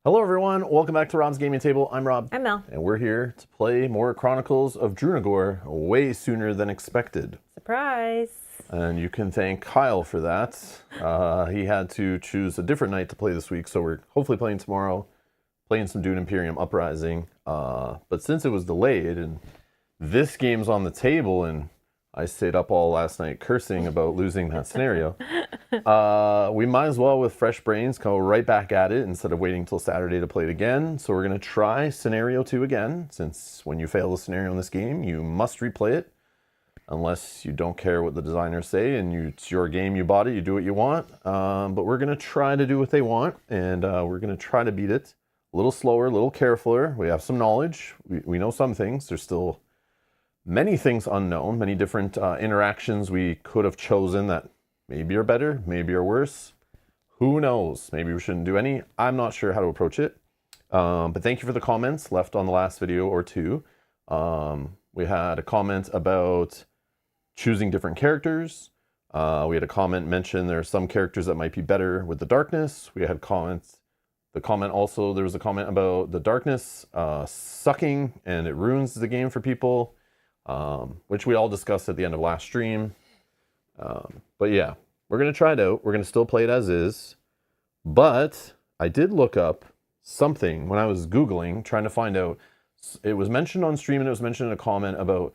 Hello everyone, welcome back to Rob's Gaming Table. I'm Rob. I'm Mel. And we're here to play more Chronicles of Drunagor way sooner than expected. Surprise. And you can thank Kyle for that. He had to choose a different night to play this week, so we're hopefully playing tomorrow, playing some Dune Imperium Uprising. But since it was delayed and this game's on the table and I stayed up all last night cursing about losing that scenario, we might as well, with fresh brains, go right back at it instead of waiting till Saturday to play it again. So we're going to try scenario 2 again, since when you fail the scenario in this game, you must replay it. Unless you don't care what the designers say and it's your game, you bought it, you do what you want. But we're going to try to do what they want, and we're going to try to beat it. A little slower, a little carefuler. We have some knowledge. We know some things. There's still many things unknown, many different interactions we could have chosen that maybe are better, maybe are worse. Who knows? Maybe we shouldn't do any. I'm not sure how to approach it. But thank you for the comments left on the last video or two. We had a comment about choosing different characters. We had a comment mention there are some characters that might be better with the darkness. We had comments. There was a comment about the darkness sucking and it ruins the game for people, which we all discussed at the end of last stream. But yeah, we're going to try it out. We're going to still play it as is. But I did look up something when I was Googling, trying to find out. It was mentioned on stream and it was mentioned in a comment about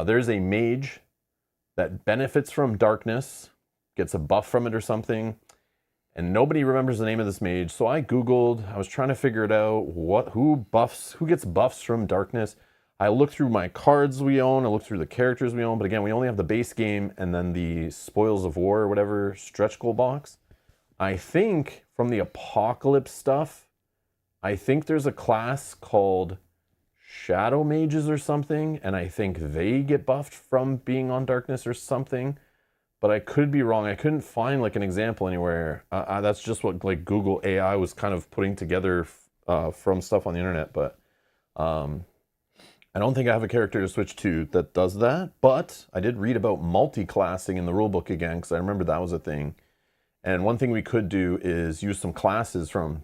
there's a mage that benefits from darkness, gets a buff from it or something. And nobody remembers the name of this mage. So I Googled, I was trying to figure it out. Who gets buffs from darkness? I looked through my cards we own, I looked through the characters we own, but again, we only have the base game and then the Spoils of War or whatever stretch goal box. I think from the Apocalypse stuff, I think there's a class called Shadow Mages or something, and I think they get buffed from being on darkness or something, but I could be wrong. I couldn't find like an example anywhere. That's just what like Google AI was kind of putting together from stuff on the internet, but I don't think I have a character to switch to that does that, but I did read about multi-classing in the rulebook again, because I remember that was a thing. And one thing we could do is use some classes from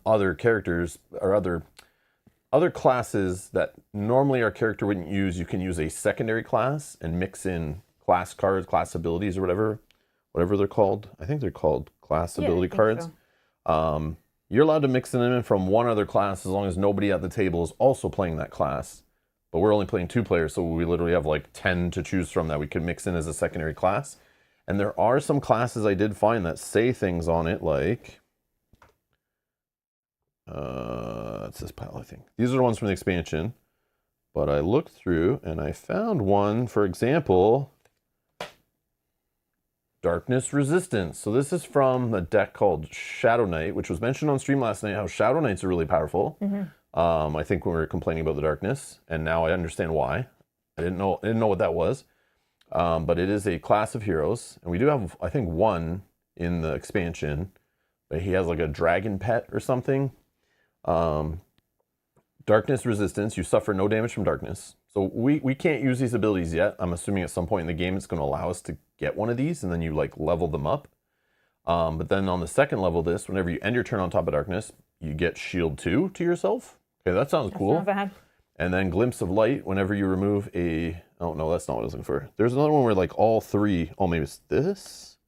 other characters or other classes that normally our character wouldn't use. You can use a secondary class and mix in class cards, class abilities, or whatever they're called. I think they're called class ability cards. So. You're allowed to mix them in from one other class as long as nobody at the table is also playing that class. But we're only playing 2 players, so we literally have like 10 to choose from that we could mix in as a secondary class. And there are some classes I did find that say things on it like... it's this pile, I think. These are the ones from the expansion. But I looked through and I found one, for example... Darkness Resistance. So this is from a deck called Shadow Knight, which was mentioned on stream last night, how Shadow Knights are really powerful. I think when we were complaining about the darkness, and now I understand why. I didn't know what that was. But it is a class of heroes, and we do have, I think, one in the expansion, but he has like a dragon pet or something. Darkness Resistance, you suffer no damage from darkness. So we can't use these abilities yet. I'm assuming at some point in the game it's going to allow us to get one of these, and then you like level them up. But then on the second level of this, whenever you end your turn on top of darkness, you get shield 2 to yourself. Okay, that sounds cool. Not bad. And then Glimpse of Light, whenever you remove a... Oh, no, that's not what I was looking for. There's another one where like all 3... Oh, maybe it's this?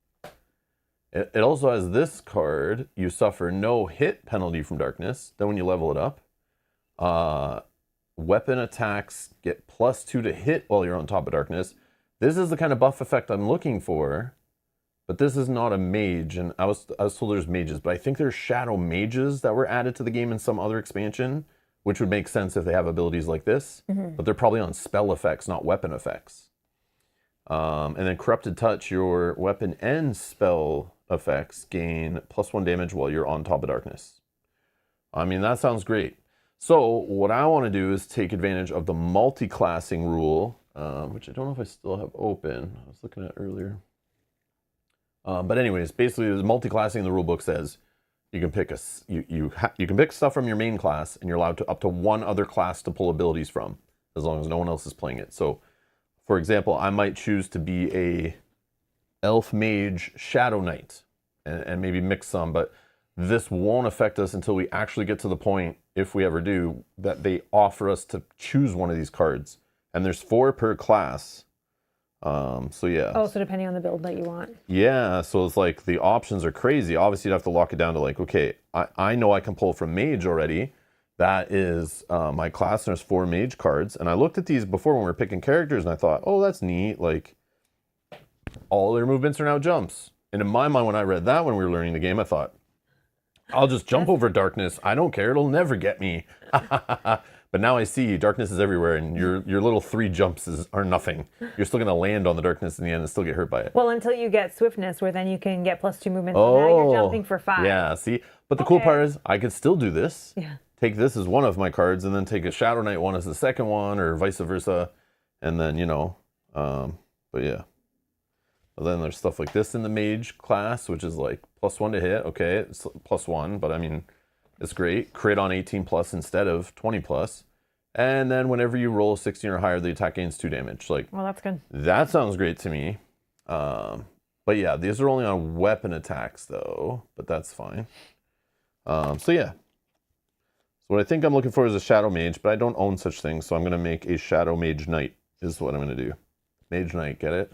It also has this card. You suffer no hit penalty from darkness. Then when you level it up, weapon attacks get +2 to hit while you're on top of darkness. This is the kind of buff effect I'm looking for, but this is not a mage. And I was told there's mages, but I think there's shadow mages that were added to the game in some other expansion, which would make sense if they have abilities like this, but they're probably on spell effects, not weapon effects. And then Corrupted Touch, your weapon and spell effects gain +1 damage while you're on top of darkness. I mean, that sounds great. So what I want to do is take advantage of the multi-classing rule, which I don't know if I still have open. I was looking at earlier. But anyways, basically, the multi-classing in the rulebook says you can pick you can pick stuff from your main class, and you're allowed to up to one other class to pull abilities from, as long as no one else is playing it. So, for example, I might choose to be a Elf Mage Shadow Knight, and maybe mix some, but this won't affect us until we actually get to the point, if we ever do, that they offer us to choose one of these cards. And there's 4 per class. So yeah. Oh, so depending on the build that you want. Yeah, so it's like the options are crazy. Obviously, you'd have to lock it down to like, okay, I know I can pull from Mage already. That is my class, and there's 4 Mage cards. And I looked at these before when we were picking characters, and I thought, oh, that's neat. Like, all their movements are now jumps. And in my mind, when I read that when we were learning the game, I thought, I'll just jump over darkness. I don't care. It'll never get me. But now I see darkness is everywhere, and your little 3 jumps are nothing. You're still going to land on the darkness in the end and still get hurt by it. Well, until you get swiftness, where then you can get +2 movement. So now you're jumping for 5. Yeah, see? But the cool part is I could still do this. Yeah. Take this as one of my cards, and then take a Shadow Knight one as the second one, or vice versa. And then, but yeah. But then there's stuff like this in the Mage class, which is like +1 to hit. Okay, it's +1, but I mean, it's great. Crit on 18+ instead of 20+. And then whenever you roll 16 or higher, the attack gains 2 damage. Like, well, that's good. That sounds great to me. But yeah, these are only on weapon attacks though, but that's fine. So yeah. So what I think I'm looking for is a Shadow Mage, but I don't own such things, so I'm going to make a Shadow Mage Knight is what I'm going to do. Mage Knight, get it?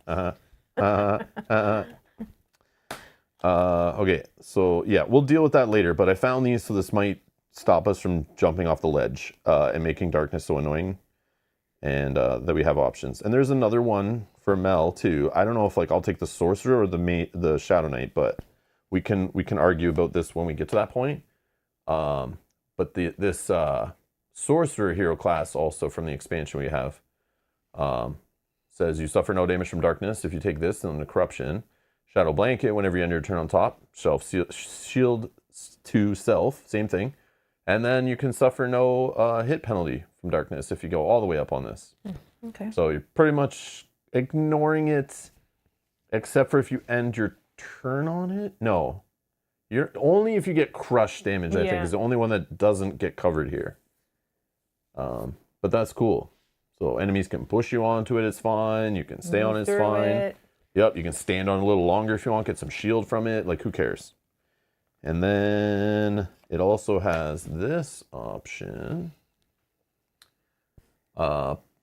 Okay, so yeah, we'll deal with that later, but I found these, so this might stop us from jumping off the ledge and making darkness so annoying, and that we have options. And there's another one for Mel too. I don't know if like I'll take the Sorcerer or the Shadow Knight, but we can argue about this when we get to that point. But this Sorcerer hero class also from the expansion we have says you suffer no damage from darkness if you take this, and the Corruption. Shadow Blanket, whenever you end your turn on top. Shield to self, same thing. And then you can suffer no hit penalty from darkness if you go all the way up on this. Okay. So you're pretty much ignoring it, except for if you end your turn on it. No. You're only if you get crush damage, I think, is the only one that doesn't get covered here. But that's cool. So enemies can push you onto it, it's fine. You can stay on it, it's fine. Yep, you can stand on it a little longer if you want, get some shield from it. Like, who cares? And then it also has this option.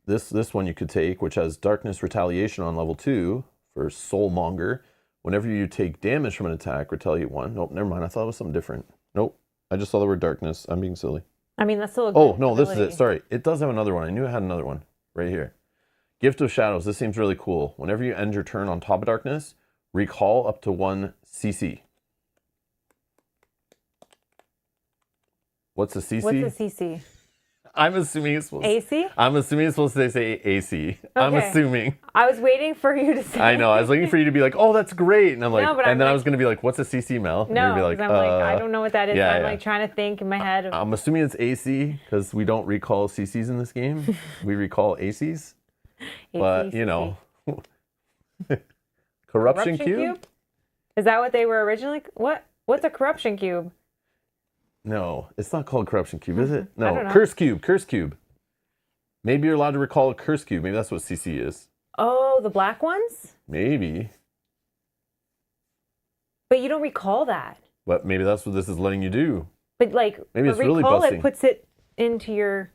This one you could take, which has Darkness Retaliation on level 2 for Soulmonger. Whenever you take damage from an attack, retaliate 1. Nope, never mind. I thought it was something different. Nope, I just saw the word darkness. I'm being silly. I mean, that's still a good Oh, no, ability. this is it. Sorry. It does have another one. I knew it had another one right here. Gift of Shadows. This seems really cool. Whenever you end your turn on top of darkness, recall up to 1 CC. What's a CC? What's a CC? I'm assuming it's supposed AC? I'm assuming it's supposed to say AC. Okay. I'm assuming. I was waiting for you to say. I know. I was looking for you to be like, "Oh, that's great," and I'm like, No, but and then like, I was going to be like, "What's a CC, Mel?" And No, you'd be like, because I'm like, I don't know what that is. Yeah, I'm like trying to think in my head. I'm assuming it's AC because we don't recall CCs in this game. We recall ACs. But you know, corruption cube? Is that what they were originally? What's a corruption cube? No, it's not called corruption cube, is it? No, I don't know. curse cube. Curse cube. Maybe you're allowed to recall a curse cube. Maybe that's what CC is. Oh, the black ones? Maybe. But you don't recall that. But maybe that's what this is letting you do. But like, maybe it's really recall busting. It puts it into your.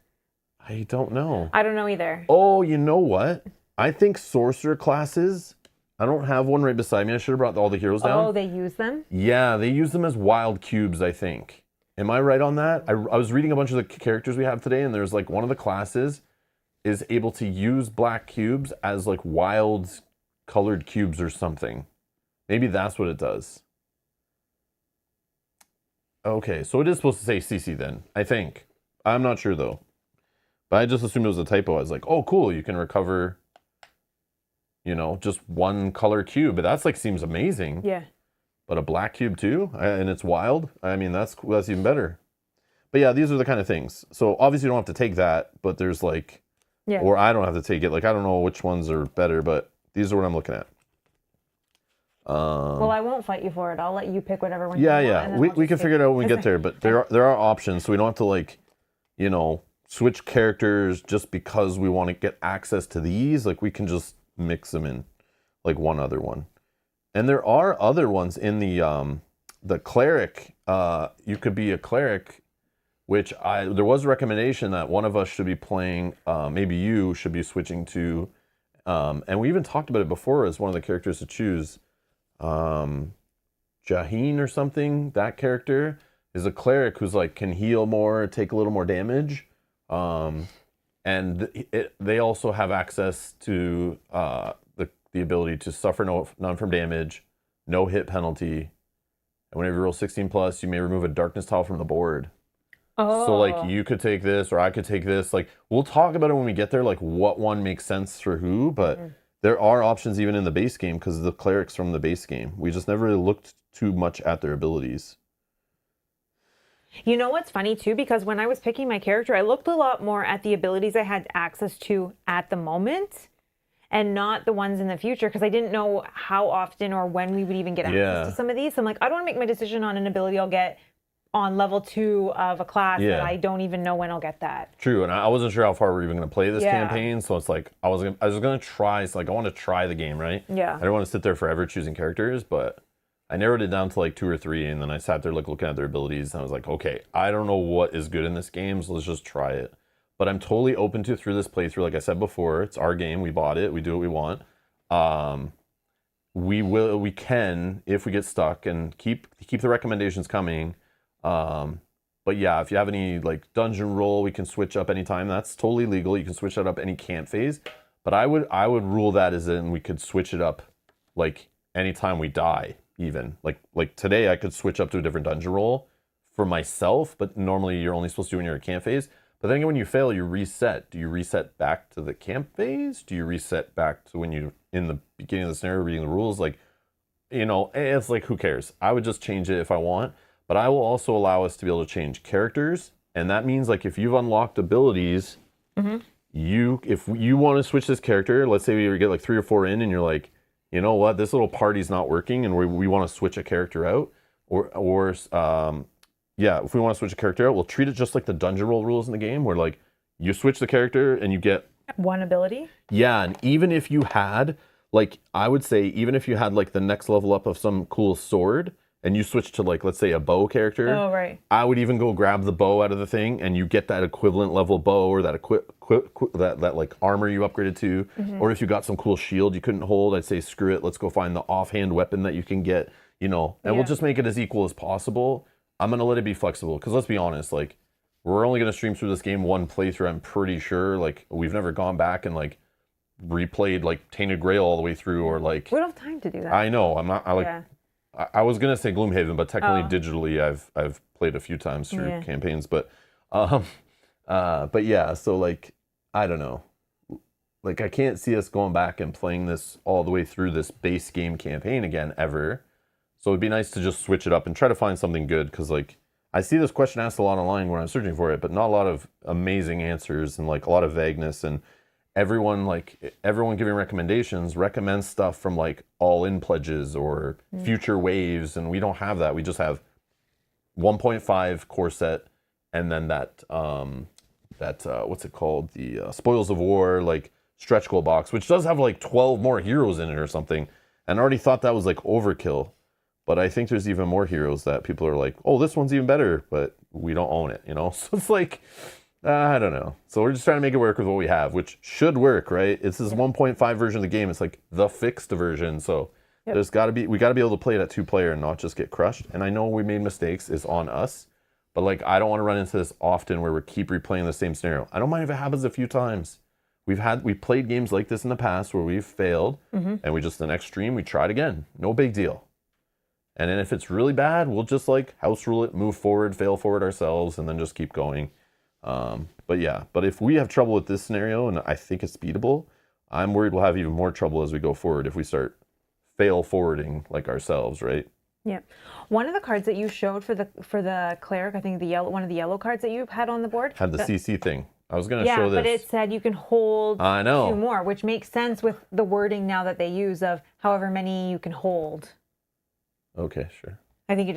I don't know. I don't know either. Oh, you know what? I think sorcerer classes. I don't have one right beside me. I should have brought all the heroes down. Oh, they use them? Yeah, they use them as wild cubes, I think. Am I right on that? I was reading a bunch of the characters we have today, and there's like one of the classes is able to use black cubes as like wild colored cubes or something. Maybe that's what it does. Okay, so it is supposed to say CC then, I think. I'm not sure though. But I just assumed it was a typo. I was like, oh cool, you can recover, you know, just one color cube. But that's like seems amazing. Yeah. But a black cube too? And it's wild? I mean, that's even better. But yeah, these are the kind of things. So obviously you don't have to take that, but there's like, yeah. Or I don't have to take it. Like, I don't know which ones are better, but these are what I'm looking at. Well, I won't fight you for it. I'll let you pick whatever one yeah, you want. Yeah, we can figure it out when we get there, but there are options, so we don't have to like, you know, switch characters just because we want to get access to these. Like, we can just mix them in like one other one. And there are other ones in the the cleric, you could be a cleric, which there was a recommendation that one of us should be playing, maybe you should be switching to, and we even talked about it before as one of the characters to choose. Jaheen or something, that character is a cleric who's like can heal more, take a little more damage. And they also have access to the ability to suffer none from damage, no hit penalty. And whenever you roll 16 plus, you may remove a darkness tile from the board. Oh. So like you could take this or I could take this. Like we'll talk about it when we get there, like what one makes sense for who, but there are options even in the base game because of the clerics from the base game. We just never really looked too much at their abilities. You know what's funny too? Because when I was picking my character, I looked a lot more at the abilities I had access to at the moment and not the ones in the future because I didn't know how often or when we would even get access to some of these. So I'm like, I don't want to make my decision on an ability I'll get on level 2 of a class that I don't even know when I'll get that. True, and I wasn't sure how far we're even going to play this campaign, so it's like I was going to try. It's like I want to try the game, right? Yeah. I don't want to sit there forever choosing characters, but I narrowed it down to like 2 or 3, and then I sat there like looking at their abilities, and I was like, okay, I don't know what is good in this game, so let's just try it. But I'm totally open to through this playthrough. Like I said before, it's our game. We bought it. We do what we want. We can if we get stuck and keep the recommendations coming. But yeah, if you have any like dungeon roll, we can switch up anytime. That's totally legal. You can switch that up any camp phase. But I would rule that as in we could switch it up like anytime we die. Even like today, I could switch up to a different dungeon roll for myself. But normally you're only supposed to do when you're in camp phase. But then when you fail, you reset. Do you reset back to the camp phase? Do you reset back to when you in the beginning of the scenario reading the rules? Like, you know, it's like who cares? I would just change it if I want. But I will also allow us to be able to change characters. And that means like if you've unlocked abilities, if you want to switch this character, let's say we get like 3 or 4 in and you're like, you know what, this little party's not working and we want to switch a character out. If we want to switch a character out, we'll treat it just like the dungeon roll rules in the game where like you switch the character and you get one ability. Yeah, and even if you had like, I would say even if you had like the next level up of some cool sword, and you switch to like, let's say a bow character. Oh, right. I would even go grab the bow out of the thing and you get that equivalent level bow or that that like armor you upgraded to. Or if you got some cool shield you couldn't hold, I'd say screw it. Let's go find the offhand weapon that you can get, you know, and we'll just make it as equal as possible. I'm going to let it be flexible because let's be honest, like we're only going to stream through this game one playthrough. I'm pretty sure like we've never gone back and like replayed like Tainted Grail all the way through or like. We don't have time to do that. I know. I was gonna say Gloomhaven, but technically digitally, I've played a few times through campaigns. But yeah. So like, I don't know. Like I can't see us going back and playing this all the way through this base game campaign again ever. So it'd be nice to just switch it up and try to find something good because like I see this question asked a lot online when I'm searching for it, but not a lot of amazing answers and like a lot of vagueness and. Everyone giving recommendations recommends stuff from like all-in pledges or future waves, and we don't have that. We just have 1.5 core set, and then that what's it called? The Spoils of War like stretch goal box, which does have like 12 more heroes in it or something. And I already thought that was like overkill, but I think there's even more heroes that people are like, oh, this one's even better, but we don't own it, you know. So it's like. I don't know. So we're just trying to make it work with what we have, which should work, right? It's this 1.5 version of the game. It's like the fixed version. So we got to be able to play it at 2-player and not just get crushed. And I know we made mistakes. It's on us. But like, I don't want to run into this often where we keep replaying the same scenario. I don't mind if it happens a few times. We played games like this in the past where we've failed and we just, the next stream, we tried again. No big deal. And then if it's really bad, we'll just like house rule it, move forward, fail forward ourselves, and then just keep going. But if we have trouble with this scenario, and I think it's beatable, I'm worried we'll have even more trouble as we go forward if we start fail forwarding like ourselves, right? Yeah. One of the cards that you showed for the cleric, I think one of the yellow cards that you had on the board had the CC thing. I was going to show this. Yeah, but it said you can hold 2 more, which makes sense with the wording now that they use of however many you can hold. Okay, sure. I think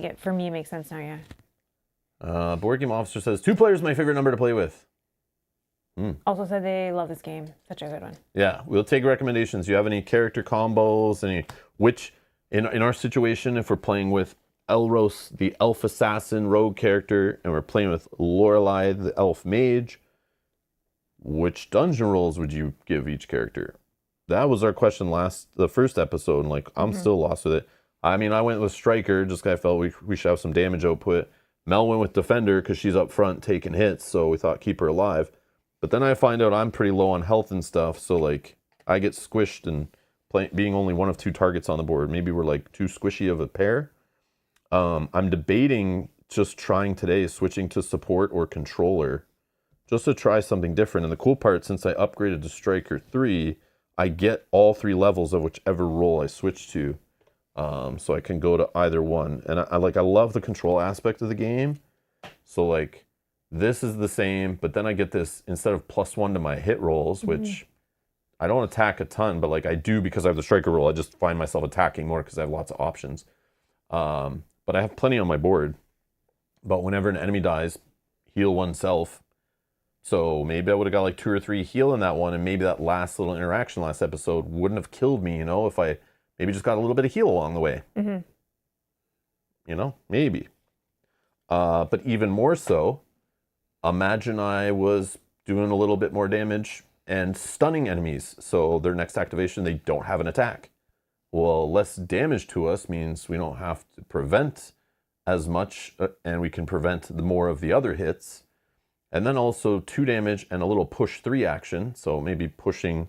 it for me makes sense now. Yeah. Board Game Officer says 2 players is my favorite number to play with. Also said they love this game. Such a good one. Yeah, we'll take recommendations. You have any character combos? Which in our situation, if we're playing with Elros, the elf assassin rogue character, and we're playing with Lorelei, the elf mage. Which dungeon rolls would you give each character? That was our question the first episode, and like I'm still lost with it. I mean, I went with Striker just because I felt we should have some damage output. Mel went with Defender because she's up front taking hits, so we thought keep her alive. But then I find out I'm pretty low on health and stuff, so like I get squished and being only one of 2 targets on the board. Maybe we're like too squishy of a pair. I'm debating just trying today switching to support or controller just to try something different. And the cool part, since I upgraded to Striker 3, I get all 3 levels of whichever role I switch to. So I can go to either one. And I love the control aspect of the game. So like this is the same, but then I get this instead of +1 to my hit rolls, which I don't attack a ton, but like I do because I have the Striker roll. I just find myself attacking more because I have lots of options. But I have plenty on my board. But whenever an enemy dies, heal oneself. So maybe I would have got like 2 or 3 heal in that one, and maybe that last little interaction last episode wouldn't have killed me, if I maybe just got a little bit of heal along the way. Maybe. But even more so, imagine I was doing a little bit more damage and stunning enemies. So their next activation, they don't have an attack. Well, less damage to us means we don't have to prevent as much, and we can prevent more of the other hits. And then also 2 damage and a little push 3 action. So maybe pushing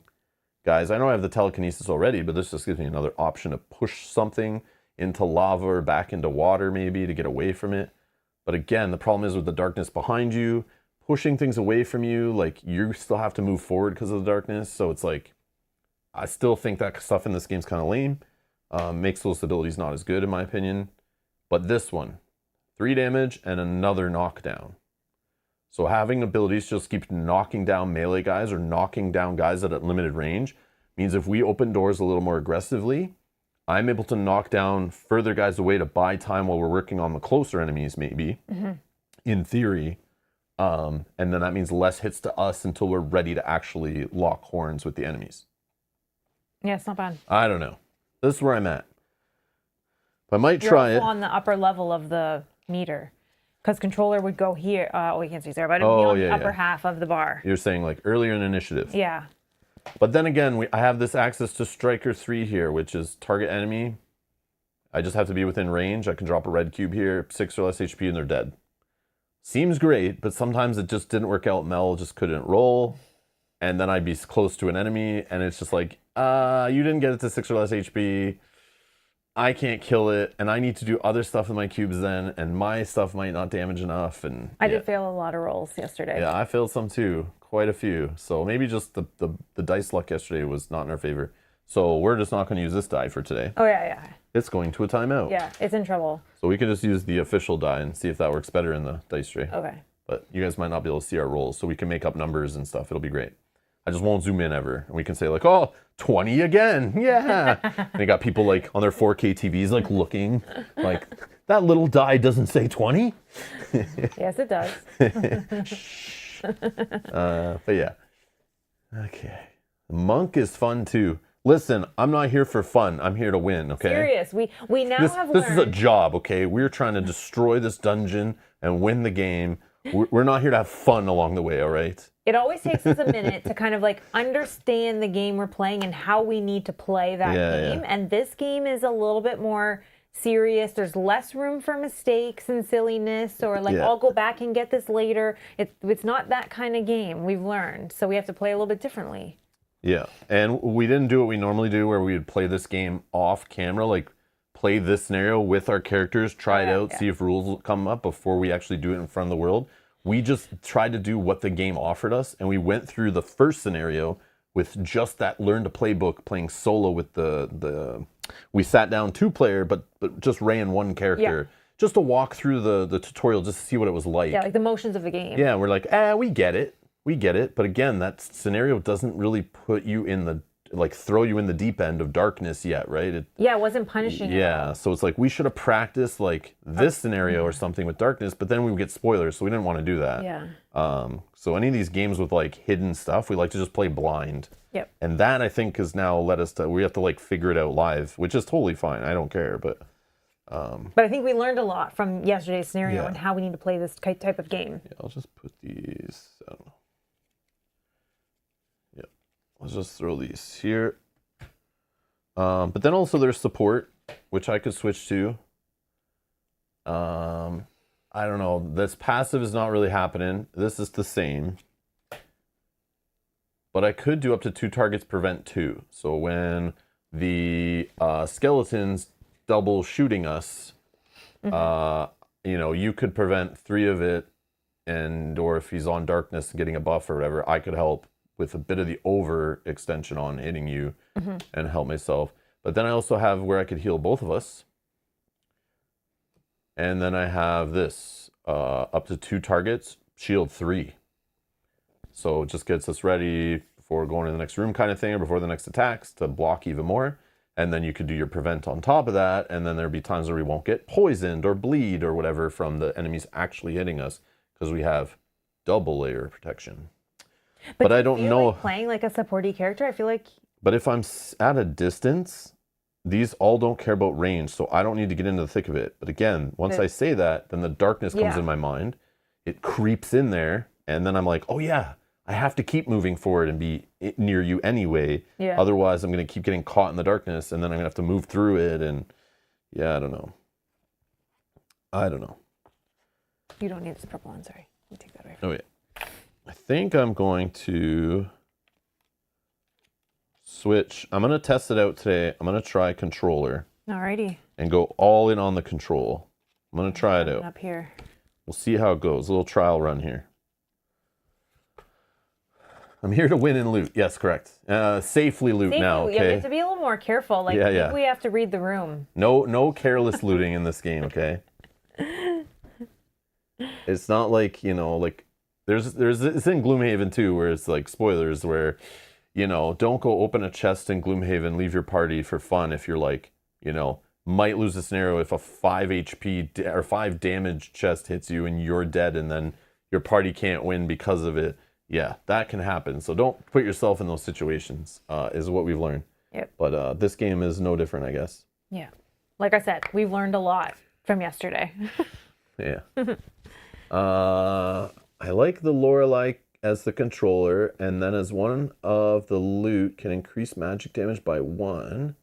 guys. I know I have the telekinesis already, but this just gives me another option to push something into lava or back into water maybe to get away from it. But again, the problem is with the darkness behind you, pushing things away from you, like you still have to move forward because of the darkness. So it's like, I still think that stuff in this game's kind of lame. Makes those abilities not as good in my opinion. But this one, 3 damage and another knockdown. So having abilities just keep knocking down melee guys or knocking down guys at a limited range means if we open doors a little more aggressively, I'm able to knock down further guys away to buy time while we're working on the closer enemies maybe, in theory. And then that means less hits to us until we're ready to actually lock horns with the enemies. Yeah, it's not bad. I don't know. This is where I'm at. I might try it. On the upper level of the meter. Because controller would go here. We can't see there, but it would be on the upper half of the bar. You're saying like earlier in initiative. Yeah. But then again, I have this access to Striker 3 here, which is target enemy. I just have to be within range. I can drop a red cube here, 6 or less HP, and they're dead. Seems great, but sometimes it just didn't work out. Mel just couldn't roll. And then I'd be close to an enemy, and it's just like, you didn't get it to 6 or less HP. I can't kill it, and I need to do other stuff with my cubes then, and my stuff might not damage enough. And I did fail a lot of rolls yesterday. Yeah, I failed some too, quite a few. So maybe just the dice luck yesterday was not in our favor. So we're just not going to use this die for today. Oh, yeah. It's going to a timeout. Yeah, it's in trouble. So we can just use the official die and see if that works better in the dice tray. Okay. But you guys might not be able to see our rolls, so we can make up numbers and stuff. It'll be great. I just won't zoom in ever. And we can say like, 20 again. Yeah. And you got people like on their 4K TVs like looking like, that little die doesn't say 20. Yes, it does. But yeah. Okay. Monk is fun too. Listen, I'm not here for fun. I'm here to win, okay? Serious. We now have learned. This is a job, okay? We're trying to destroy this dungeon and win the game. We're not here to have fun along the way, all right? It always takes us a minute to kind of like understand the game we're playing and how we need to play that game. Yeah. And this game is a little bit more serious. There's less room for mistakes and silliness or like, I'll go back and get this later. It's not that kind of game, we've learned. So we have to play a little bit differently. Yeah. And we didn't do what we normally do where we would play this game off camera, like play this scenario with our characters, try it out, see if rules will come up before we actually do it in front of the world. We just tried to do what the game offered us, and we went through the first scenario with just that learn to play book, playing solo with we sat down 2-player, but just ran one character, just to walk through the tutorial, just to see what it was like. Yeah, like the motions of the game. Yeah, we're like, we get it. But again, that scenario doesn't really put you in throw you in the deep end of darkness yet, right? It wasn't punishing you. Yeah, so it's like we should have practiced like this scenario or something with darkness, but then we would get spoilers, so we didn't want to do that. Yeah. So any of these games with like hidden stuff, we like to just play blind. Yep. And that I think has now led us to, we have to like figure it out live, which is totally fine. I don't care, but But I think we learned a lot from yesterday's scenario Yeah. and how we need to play this type of game. Yeah, I'll just put these. I don't know. Yeah, let's just throw these here. But then also there's support, which I could switch to. I don't know. This passive is not really happening. This is the same. But I could do up to 2 targets prevent 2. So when the skeletons double shooting us, you could prevent 3 of it, or if he's on darkness and getting a buff or whatever, I could help with a bit of the over extension on hitting you and help myself. But then I also have where I could heal both of us. And then I have this, up to 2 targets, shield 3. So it just gets us ready before going to the next room kind of thing, or before the next attacks to block even more. And then you could do your prevent on top of that, and then there'd be times where we won't get poisoned or bleed or whatever from the enemies actually hitting us, because we have double layer of protection. But I don't know. Like playing like a supporty character, I feel like. But if I'm at a distance, these all don't care about range, so I don't need to get into the thick of it. But again, once I say that, then the darkness comes in my mind. It creeps in there, and then I'm like, oh yeah, I have to keep moving forward and be near you anyway. Yeah. Otherwise, I'm going to keep getting caught in the darkness, and then I'm going to have to move through it, and yeah, I don't know. You don't need this purple one, sorry. Let me take that away. Oh yeah. I think I'm going to switch. I'm going to test it out today. I'm going to try controller. Alrighty. And go all in on the control. I'm going to try it out. Up here. We'll see how it goes. A little trial run here. I'm here to win and loot. Yes, correct. Safely loot now, okay? Yeah, we have to be a little more careful. Like, I think we have to read the room. No careless looting in this game, okay? It's not like, like there's it's in Gloomhaven too, where it's like spoilers where, don't go open a chest in Gloomhaven, leave your party for fun if you're like, might lose a scenario if a 5 HP or 5 damage chest hits you and you're dead and then your party can't win because of it. Yeah, that can happen. So don't put yourself in those situations, is what we've learned. Yep. But this game is no different, I guess. Yeah. Like I said, we've learned a lot from yesterday. Yeah. I like the Lorelei as the controller, and then as one of the loot can increase magic damage by 1.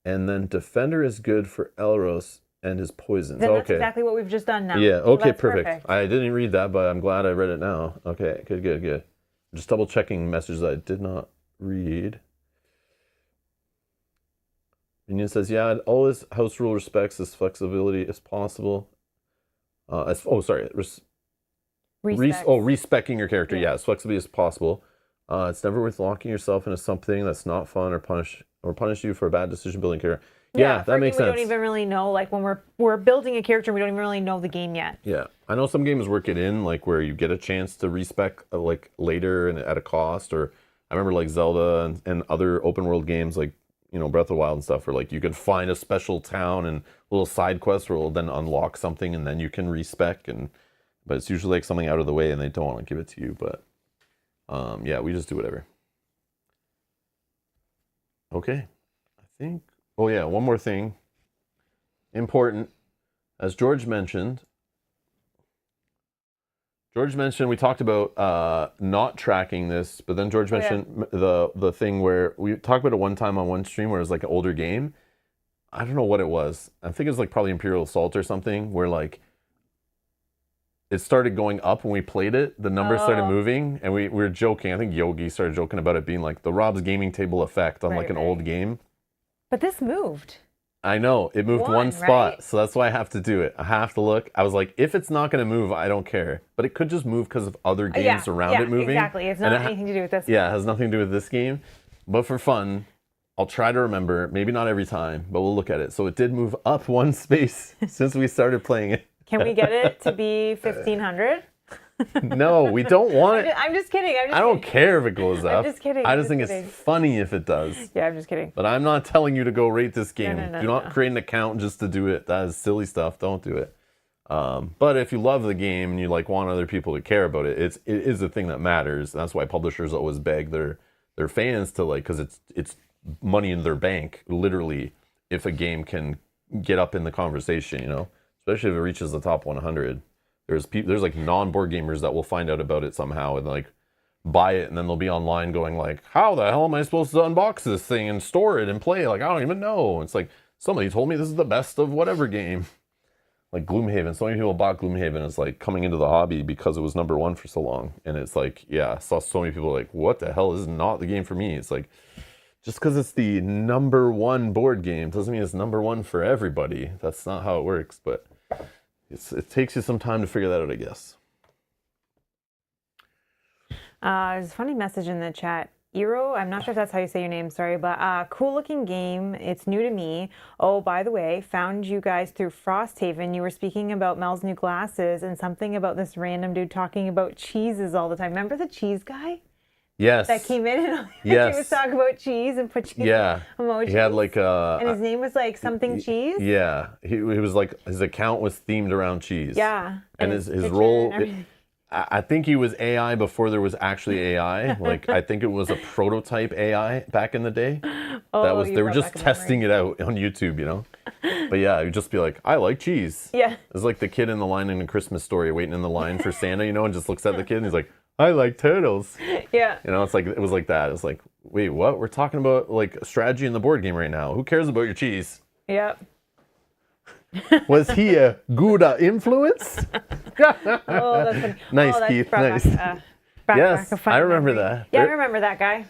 And then Defender is good for Elros and his poisons. Then that's exactly what we've just done now. Yeah, okay, So perfect. I didn't read that, but I'm glad I read it now. Okay, good. Just double checking messages I did not read. Minion says, yeah, always house rule respects as flexibility as possible. Respecking your character. Yeah, as flexibly as possible. It's never worth locking yourself into something that's not fun or punish you for a bad decision building character. Yeah, that makes sense. We don't even really know, like when we're building a character, we don't even really know the game yet. Yeah, I know some games work it in, like where you get a chance to respec like later and at a cost. Or I remember like Zelda and other open world games like Breath of the Wild and stuff, where like you could find a special town and little side quest where it'll then unlock something and then you can respec. But it's usually like something out of the way and they don't want to give it to you. But yeah, we just do whatever. Okay, I think. Oh yeah, one more thing. Important, as George mentioned, we talked about not tracking this, but then George mentioned the thing where we talked about it one time on one stream where it was like an older game. I don't know what it was. I think it was like probably Imperial Assault or something, where like it started going up when we played it. The numbers started moving, and we were joking. I think Yogi started joking about it being like the Rob's gaming table effect on like an old game. But this moved. I know. It moved one spot, right? So that's why I have to do it. I have to look. I was like, if it's not going to move, I don't care. But it could just move because of other games around it moving. Exactly. It's not anything to do with this. Yeah, it has nothing to do with this game. But for fun, I'll try to remember. Maybe not every time, but we'll look at it. So it did move up 1 space since we started playing it. Can we get it to be 1,500? No, we don't want it. I'm just kidding. I don't care if it goes up. I'm just kidding. I just think it's funny if it does. Yeah, I'm just kidding. But I'm not telling you to go rate this game. No, do not create an account just to do it. That is silly stuff. Don't do it. But if you love the game and you like want other people to care about it, it is a thing that matters. That's why publishers always beg their fans to like, because it's money in their bank, literally, if a game can get up in the conversation, you know, especially if it reaches the top 100. There's like non-board gamers that will find out about it somehow and like buy it, and then they'll be online going like, how the hell am I supposed to unbox this thing and store it and play? Like, I don't even know. It's like, somebody told me this is the best of whatever game. Like Gloomhaven. So many people bought Gloomhaven as like coming into the hobby because it was #1 for so long. And it's like, yeah, I saw so many people like, what the hell? This is not the game for me. It's like, just because it's the #1 board game doesn't mean it's #1 for everybody. That's not how it works. But it takes you some time to figure that out, I guess. There's a funny message in the chat. Eero, I'm not sure if that's how you say your name, sorry, but cool looking game. It's new to me. Oh, by the way, found you guys through Frosthaven. You were speaking about Mel's new glasses and something about this random dude talking about cheeses all the time. Remember the cheese guy? Yes. That came in and he was talking about cheese and put cheese emojis. He had like and his name was like something cheese? Yeah. He was like, his account was themed around cheese. Yeah. And his role... I think he was AI before there was actually AI. Like, I think it was a prototype AI back in the day. They were just testing it out on YouTube, you know? But yeah, it would just be like, I like cheese. Yeah. It's like the kid in the line in A Christmas Story waiting in the line for Santa, you know, and just looks at the kid and he's like, I like turtles. Yeah. You know, it's like, it was like that. It's like, wait, what? We're talking about like strategy in the board game right now. Who cares about your cheese? Yep. Was he a Gouda influence? Oh, that's funny. Nice, Keith. Nice. Yes, I remember that. Yeah, I remember that guy.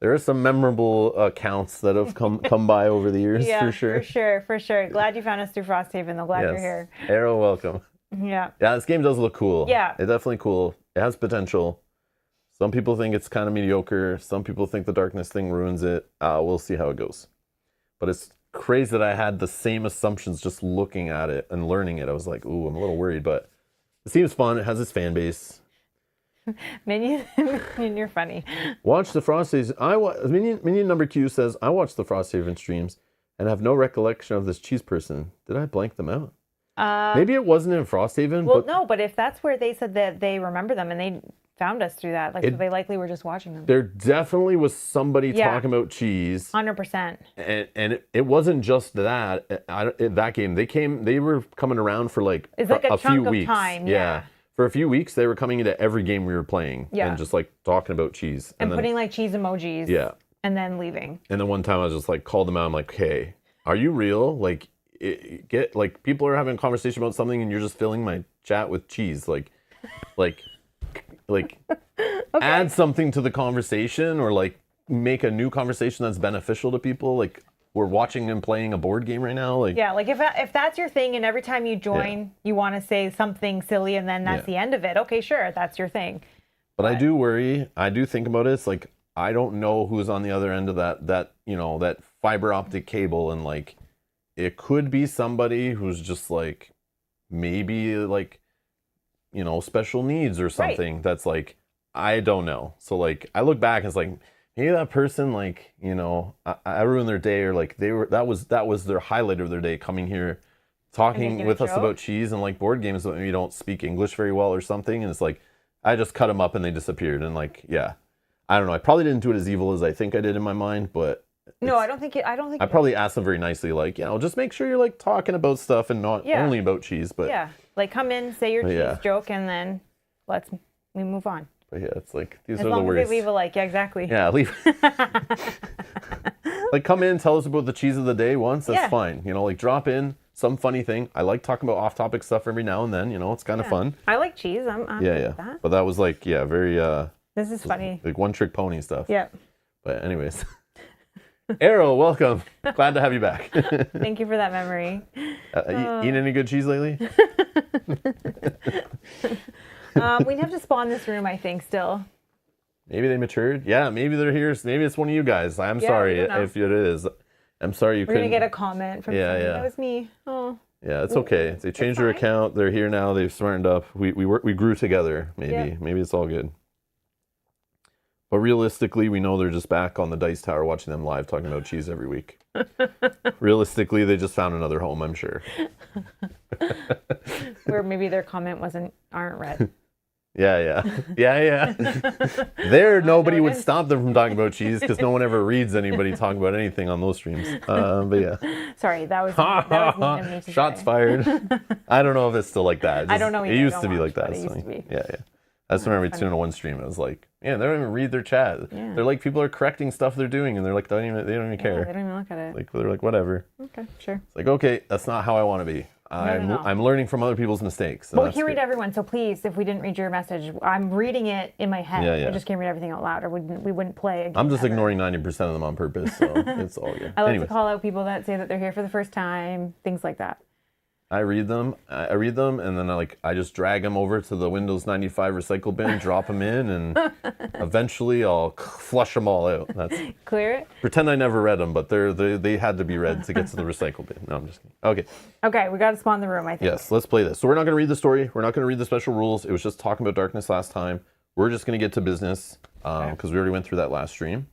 There are some memorable accounts that have come by over the years, for sure. For sure. Glad you found us through Frosthaven, though. Glad you're here. Arrow, welcome. Yeah. Yeah, this game does look cool. Yeah. It's definitely cool. It has potential. Some people think it's kind of mediocre. Some people think the darkness thing ruins it. We'll see how it goes. But it's crazy that I had the same assumptions just looking at it and learning it. I was like, ooh, I'm a little worried, but it seems fun. It has its fan base. Minion, you're funny. Watch the Frosthaven. Minion number Q says, I watched the Frosthaven streams and have no recollection of this cheese person. Did I blank them out? Maybe it wasn't in Frosthaven. Well, no, but if that's where they said that they remember them and they found us through that, so they likely were just watching them. There definitely was somebody talking about cheese. 100%. And it wasn't just that. That game, they were coming around for like it's like a few chunk weeks. Of time. Yeah. For a few weeks, they were coming into every game we were playing and just like talking about cheese. And then, putting like cheese emojis. Yeah. And then leaving. And then one time I was just like, called them out. I'm like, hey, are you real? Like, people are having a conversation about something and you're just filling my chat with cheese. Like okay. Add something to the conversation or like make a new conversation that's beneficial to people. Like, we're watching and playing a board game right now. Like, yeah, like if that's your thing and every time you join, you want to say something silly and then that's the end of it. Okay, sure, that's your thing. But I do worry. I do think about it. It's like, I don't know who's on the other end of that fiber optic cable. And like, it could be somebody who's just like, maybe like, special needs or something. Right. That's like, I don't know. So like, I look back and it's like, maybe that person, like, I ruined their day, or like that was their highlight of their day, coming here, talking with us about cheese and like board games, but maybe don't speak English very well or something. And it's like, I just cut them up and they disappeared. And like, yeah, I don't know. I probably didn't do it as evil as I think I did in my mind, but no, I don't think. I probably asked them very nicely, like, just make sure you're like talking about stuff and not only about cheese, but like come in, say your cheese joke, and then we move on. But yeah, it's like, these as are the worst. As long as they leave a like, exactly. Yeah, leave. Like, come in, tell us about the cheese of the day once. That's fine. Like, drop in some funny thing. I like talking about off-topic stuff every now and then. It's kind of fun. I like cheese. I'm with that. But that was like, very. This is funny. Like one-trick pony stuff. Yeah. But anyways, Arrow, welcome. Glad to have you back. Thank you for that memory. Eating any good cheese lately? We'd have to spawn this room, I think, still. Maybe they matured. Yeah, maybe they're here. Maybe it's one of you guys. I'm sorry if it is. I'm sorry you couldn't. We're going to get a comment from somebody. That was me. Oh. Yeah, it's okay. They changed their account. They're here now. They've smartened up. We grew together, maybe. Yeah. Maybe it's all good. But realistically, we know they're just back on the Dice Tower watching them live talking about cheese every week. Realistically, they just found another home, I'm sure. Where maybe their comment aren't read. Yeah. There, nobody would stop them from talking about cheese because no one ever reads anybody talking about anything on those streams. But yeah. Sorry, that was neat of me to Shots say. fired. I don't know if it's still like that. I don't know It either. I used don't to be watch, like that. but it so, used to be. Yeah. I just remember tuning to one stream. It was like, yeah, they don't even read their chat. Yeah. They're like, people are correcting stuff they're doing, and they're like, they don't even Yeah, care. they don't even look at it. Like, they're like, whatever. Okay, sure. It's like, okay, that's not how I want to be. No. I'm learning from other people's mistakes. But we can't read everyone, so please, if we didn't read your message, I'm reading it in my head. Yeah. I just can't read everything out loud, or we wouldn't play again. I'm just ignoring 90% of them on purpose, so it's all good. I like Anyways, to call out people that say that they're here for the first time, things like that. I read them, and then I just drag them over to the Windows 95 recycle bin, drop them in, and eventually I'll flush them all out. That's Clear it? pretend I never read them, but they had to be read to get to the recycle bin. No, I'm just kidding. Okay. Okay, we got to spawn the room, I think. Yes, let's play this. So we're not going to read the story. We're not going to read the special rules. It was just talking about darkness last time. We're just going to get to business because we already went through that last stream.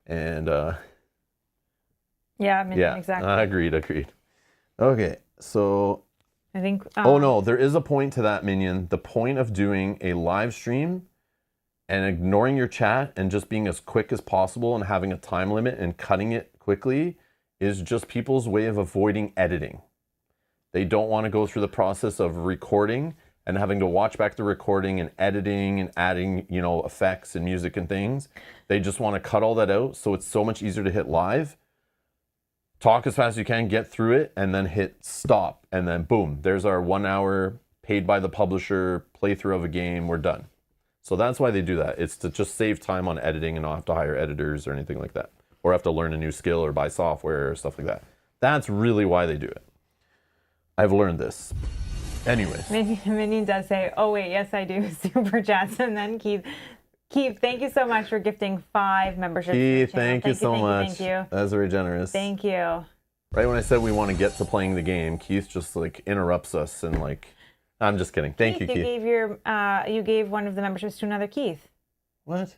And Yeah, I mean, exactly. Agreed. Okay, so I think. oh no, there is a point to that, Minion. The point of doing a live stream and ignoring your chat and just being as quick as possible and having a time limit and cutting it quickly is just people's way of avoiding editing. They don't want to go through the process of recording and having to watch back the recording and editing and adding, effects and music and things. They just want to cut all that out, so it's so much easier to hit live. Talk as fast as you can, get through it, and then hit stop. And then boom, there's our 1 hour paid by the publisher playthrough of a game. We're done. So that's why they do that. It's to just save time on editing and not have to hire editors or anything like that. Or have to learn a new skill or buy software or stuff like that. That's really why they do it. I've learned this. Anyways. Minion does say, oh wait, yes I do, super chats. And then Keith, thank you so much for gifting 5 memberships. Keith, thank you so much. Thank you. That's very generous. Thank you. Right when I said we want to get to playing the game, Keith just interrupts us and I'm just kidding. Thank you, Keith. You gave one of the memberships to another Keith. What?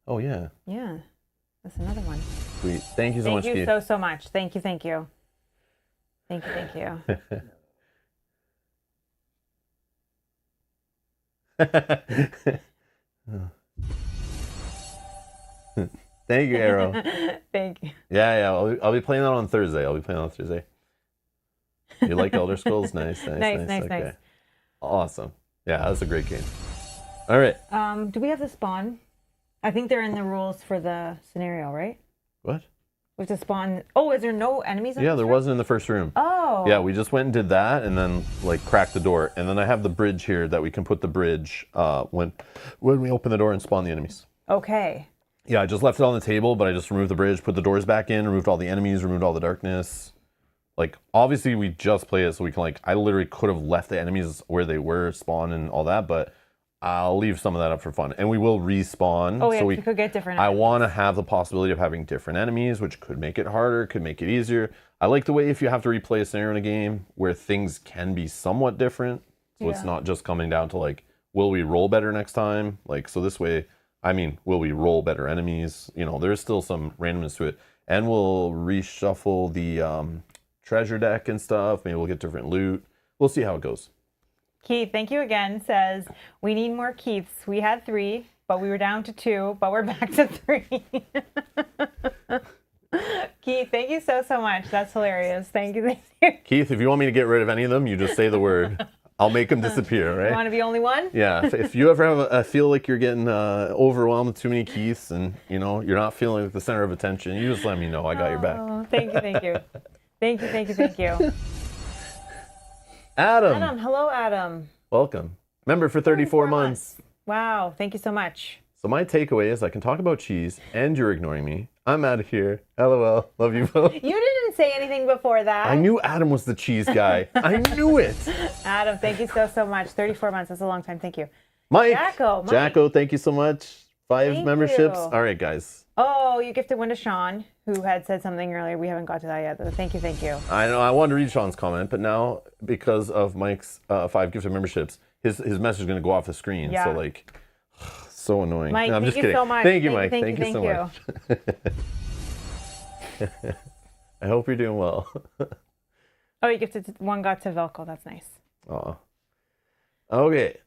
Oh yeah. Yeah, that's another one. Sweet. Thank you so much, Keith. Thank you so much. Thank you. Thank you. Thank you, Arrow. Thank you. Yeah. I'll be playing that on Thursday. You like Elder Scrolls? Nice. Nice. Awesome. Yeah, that's a great game. All right. Do we have the spawn? I think they're in the rules for the scenario, right? What? We have to spawn. Oh, is there no enemies? Yeah, there wasn't in the first room. Oh. Yeah, we just went and did that, and then cracked the door, and then I have the bridge here that we can put the bridge when we open the door and spawn the enemies. Okay. Yeah, I just left it on the table, but I just removed the bridge, put the doors back in, removed all the enemies, removed all the darkness. Obviously we just play it so we can I literally could have left the enemies where they were, spawn and all that, but I'll leave some of that up for fun. And we will respawn. Oh yeah, so we could get different I enemies. want to have the possibility of having different enemies, which could make it harder, could make it easier. I like the way if you have to replay a scenario in a game where things can be somewhat different. So it's not just coming down to will we roll better next time? So this way, will we roll better enemies? There's still some randomness to it. And we'll reshuffle the treasure deck and stuff. Maybe we'll get different loot. We'll see how it goes. Keith, thank you again, says, we need more Keiths. We had 3, but we were down to 2, but we're back to 3. Keith, thank you so much. That's hilarious. Thank you. Keith, if you want me to get rid of any of them, you just say the word. I'll make them disappear, right? You want to be only one? Yeah. If you ever have feel like you're getting overwhelmed with too many Keiths and, you're not feeling like the center of attention, you just let me know. I got your back. Thank you. Thank you. Adam. Hello, Adam. Welcome. Member for 34 months. Wow, thank you so much. So my takeaway is I can talk about cheese and you're ignoring me. I'm out of here. LOL. Love you both. You didn't say anything before that. I knew Adam was the cheese guy. I knew it. Adam, thank you so much. 34 months, that's a long time. Thank you. Mike. Mike. Jacko, thank you so much. 5 Thank memberships. you. All right, guys. Oh, you gifted one to Sean, who had said something earlier. We haven't got to that yet. Though. Thank you. I know. I wanted to read Sean's comment, but now because of Mike's 5 gifted memberships, his message is going to go off the screen. Yeah. So so annoying. Mike, no, I'm thank just you kidding. so much. Thank you, Mike. Thank you so much. I hope you're doing well. Oh, you gifted one got to Velko. That's nice. Aw. Okay.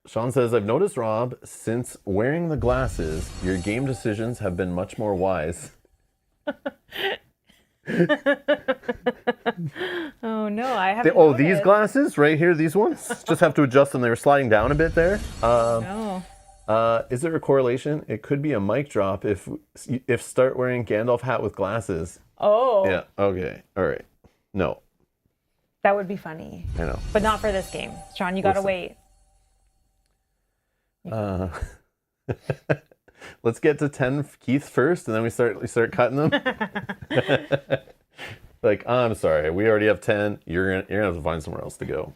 Sean says, I've noticed, Rob, since wearing the glasses, your game decisions have been much more wise. Oh no, I haven't. These noticed. glasses right here, these ones, just have to adjust them. They were sliding down a bit there. No. Is there a correlation? It could be a mic drop if start wearing Gandalf hat with glasses. Oh. Yeah. Okay. All right. No. That would be funny. I know. But not for this game. Sean, you gotta wait. Let's get to 10 Keith first, and then we start cutting them. Like, I'm sorry, we already have 10. You're gonna have to find somewhere else to go.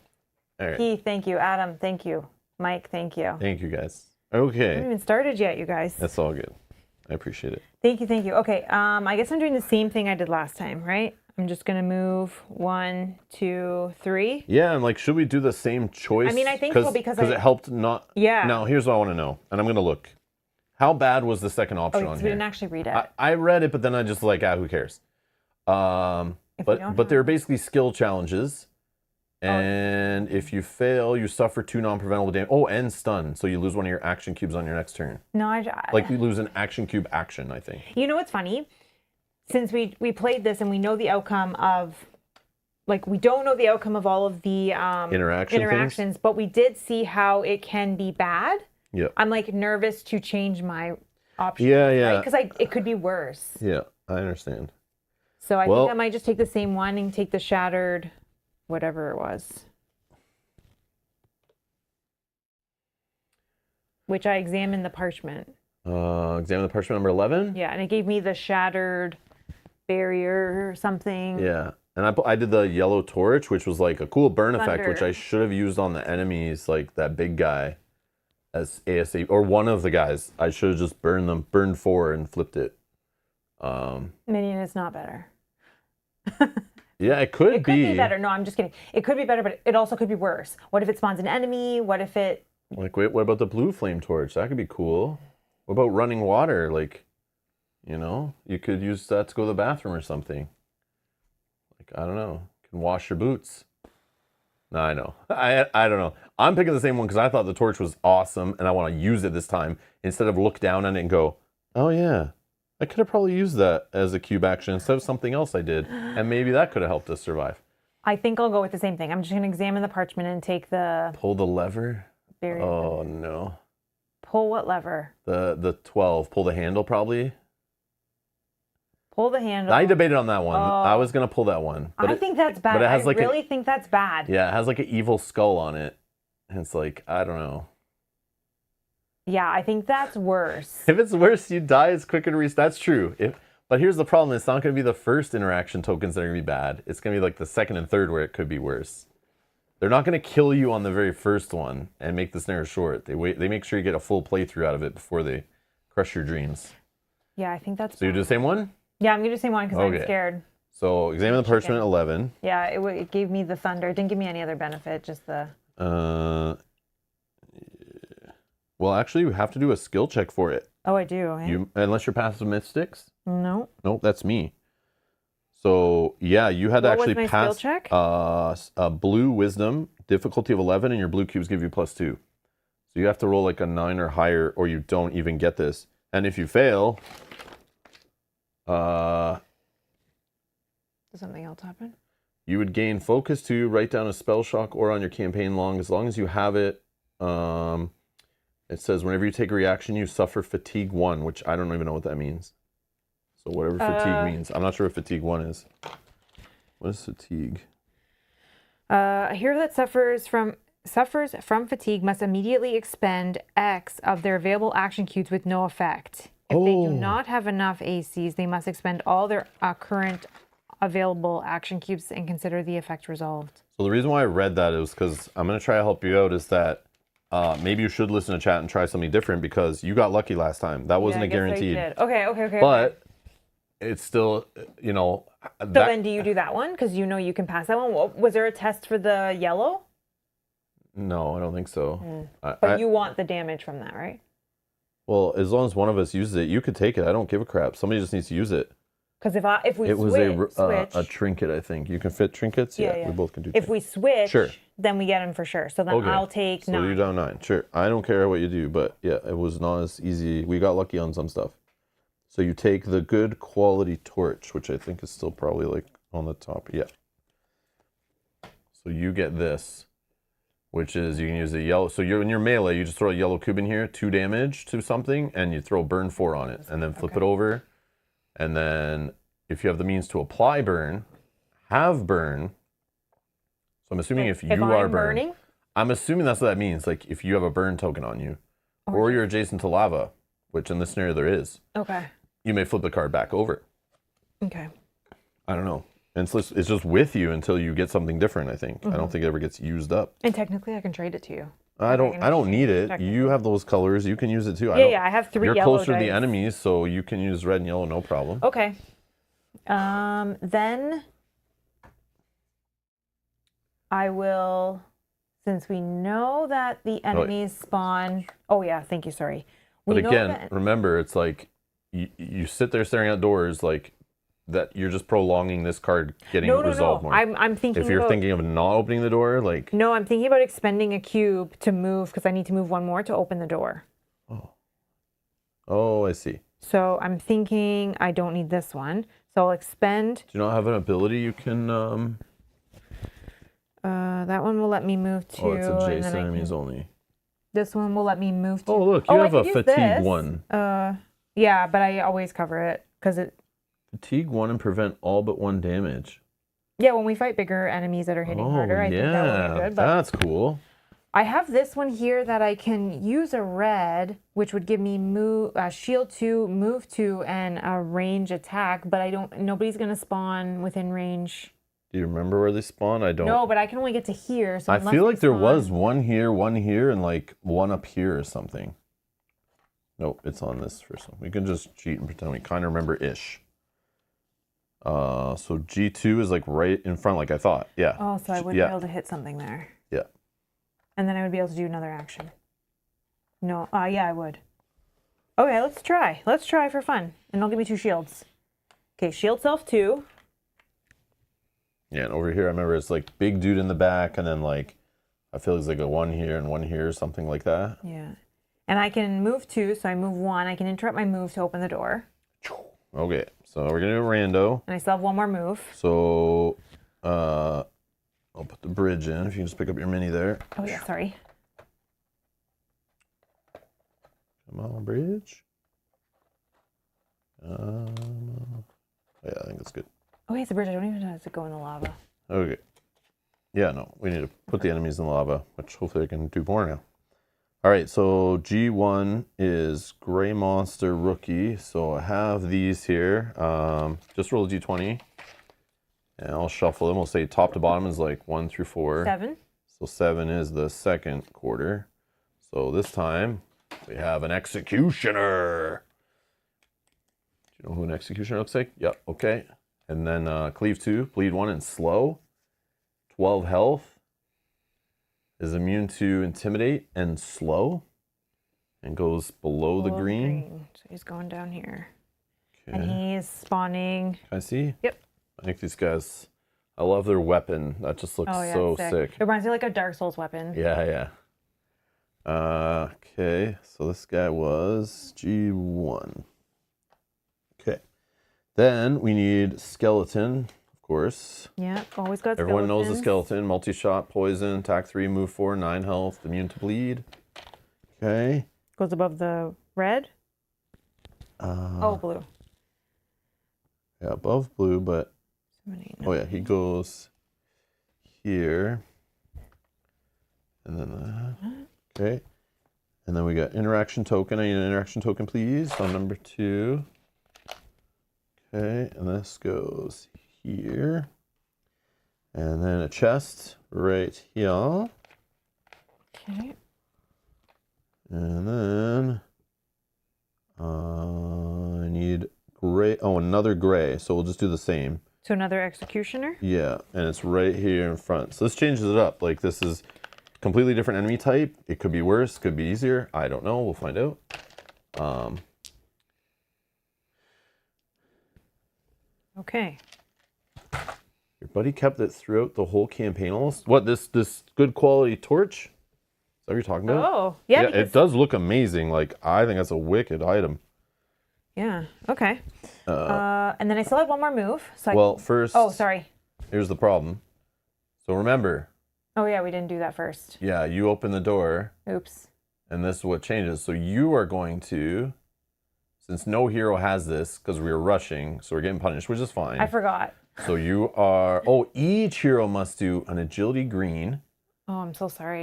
All right. Keith, thank you. Adam, thank you. Mike, thank you. Thank you, guys. I Okay. haven't even started yet, you guys. That's all good. I appreciate it. Thank you, thank you. Okay, I guess I'm doing the same thing I did last time, right? I'm just gonna move 1, 2, 3. Yeah, and like, should we do the same choice? I mean, I think so because it helped not. Yeah. Now, here's what I want to know, and I'm gonna look. How bad was the second option Oh, on so here? we didn't actually read it. I read it, but then I just like, who cares? But they're basically skill challenges, and if you fail, you suffer 2 non-preventable damage. Oh, and stun, so you lose one of your action cubes on your next turn. No, Like you lose an action cube action, I think. You know what's funny? Since we played this and we know the outcome of, like, we don't know the outcome of all of the interactions, but we did see how it can be bad. Yeah. I'm like nervous to change my option. Yeah. Because it could be worse. Yeah, I understand. So I think I might just take the same one and take the shattered, whatever it was. Which I examined the parchment. Examine the parchment number 11? Yeah, and it gave me the shattered barrier or something. Yeah. And I did the yellow torch, which was like a cool burn effect, Thunder. which I should have used on the enemies, like that big guy as ASAP, or one of the guys. I should have just burned 4 and flipped it. Minion is not better. Yeah, it could be. It could be better. No, I'm just kidding. It could be better, but it also could be worse. What if it spawns an enemy? What if it... Like, wait, what about the blue flame torch? That could be cool. What about running water? Like, you could use that to go to the bathroom or something. Like, I don't know. You can wash your boots. No, I know. I don't know. I'm picking the same one because I thought the torch was awesome and I want to use it this time instead of look down on it and go, oh yeah, I could have probably used that as a cube action instead of something else I did, and maybe that could have helped us survive. I think I'll go with the same thing. I'm just going to examine the parchment and take the... Pull the lever? barrier. Oh no. Pull what lever? The 12. Pull the handle probably. Pull the handle. I debated on that one. I was going to pull that one. But I think that's bad. But it has like I really think that's bad. Yeah, it has like an evil skull on it. And it's like, I don't know. Yeah, I think that's worse. If it's worse, you die as quicker to reach. That's true. But here's the problem. It's not going to be the first interaction tokens that are going to be bad. It's going to be like the second and third where it could be worse. They're not going to kill you on the very first one and make the snare short. They make sure you get a full playthrough out of it before they crush your dreams. Yeah, I think that's... So you do the same one? Yeah, I'm going to do the same one because I'm scared. So examine the parchment 11. Yeah, it gave me the thunder. It didn't give me any other benefit, just the... Well, actually, you have to do a skill check for it. Oh, I do. Eh? Unless you're passive mystics. No. Nope, that's me. So yeah, you had to actually pass skill check? A blue wisdom, difficulty of 11, and your blue cubes give you +2. So you have to roll like a 9 or higher, or you don't even get this. And if you fail, does something else happen? You would gain focus 2, write down a spell shock or on your campaign log as long as you have it. It says whenever you take a reaction, you suffer fatigue 1, which I don't even know what that means. So whatever fatigue means. I'm not sure what fatigue 1 is. What is fatigue? A hero that suffers from fatigue must immediately expend X of their available action cubes with no effect. If they do not have enough ACs, they must expend all their current available action cubes and consider the effect resolved. So the reason why I read that is because I'm going to try to help you out is that maybe you should listen to chat and try something different because you got lucky last time. That wasn't a guaranteed. Okay. But it's still, So then do you do that one? Because you can pass that one. Was there a test for the yellow? No, I don't think so. But you want the damage from that, right? Well, as long as one of us uses it, you could take it. I don't give a crap. Somebody just needs to use it. Because if we It was switch, a trinket, I think. You can fit trinkets? Yeah, we both can do if trinkets. we switch, Sure. then we get him for sure. So then Okay. I'll take so 9. you're down 9. Sure. I don't care what you do, but yeah, it was not as easy. We got lucky on some stuff. So you take the good quality torch, which I think is still probably like on the top. Yeah. So you get this, which is you can use a yellow. So in your melee, you just throw a yellow cube in here, 2 damage to something, and you throw burn 4 on it, and then flip it over. And then if you have the means to apply burn, have burn. So I'm assuming if you are burning, I'm assuming that's what that means. Like if you have a burn token on you, or you're adjacent to lava, which in this scenario there is. Okay. You may flip the card back over. Okay. I don't know. And it's just with you until you get something different, I think. I don't think it ever gets used up. And technically I can trade it to you. I don't need it. You have those colors. You can use it too. I have 3 You're yellow closer to the dice. enemies, so you can use red and yellow, no problem. Okay. Then I will, since we know that the enemies spawn. Oh yeah, thank you. Sorry. But again, remember, it's like you sit there staring at doors like that. You're just prolonging this card getting resolved more. I'm thinking. If you're thinking of not opening the door, like no, I'm thinking about expending a cube to move because I need to move 1 more to open the door. Oh, I see. So I'm thinking I don't need this one. So I'll expend. Do you not have an ability you can? That one will let me move to. Oh, it's adjacent enemies only. This one will let me move to. Oh, look, you have a fatigue 1. Yeah, but I always cover it because it. Fatigue 1 and prevent all but 1 damage. Yeah, when we fight bigger enemies that are hitting harder, I think that would be good. But that's cool. I have this one here that I can use a red, which would give me shield 2, move 2, and a range attack. But nobody's gonna spawn within range. Do you remember where they spawn? I don't. No, but I can only get to here. So I feel like there was one here, and like 1 up here or something. Nope, it's on this first one. We can just cheat and pretend we kind of remember-ish. So G2 is like right in front, like I thought. Yeah. Oh, so I wouldn't be able to hit something there. Yeah. And then I would be able to do another action. No, yeah, I would. Okay, let's try. Let's try for fun. And it'll give me 2 shields. Okay, shield self 2. Yeah, and over here, I remember it's like big dude in the back, and then like, I feel it's like a 1 here and 1 here, something like that. Yeah. And I can move 2, so I move 1. I can interrupt my move to open the door. Okay, so we're gonna do a rando. And I still have 1 more move. So, I'll put the bridge in. If you can just pick up your mini there. Oh yeah, sorry. Come on, bridge. Yeah, I think that's good. Okay, it's a bridge. I don't even know how to go in the lava. Okay. Yeah, no, we need to put the enemies in the lava, which hopefully I can do more now. All right, so G1 is Gray Monster Rookie. So I have these here. Just roll a D20, and I'll shuffle them. We'll say top to bottom is like 1 through 4. 7. So 7 is the second quarter. So this time we have an Executioner. Do you know who an Executioner looks like? Yep, okay. And then Cleave 2, Bleed 1, and Slow. 12 health. Is immune to Intimidate and Slow. And goes below the green. So he's going down here. Okay. And he's spawning. Can I see? Yep. I think these guys, I love their weapon. That just looks so sick. It reminds me like a Dark Souls weapon. Yeah, yeah. Okay, so this guy was G1. Okay. Then we need Skeleton, of course. Yeah, always got Everyone knows the Skeleton. Multi-shot, poison, attack 3, move 4, 9 health, immune to bleed. Okay. Goes above the red? Blue. Yeah, above blue, but... Oh yeah, he goes here. And then that. Okay. And then we got interaction token. I need an interaction token, please, on number 2. Okay, and this goes here. And then a chest right here. Okay. And then I need gray. Oh, another gray. So we'll just do the same. So another Executioner? Yeah, and it's right here in front. So this changes it up. Like this is completely different enemy type. It could be worse, could be easier. I don't know. We'll find out. Okay. Your buddy kept it throughout the whole campaign almost. What, this good quality torch? Is that what you're talking about? Oh, yeah. Yeah, Because, it does look amazing. Like, I think that's a wicked item. yeah. Okay. And then I still had one more move. So Well, first... Oh, sorry. Here's the problem. So remember... Oh, yeah, we didn't do that first. Yeah, you open the door. Oops. And this is what changes. So you are going to... Since no hero has this, because we were rushing, so we're getting punished, which is fine. I forgot. So you are... Oh, each hero must do an agility green. Oh, I'm so sorry.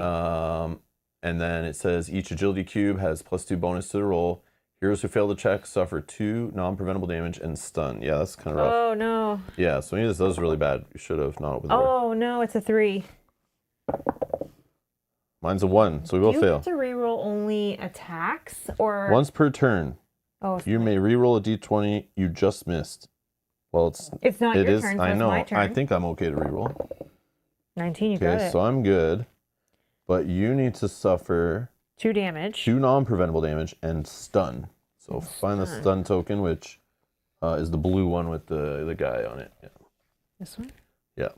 And then it says each agility cube has +2 bonus to the roll. Heroes who fail the check suffer 2 non-preventable damage and stun. Yeah, that's kind of rough. Oh, no. Yeah, so maybe this is really bad. You should have not opened the door. Oh, no, it's a 3. Mine's a 1, so we will Do you fail. get to reroll only attacks or Once per turn, Oh, you may reroll a d20 you just missed. Well, it's not it your is. turn, so I it's know. my turn. I think I'm okay to reroll. 19, you got Okay, it. so I'm good. But you need to suffer 2 damage. 2 non-preventable damage and stun. So find the stun token, which is the blue one with the guy on it. Yeah. This one? Yeah.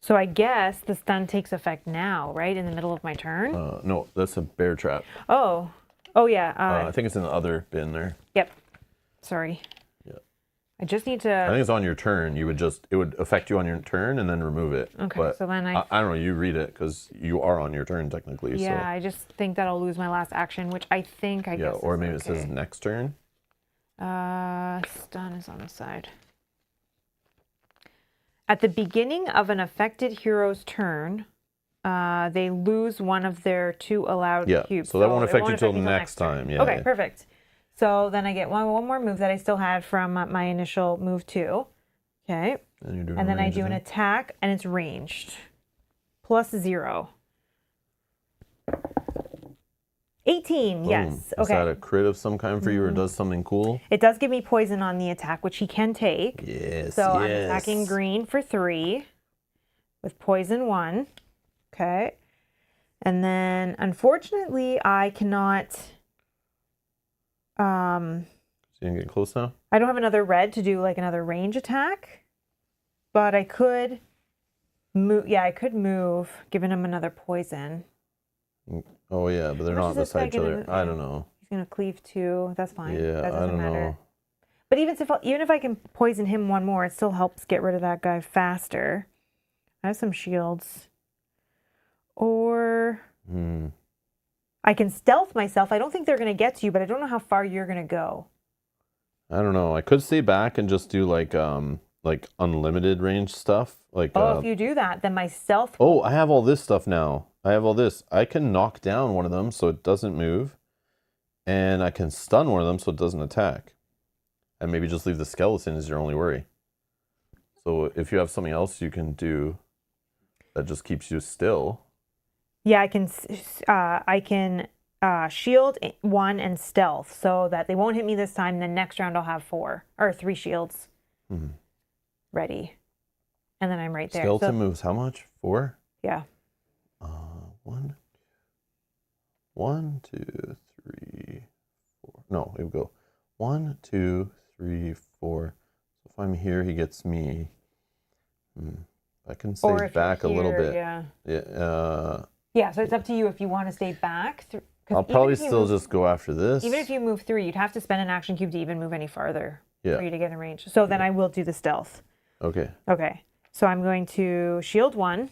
So I guess the stun takes effect now, right? In the middle of my turn? No, that's a bear trap. Oh. Oh, yeah. I think it's in the other bin there. Yep. Sorry. Yeah. I just need I to... think it's on your turn. It would affect you on your turn and then remove it. Okay, But so then I don't know. You read it because you are on your turn technically. Yeah, So. I just think that I'll lose my last action, which I think I Yeah, guess or is maybe okay. it says next turn. Stun is on the side. At the beginning of an affected hero's turn, they lose one of their 2 allowed cubes. So that won't it affect you till me next time. Yeah. Okay, yeah. perfect. So then I get one more move that I still had from my initial move 2. Okay. And then I do an attack, and it's ranged. +0. 18, Boom. yes. Is Okay. that a crit of some kind for you, or does something cool? It does give me poison on the attack, which he can take. Yes. So I'm attacking green for 3 with poison 1. Okay. And then unfortunately I cannot So you can get close now? I don't have another red to do like another range attack. But I could move. Yeah, I could move, giving him another poison. Oh yeah, but they're How much not is this guy beside each other. gonna- I don't know. He's gonna cleave 2. That's fine. Yeah, that I doesn't don't matter. know. But even if I can poison him one more, it still helps get rid of that guy faster. I have some shields. Or I can stealth myself. I don't think they're going to get to you, but I don't know how far you're going to go. I don't know. I could stay back and just do like unlimited range stuff. Like if you do that, then my stealth... Oh, I have all this stuff now. I have all this. I can knock down one of them so it doesn't move. And I can stun one of them so it doesn't attack. And maybe just leave the skeleton as your only worry. So if you have something else you can do that just keeps you still. Yeah, I can shield 1 and stealth so that they won't hit me this time. Then next round I'll have 3 shields ready. And then I'm right there. Skeleton moves how much? 4? Yeah. 1, 2, 3, 4. No, it would go 1, 2, 3, 4. So if I'm here, he gets me. I can stay back a little bit. Yeah. Yeah. Yeah. So it's up to you if you want to stay back. I'll probably still just go after this. Even if you move 3, you'd have to spend an action cube to even move any farther Yeah. for you to get in range. So then I will do the stealth. Okay. Okay. So I'm going to shield 1.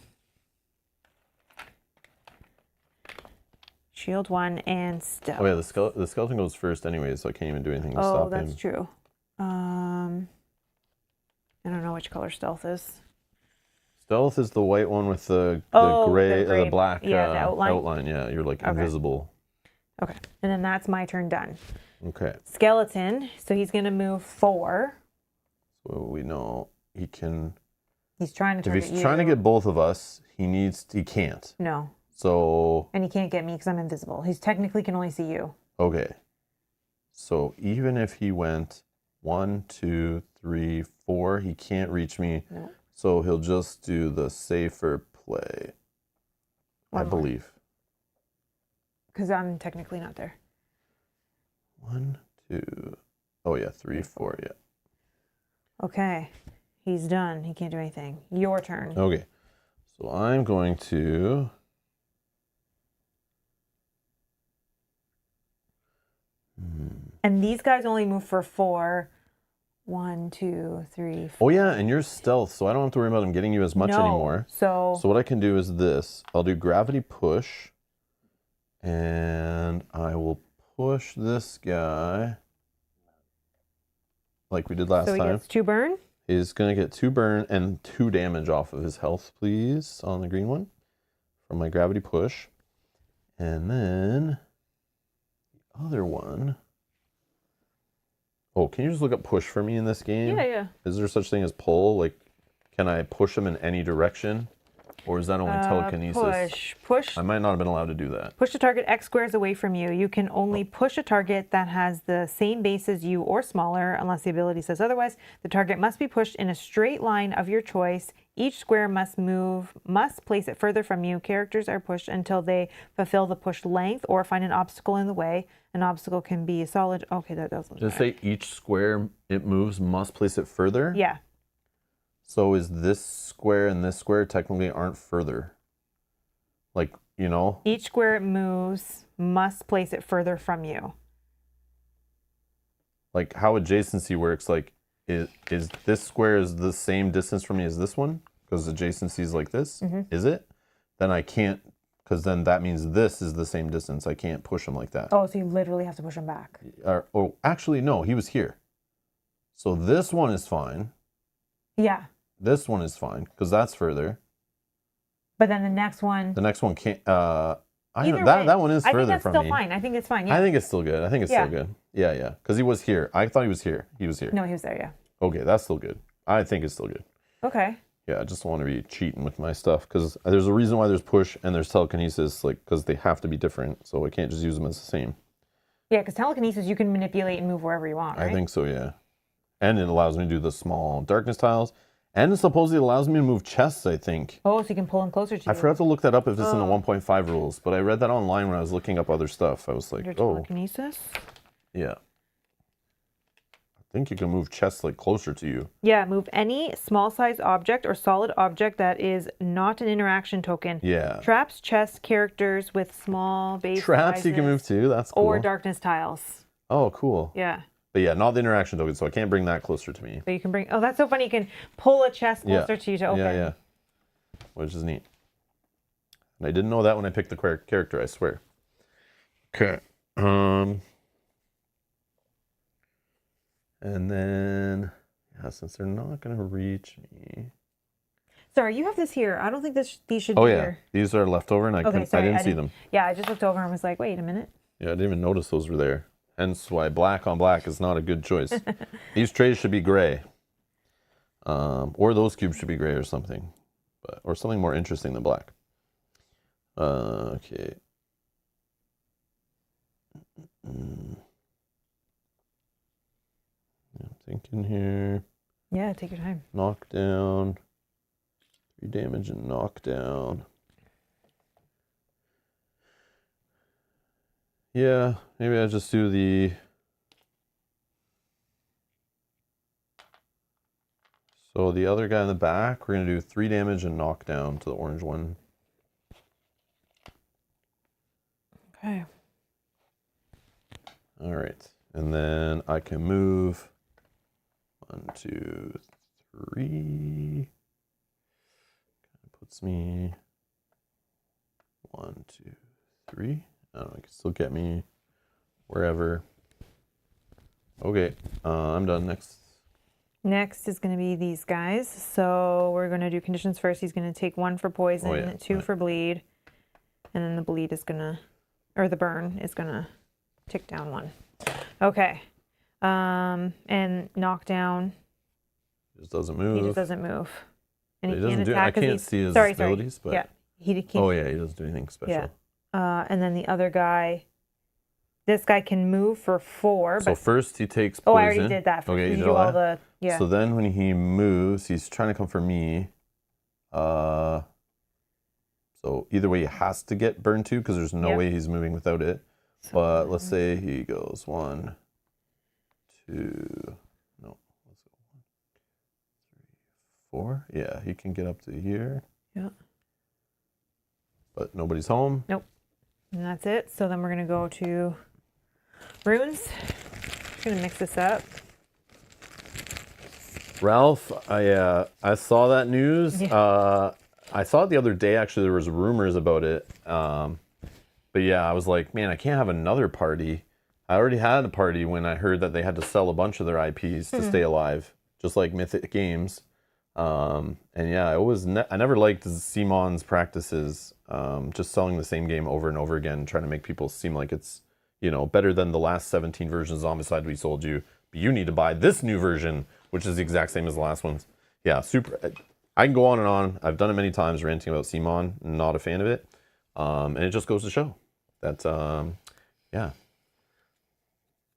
Shield 1 and stealth. Oh yeah, the skeleton goes first anyway, so I can't even do anything to stop him. Oh, that's true. I don't know which color stealth is. Stealth is the white one with the gray, the black the outline. Yeah, you're like invisible. Okay. And then that's my turn done. Okay. Skeleton. So he's going to move 4. So we know he can. He's trying to target If he's trying to get both of us, he can't. No. So. And he can't get me because I'm invisible. He's technically can only see you. Okay. So even if he went 1, 2, 3, 4, he can't reach me. No. So he'll just do the safer play. I believe. Because I'm technically not there. 1, 2. Oh yeah, 3, 4. Yeah. Okay. He's done. He can't do anything. Your turn. Okay. So I'm going to... And these guys only move for 4. 1, 2, 3, 4. Oh, yeah, and you're stealth, so I don't have to worry about him getting you as much anymore. So what I can do is this. I'll do gravity push, and I will push this guy like we did last he time. gets 2 burn. He's going to get 2 burn and 2 damage off of his health, please, on the green one from my gravity push. And then the other one... Oh, can you just look up push for me in this game? Yeah. Is there such thing as pull? Like, can I push him in any direction? Or is that only telekinesis? Push. I might not have been allowed to do that. Push the target X squares away from you. You can only push a target that has the same base as you or smaller, unless the ability says otherwise. The target must be pushed in a straight line of your choice. Each square must place it further from you. Characters are pushed until they fulfill the push length or find an obstacle in the way. An obstacle can be a solid. Okay, that does look Just right. say each square it moves must place it further? Yeah. So is this square and this square technically aren't further? Like, you know? Each square it moves must place it further from you. Like how adjacency works, like is this square is the same distance from me as this one? Because adjacency is like this? Is it? Then I can't, because then that means this is the same distance. I can't push him like that. Oh, so you literally have to push him back. Oh, actually, no, he was here. So this one is fine. Yeah. This one is fine, because that's further. But then the next one... The next one can't... that one is I further think that's from still me. fine. I think it's fine, yeah. I think it's still good. I think it's still good. Yeah. Because he was here. I thought he was here. He was here. No, he was there, yeah. Okay, that's still good. I think it's still good. Okay. Yeah, I just don't want to be cheating with my stuff, because there's a reason why there's push and there's telekinesis, like, because they have to be different, so I can't just use them as the same. Yeah, because telekinesis, you can manipulate and move wherever you want, right? I think so, yeah. And it allows me to do the small darkness tiles, and it supposedly allows me to move chests, I think. Oh, so you can pull them closer to you. I forgot to look that up if it's in the 1.5 rules, but I read that online when I was looking up other stuff. I was like, Your telekinesis? Yeah. I think you can move chests like closer to you. Yeah, move any small size object or solid object that is not an interaction token. Yeah. Traps, chests, characters with small base Traps sizes, you can move too. That's cool. or darkness tiles. Oh, cool. Yeah. But yeah, not the interaction token, so I can't bring that closer to me. But you can bring... Oh, that's so funny. You can pull a chest closer to you to open. Yeah. Which is neat. And I didn't know that when I picked the character, I swear. Okay. And then, yeah, since they're not going to reach me. Sorry, you have this here. I don't think these should be Oh, yeah. here. These are left over, and I didn't see them. Yeah, I just looked over and was like, wait a minute. Yeah, I didn't even notice those were there. Hence why black on black is not a good choice. These trays should be gray. Or those cubes should be gray or something. Or something more interesting than black. Okay. I'm thinking here. Yeah, take your time. Knockdown. 3 damage and knockdown. Yeah, maybe I just do the... So the other guy in the back, we're going to do 3 damage and knockdown to the orange one. Okay. All right. And then I can move 1, 2, 3. Kind of puts me 1, 2, 3. I don't know, it can still get me wherever. Okay, I'm done. Next is going to be these guys. So we're going to do conditions first. He's going to take 1 for poison, 2 for bleed, and then the bleed is going to, or the burn is going to tick down 1. Okay. And knockdown. Just doesn't move. He just doesn't move. And he doesn't can't do. attack. I can't see his abilities, but yeah, he can't. Oh yeah, he doesn't do anything special. Yeah. And then the other guy, this guy can move for 4. So but, first he takes poison. Oh, I already did that. Okay, you do did all that? yeah. So then when he moves, he's trying to come for me. So either way, he has to get burned too, because there's no way he's moving without it. So, but let's say he goes 1, 2. No, let's go 4. Yeah, he can get up to here. Yeah. But nobody's home. Nope. And that's it. So then we're going to go to runes. Just going to mix this up. Ralph, I saw that news. Yeah. I saw it the other day. Actually, there was rumors about it. But yeah, I was like, man, I can't have another party. I already had a party when I heard that they had to sell a bunch of their IPs to stay alive, just like Mythic Games. And yeah, I never liked Simon's practices, just selling the same game over and over again, trying to make people seem like it's, better than the last 17 versions of Zombicide we sold you. But you need to buy this new version, which is the exact same as the last ones. Yeah, super. I can go on and on. I've done it many times ranting about Simon. Not a fan of it. And it just goes to show that, yeah,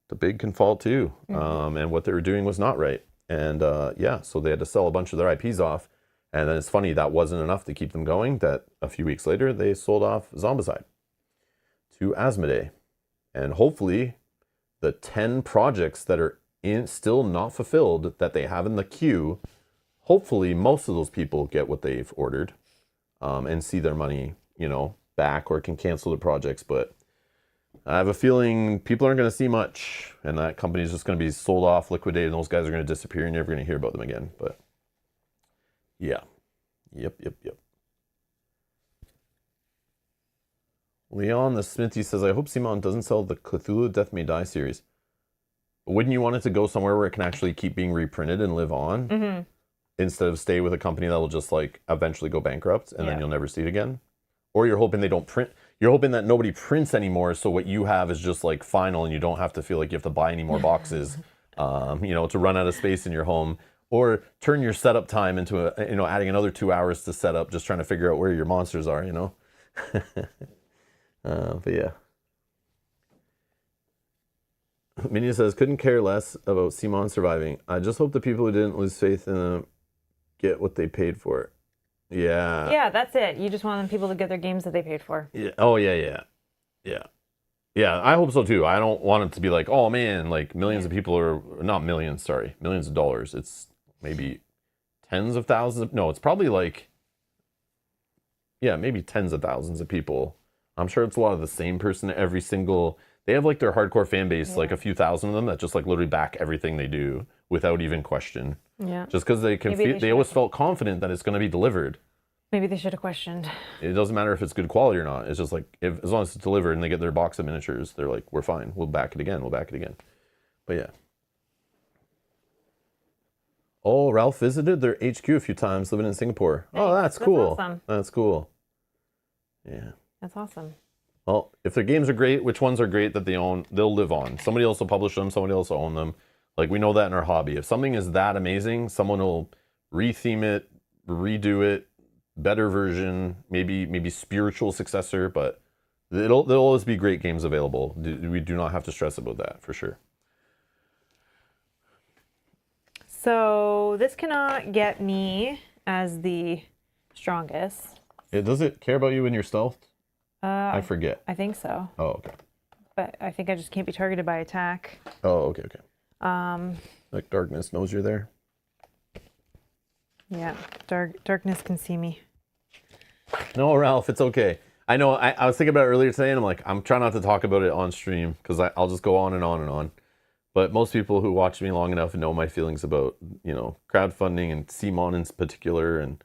the big can fall too. And what they were doing was not right. And yeah, so they had to sell a bunch of their IPs off. And then it's funny, that wasn't enough to keep them going, that a few weeks later, they sold off Zombicide to Asmodee. And hopefully, the 10 projects that are still not fulfilled that they have in the queue, hopefully most of those people get what they've ordered and see their money, back, or can cancel the projects. But I have a feeling people aren't going to see much, and that company is just going to be sold off, liquidated, and those guys are going to disappear, and you're never going to hear about them again. But yeah. Yep. Leon the Smithy says, I hope Simon doesn't sell the Cthulhu Death May Die series. But wouldn't you want it to go somewhere where it can actually keep being reprinted and live on? Mm-hmm. Instead of stay with a company that will just eventually go bankrupt and then you'll never see it again? Or you're hoping they don't print, you're hoping that nobody prints anymore, so what you have is just final and you don't have to feel like you have to buy any more boxes, to run out of space in your home. Or turn your setup time into adding another 2 hours to set up, just trying to figure out where your monsters are, But yeah. Minia says, couldn't care less about Simon surviving. I just hope the people who didn't lose faith in them get what they paid for it. Yeah. Yeah, that's it. You just want people to get their games that they paid for. Yeah. Oh, yeah. Yeah, I hope so too. I don't want it to be like, oh man, millions of people are, not millions, sorry, millions of dollars. It's maybe tens of thousands. No, it's probably maybe tens of thousands of people. I'm sure it's a lot of the same person every single, they have their hardcore fan base, a few thousand of them that just literally back everything they do without even question. Yeah. Just because they always felt confident that it's going to be delivered. Maybe they should have questioned. It doesn't matter if it's good quality or not. It's just as long as it's delivered and they get their box of miniatures, they're like, we're fine. We'll back it again. But yeah. Oh, Ralph visited their HQ a few times living in Singapore. Thanks. Oh, that's cool. Awesome. That's cool. Yeah. That's awesome. Well, if their games are great, which ones are great that they own, they'll live on. Somebody else will publish them. Somebody else will own them. We know that in our hobby. If something is that amazing, someone will retheme it, redo it, better version, maybe spiritual successor, but there'll always be great games available. We do not have to stress about that, for sure. So this cannot get me as the strongest. Does it care about you in your stealth? I forget. I think so. Oh, okay. But I think I just can't be targeted by attack. Oh, okay. Darkness knows you're there. Yeah, darkness can see me. No, Ralph, it's okay. I know. I was thinking about it earlier today, and I'm trying not to talk about it on stream because I'll just go on and on and on. But most people who watch me long enough know my feelings about crowdfunding and Simon in particular, and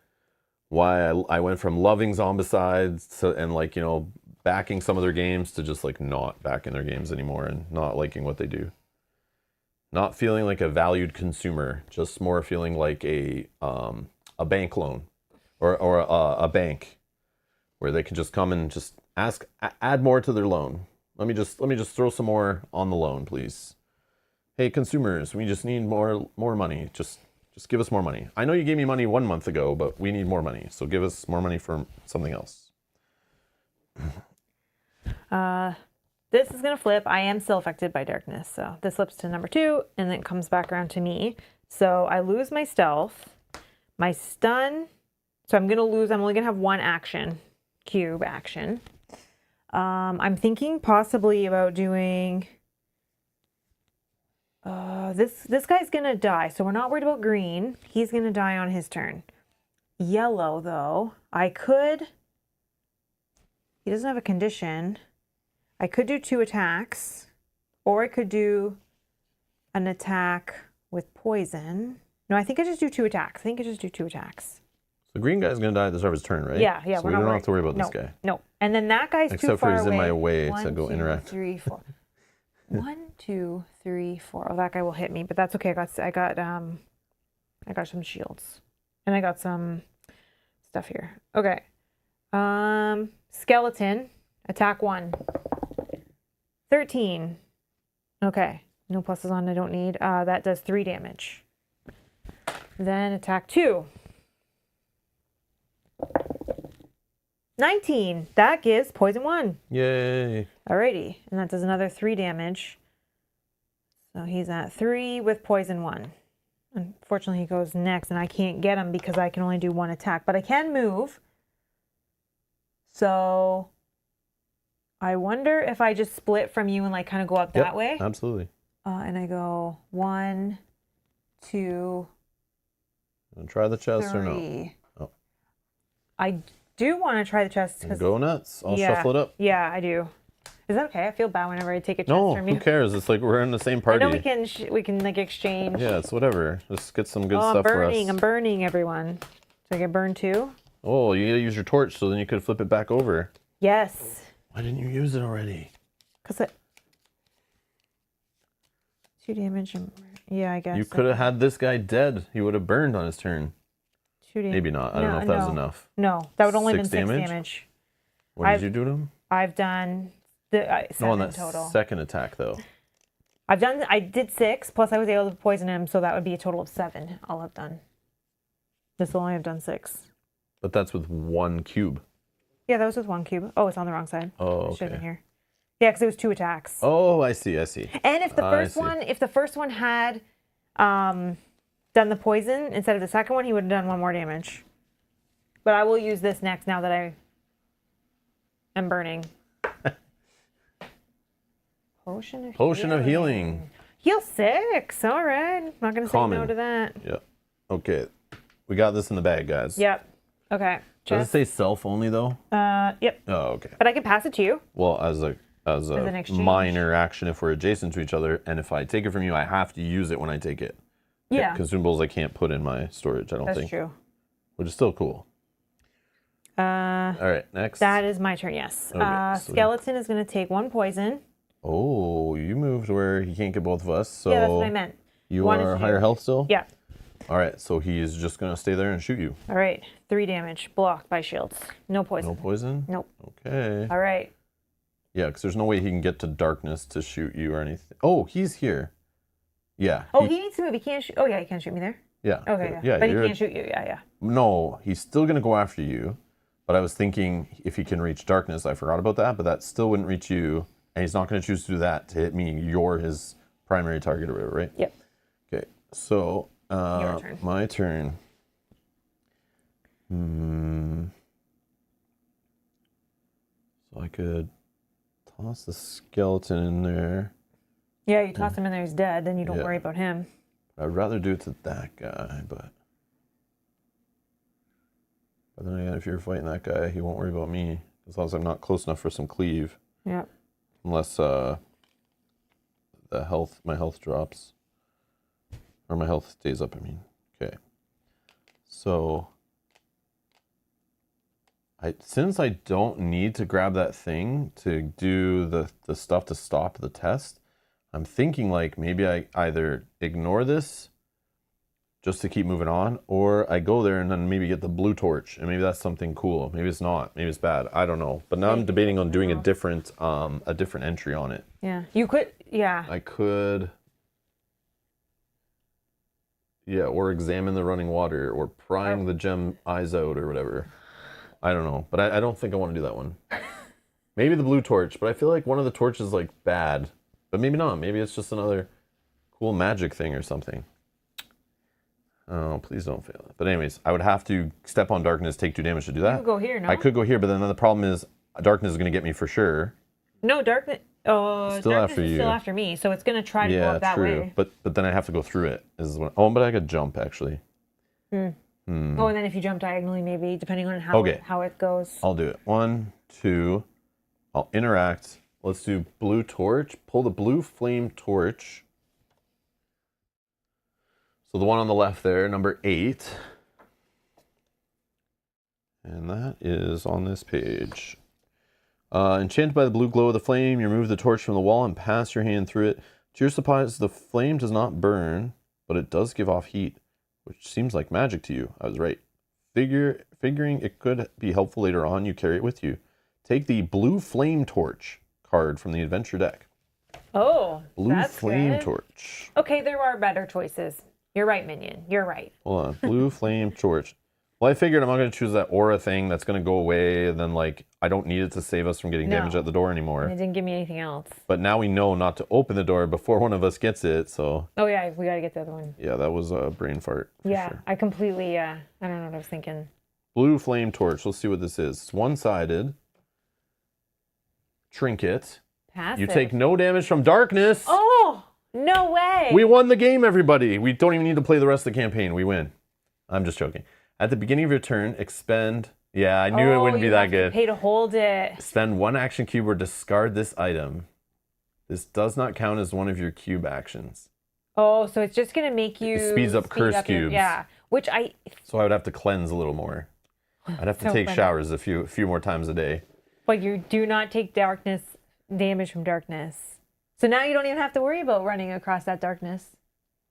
why I went from loving Zombicide and backing some of their games to just not backing their games anymore and not liking what they do. Not feeling like a valued consumer, just more feeling like a bank loan or a bank where they can just come and just add more to their loan. Let me just throw some more on the loan, please. Hey, consumers, we just need more money. Just give us more money. I know you gave me money 1 month ago, but we need more money. So give us more money for something else. This is going to flip. I am still affected by darkness. So this flips to number 2 and then it comes back around to me. So I lose my stealth, my stun. So I'm only going to have one action, cube action. I'm thinking possibly about doing this guy's gonna die, so we're not worried about green. He's gonna die on his turn. Yellow, though, I could. He doesn't have a condition. I could do 2 attacks, or I could do an attack with poison. No, I think I just do 2 attacks. The green guy's gonna die at the start of his turn, right? Yeah. So we don't have to worry about this guy. No. And then that guy's Except too far for he's away. in my way to 1, go 2, interact. 3, 4. 1, 2, 3, 4. Oh, that guy will hit me, but that's okay. I got some shields, and I got some stuff here. Okay. Skeleton, attack 1. 13. Okay. No pluses on. I don't need. That does 3 damage. Then attack 2. 19. That gives poison 1. Yay. Alrighty. And that does another 3 damage. So he's at 3 with poison 1. Unfortunately, he goes next, and I can't get him because I can only do 1 attack. But I can move. So I wonder if I just split from you and like kind of go up that way. Absolutely. And I go 1, 2, Wanna try the chest 3. or no? Oh. I do want to try the chest. Go nuts. I'll shuffle it up. Yeah, I do. Is that okay? I feel bad whenever I take a chest No, from you. who cares? It's like we're in the same I party. know we can like exchange. Yeah, it's whatever. Just get some good Oh, stuff for us. I'm burning everyone. So I get burned too? Oh, you gotta use your torch so then you could flip it back over. Yes. Why didn't you use it already? Because it... 2 damage. Yeah, I guess. You could have had this guy dead. He would have burned on his turn. 2 damage. Maybe not. I don't know if that was enough. No, that would only 6 been 6 damage? damage. What did you do to him? I've done the 7 on that total. second attack though. I did 6, plus I was able to poison him, so that would be a total of 7 I'll have done. This will only have done 6. But that's with 1 cube. Yeah, that was with 1 cube. Oh, it's on the wrong side. Oh, It should have been okay. here. Yeah, because it was 2 attacks. Oh, I see. And if the first one had done the poison instead of the second one, he would have done 1 more damage. But I will use this next now that I am burning. Potion of healing. Heal 6. All right. Not going to say no Common. to that. Yep. Okay. We got this in the bag, guys. Yep. Okay. Does it say self only though? Yep. Oh, okay. But I can pass it to you. Well, as a an exchange. minor action if we're adjacent to each other, and if I take it from you, I have to use it when I take it. Yeah. Consumables I can't put in my storage, I don't That's think. true. Which is still cool. All right, next. That is my turn, yes. Okay, so- Skeleton is going to take 1 poison. Oh, you moved where he can't get both of us. So Yeah, that's what I meant. you Wanted are to higher do- health still? Yeah. All right, so he's just going to stay there and shoot you. All right. 3 damage. Blocked by shields. No poison. No poison? Nope. Okay. All right. Yeah, because there's no way he can get to darkness to shoot you or anything. Oh, he's here. Yeah. Oh, he needs to move. He can't shoot. Oh, yeah, he can shoot me there. Yeah. Okay, yeah. But he you're- can't shoot you. Yeah, yeah. No, he's still going to go after you. But I was thinking if he can reach darkness, I forgot about that, but that still wouldn't reach you. And he's not going to choose to do that to hit me. You're his primary target or whatever, right? Yep. Okay, so Your turn. my turn. So I could toss the skeleton in there. Yeah, you toss him in there, he's dead. Then you don't Yeah. worry about him. I'd rather do it to that guy, but then again, if you're fighting that guy, he won't worry about me as long as I'm not close enough for some cleave. Yep. Unless my health drops. Or my health stays up, I mean. Okay. So since I don't need to grab that thing to do the stuff to stop the test, I'm thinking like maybe I either ignore this just to keep moving on, or I go there and then maybe get the blue torch, and maybe that's something cool. Maybe it's not. Maybe it's bad. I don't know. But now I'm debating on doing a different entry on it. Yeah. You could, yeah. I could, yeah, or examine the running water, or prying the gem eyes out, or whatever. I don't know, but I don't think I want to do that one. Maybe the blue torch, but I feel like one of the torches is like bad, but maybe not. Maybe it's just another cool magic thing or something. Oh, please don't fail it. But anyways, I would have to step on darkness, take 2 damage to do that. You could go here, no? I could go here, but then the problem is darkness is going to get me for sure. No, darkness. Oh, Still darkness after is you. still after me, so it's gonna try to go Yeah, up that true. way. But then I have to go through it. Oh, but I could jump actually. Oh, and then if you jump diagonally, maybe depending on how it goes. I'll do it. 1, 2. I'll interact. Let's do blue torch. Pull the blue flame torch. So the one on the left there, number 8. And that is on this page. Enchanted by the blue glow of the flame, you remove the torch from the wall and pass your hand through it. To your surprise, the flame does not burn, but it does give off heat, which seems like magic to you. I was right. Figuring it could be helpful later on, you carry it with you. Take the blue flame torch card from the adventure deck. Oh, Blue that's flame good. torch. Okay, there are better choices. You're right, Minion. You're right. Hold on. Blue flame torch. Well, I figured I'm not going to choose that aura thing that's going to go away, and then, like, I don't need it to save us from getting damage at the door anymore. And it didn't give me anything else. But now we know not to open the door before one of us gets it, so... Oh, yeah, we got to get the other one. Yeah, that was a brain fart. Yeah, sure. I completely, I don't know what I was thinking. Blue flame torch. Let's see what this is. It's one-sided. Trinket. Passive. You take no damage from darkness. Oh, no way. We won the game, everybody. We don't even need to play the rest of the campaign. We win. I'm just joking. At the beginning of your turn, expend... Yeah, I knew it wouldn't be that good. Pay to hold it. Spend 1 action cube or discard this item. This does not count as one of your cube actions. Oh, so it's just going to make you... It speeds up curse cubes. Yeah, which I... So I would have to cleanse a little more. I'd have to take showers a few more times a day. But you do not take damage from darkness. So now you don't even have to worry about running across that darkness.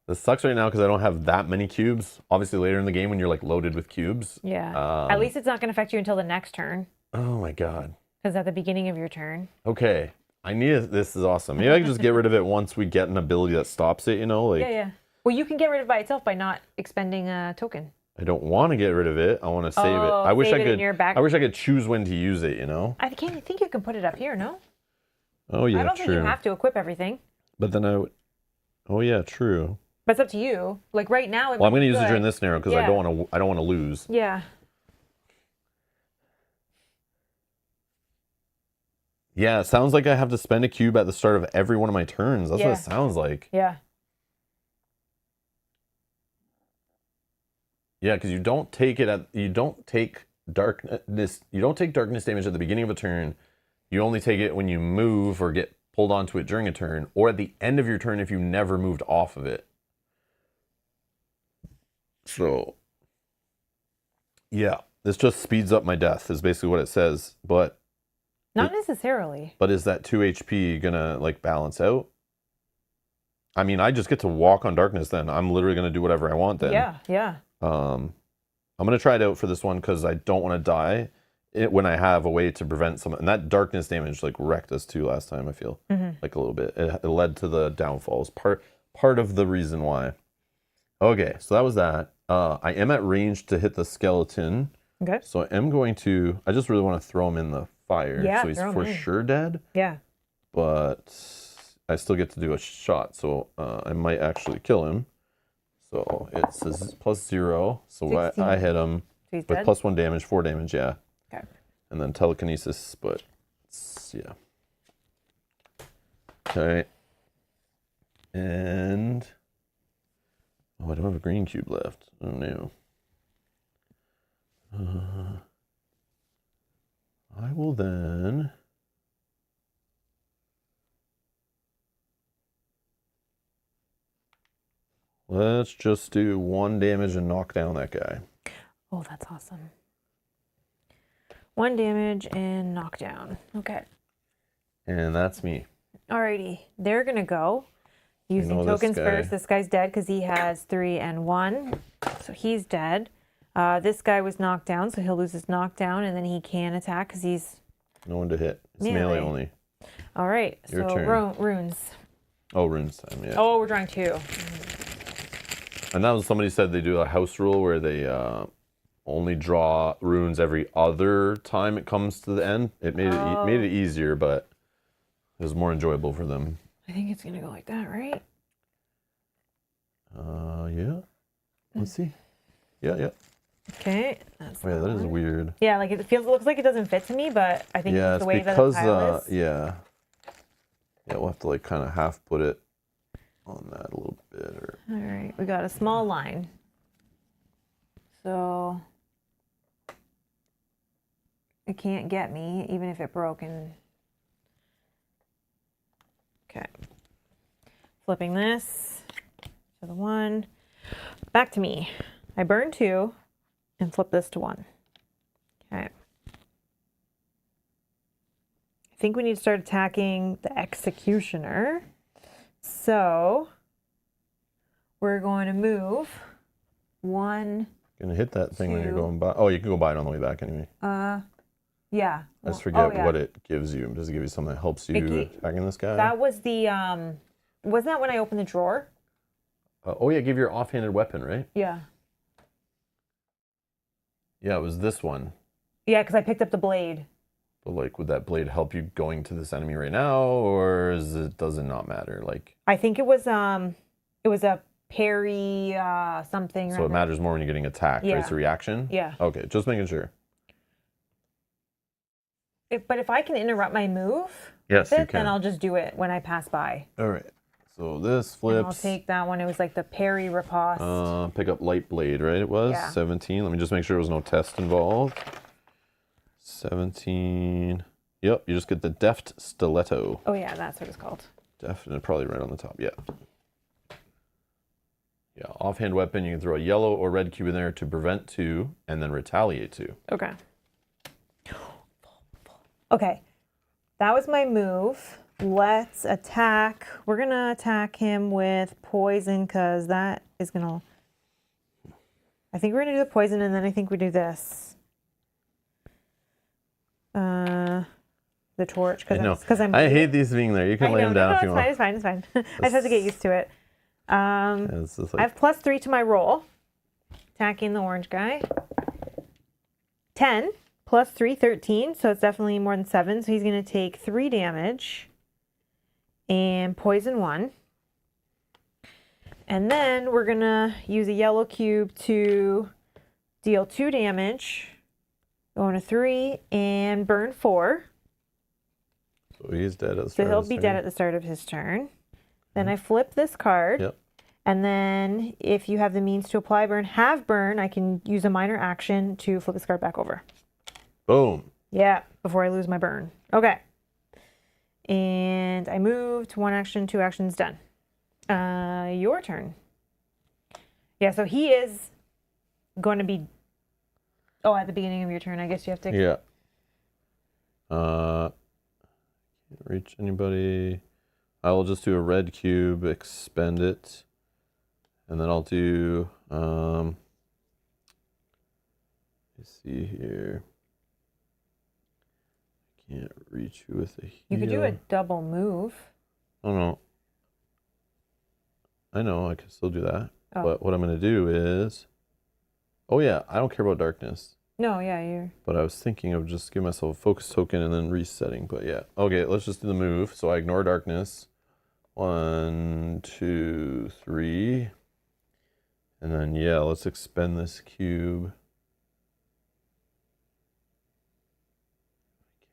This sucks right now because I don't have that many cubes. Obviously later in the game when you're like loaded with cubes. Yeah. At least it's not going to affect you until the next turn. Oh my god. Because at the beginning of your turn. Okay. This is awesome. Maybe I can just get rid of it once we get an ability that stops it, you know? Like, yeah. Well, you can get rid of it by itself by not expending a token. I don't want to get rid of it. I want to save it. I wish I could choose when to use it, you know? I think you can put it up here, no? Oh yeah, I don't think you have to equip everything. But then I would... Oh yeah, true. But it's up to you. Like right now, I'm going to use it during this scenario because I don't want to lose. Yeah. Yeah, it sounds like I have to spend a cube at the start of every one of my turns. That's what it sounds like. Yeah. Yeah, because you don't take darkness damage at the beginning of a turn. You only take it when you move or get pulled onto it during a turn, or at the end of your turn if you never moved off of it. So, yeah, this just speeds up my death is basically what it says, but... Not necessarily. But is that 2 HP gonna, like, balance out? I mean, I just get to walk on darkness then. I'm literally gonna do whatever I want then. Yeah. I'm gonna try it out for this one because I don't want to die when I have a way to prevent some... And that darkness damage, like, wrecked us too last time, I feel. Like, a little bit. It led to the downfalls. Part of the reason why. Okay, so that was that. I am at range to hit the skeleton. Okay. So I am going to... I just really want to throw him in the fire. Yeah, so he's for sure dead. Yeah. But I still get to do a shot. So I might actually kill him. So it's +0. So I hit him with dead? +1 damage, 4 damage, yeah. Okay. And then telekinesis, but yeah. Okay. And... Oh, I don't have a green cube left. Oh, no. I will then... Let's just do 1 damage and knock down that guy. Oh, that's awesome. 1 damage and knockdown. Okay. And that's me. Alrighty. They're going to go. Using tokens first. This guy's dead because he has 3 and 1. So he's dead. This guy was knocked down, so he'll lose his knockdown, and then he can attack because he's... No one to hit. It's melee only. All right. Your so turn. Runes. Oh, runes time, yeah. Oh, we're drawing 2. And that was somebody said they do a house rule where they only draw runes every other time it comes to the end. It made it easier, but it was more enjoyable for them. I think it's gonna go like that, right? Yeah. Let's see. Yeah. Okay. That's yeah, that is weird. Yeah, like it looks like it doesn't fit to me, but I think it's the way that the tile is. Yeah. Yeah, we'll have to like kind of half put it on that a little bit. Or... All right, we got a small line. So it can't get me, even if it broke. And okay, flipping this to the 1. Back to me. I burn 2 and flip this to 1. Okay. I think we need to start attacking the executioner. So we're going to move 1. Gonna hit that thing when you're going by. Oh, you can go by it on the way back anyway. Yeah. I just forget what it gives you. Does it give you something that helps you attacking this guy? That was the wasn't that when I opened the drawer? Oh yeah, give your offhanded weapon, right? Yeah. Yeah, it was this one. Yeah, because I picked up the blade. But like, would that blade help you going to this enemy right now, or does it not matter? Like, I think it was a parry something. So it matters more when you're getting attacked, right? It's a reaction? Yeah. Okay, just making sure. But if I can interrupt my move, yes, you can. Then I'll just do it when I pass by. All right. So this flips. And I'll take that one. It was like the parry riposte. Pick up light blade, right? It was 17. Let me just make sure there was no test involved. 17. Yep, you just get the deft stiletto. Oh yeah, that's what it's called. Deft, and probably right on the top. Yeah. Yeah, offhand weapon. You can throw a yellow or red cube in there to prevent 2, and then retaliate 2. Okay. Okay, that was my move. Let's attack. We're gonna attack him with poison because that is gonna. I think we're gonna do the poison, and then I think we do this. The torch because I hate these being there. You can lay them down if you want. It's fine. It's fine. I just have to get used to it. I have +3 to my roll. Attacking the orange guy. 10 + 3, 13. So it's definitely more than 7. So he's going to take 3 damage and poison 1. And then we're going to use a yellow cube to deal 2 damage. Going to 3 and burn 4. So he's dead at the start. So he'll be dead at the start of his turn. Then I flip this card. Yep. And then if you have the means to apply burn, have burn, I can use a minor action to flip this card back over. Boom. Yeah, before I lose my burn. Okay. And I move to 1 action, 2 actions, done. Your turn. Yeah, so he is going to be... Oh, at the beginning of your turn, I guess you have to... Yeah. Can't reach anybody. I will just do a red cube, expend it. And then I'll do... let's see here. Can't reach you with a heal. You could do a double move. Oh, no. I know, I can still do that. Oh. But what I'm going to do is... Oh, yeah, I don't care about darkness. No, yeah, you're... But I was thinking of just giving myself a focus token and then resetting. But yeah, okay, let's just do the move. So I ignore darkness. 1, 2, 3. And then, yeah, let's expend this cube.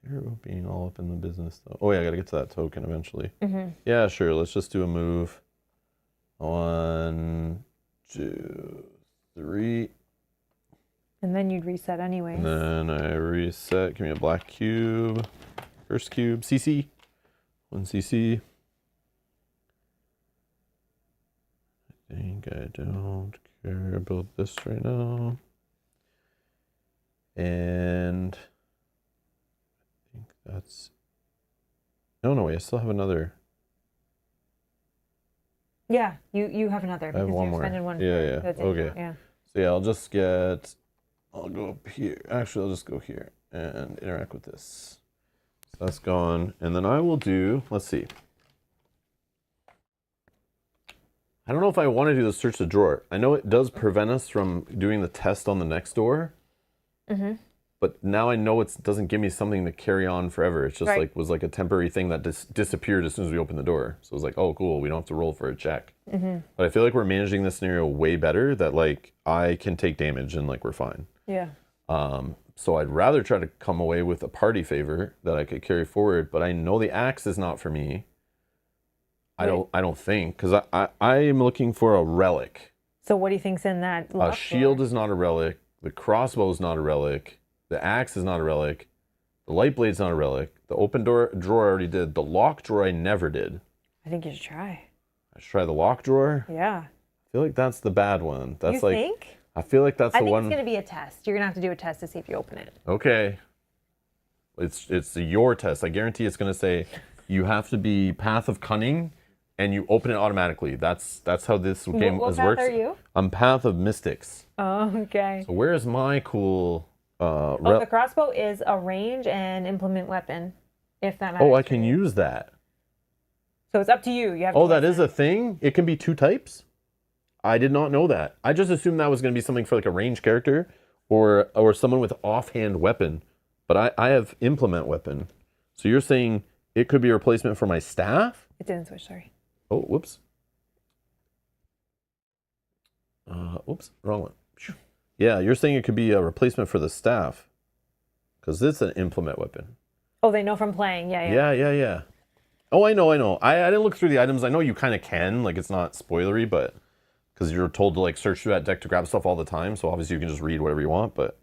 I care about being all up in the business, though. Oh, yeah, I got to get to that token eventually. Mm-hmm. Yeah, sure, let's just do a move. 1, 2, 3. And then you'd reset anyway. And then I reset. Give me a black cube. First cube. CC. 1 CC. I think I don't care about this right now. And I think that's... No, wait. I still have another. Yeah, you have another. I have one more. Yeah. Okay. Yeah. So yeah, I'll just get... I'll go up here. Actually, I'll just go here and interact with this. So that's gone. And then I will do, let's see. I don't know if I want to do the search the drawer. I know it does prevent us from doing the test on the next door. Mm-hmm. But now I know it doesn't give me something to carry on forever. It's just was like a temporary thing that disappeared as soon as we opened the door. So it was like, oh, cool. We don't have to roll for a check. Mm-hmm. But I feel like we're managing this scenario way better that like I can take damage and like we're fine. Yeah. So I'd rather try to come away with a party favor that I could carry forward, but I know the axe is not for me. I don't think, because I am looking for a relic. So what do you think's in that A shield is not a relic. The crossbow is not a relic. The axe is not a relic. The light blade's not a relic. The open drawer I already did. The lock drawer I never did. I think you should try. I should try the lock drawer. Yeah. I feel like that's the bad one. That's You like, think? I feel like that's the one. I think it's going to be a test. You're going to have to do a test to see if you open it. Okay. It's your test. I guarantee it's going to say you have to be Path of Cunning and you open it automatically. That's how this game what works. path are you? I'm Path of Mystics. Oh, okay. So where's my cool the crossbow is a range and implement weapon, if that matters. Oh, I can use that. So it's up to you. You have. Oh, that is a thing? It can be 2 types? I did not know that. I just assumed that was going to be something for like a ranged character or someone with offhand weapon. But I have implement weapon. So you're saying it could be a replacement for my staff? It didn't switch, sorry. Oh, whoops. Whoops, wrong one. Yeah, you're saying it could be a replacement for the staff. Because this is an implement weapon. Oh, they know from playing. Yeah. Yeah. Oh, I know. I didn't look through the items. I know you kind of can. Like, it's not spoilery, but... Because you're told to, like, search through that deck to grab stuff all the time. So, obviously, you can just read whatever you want. But...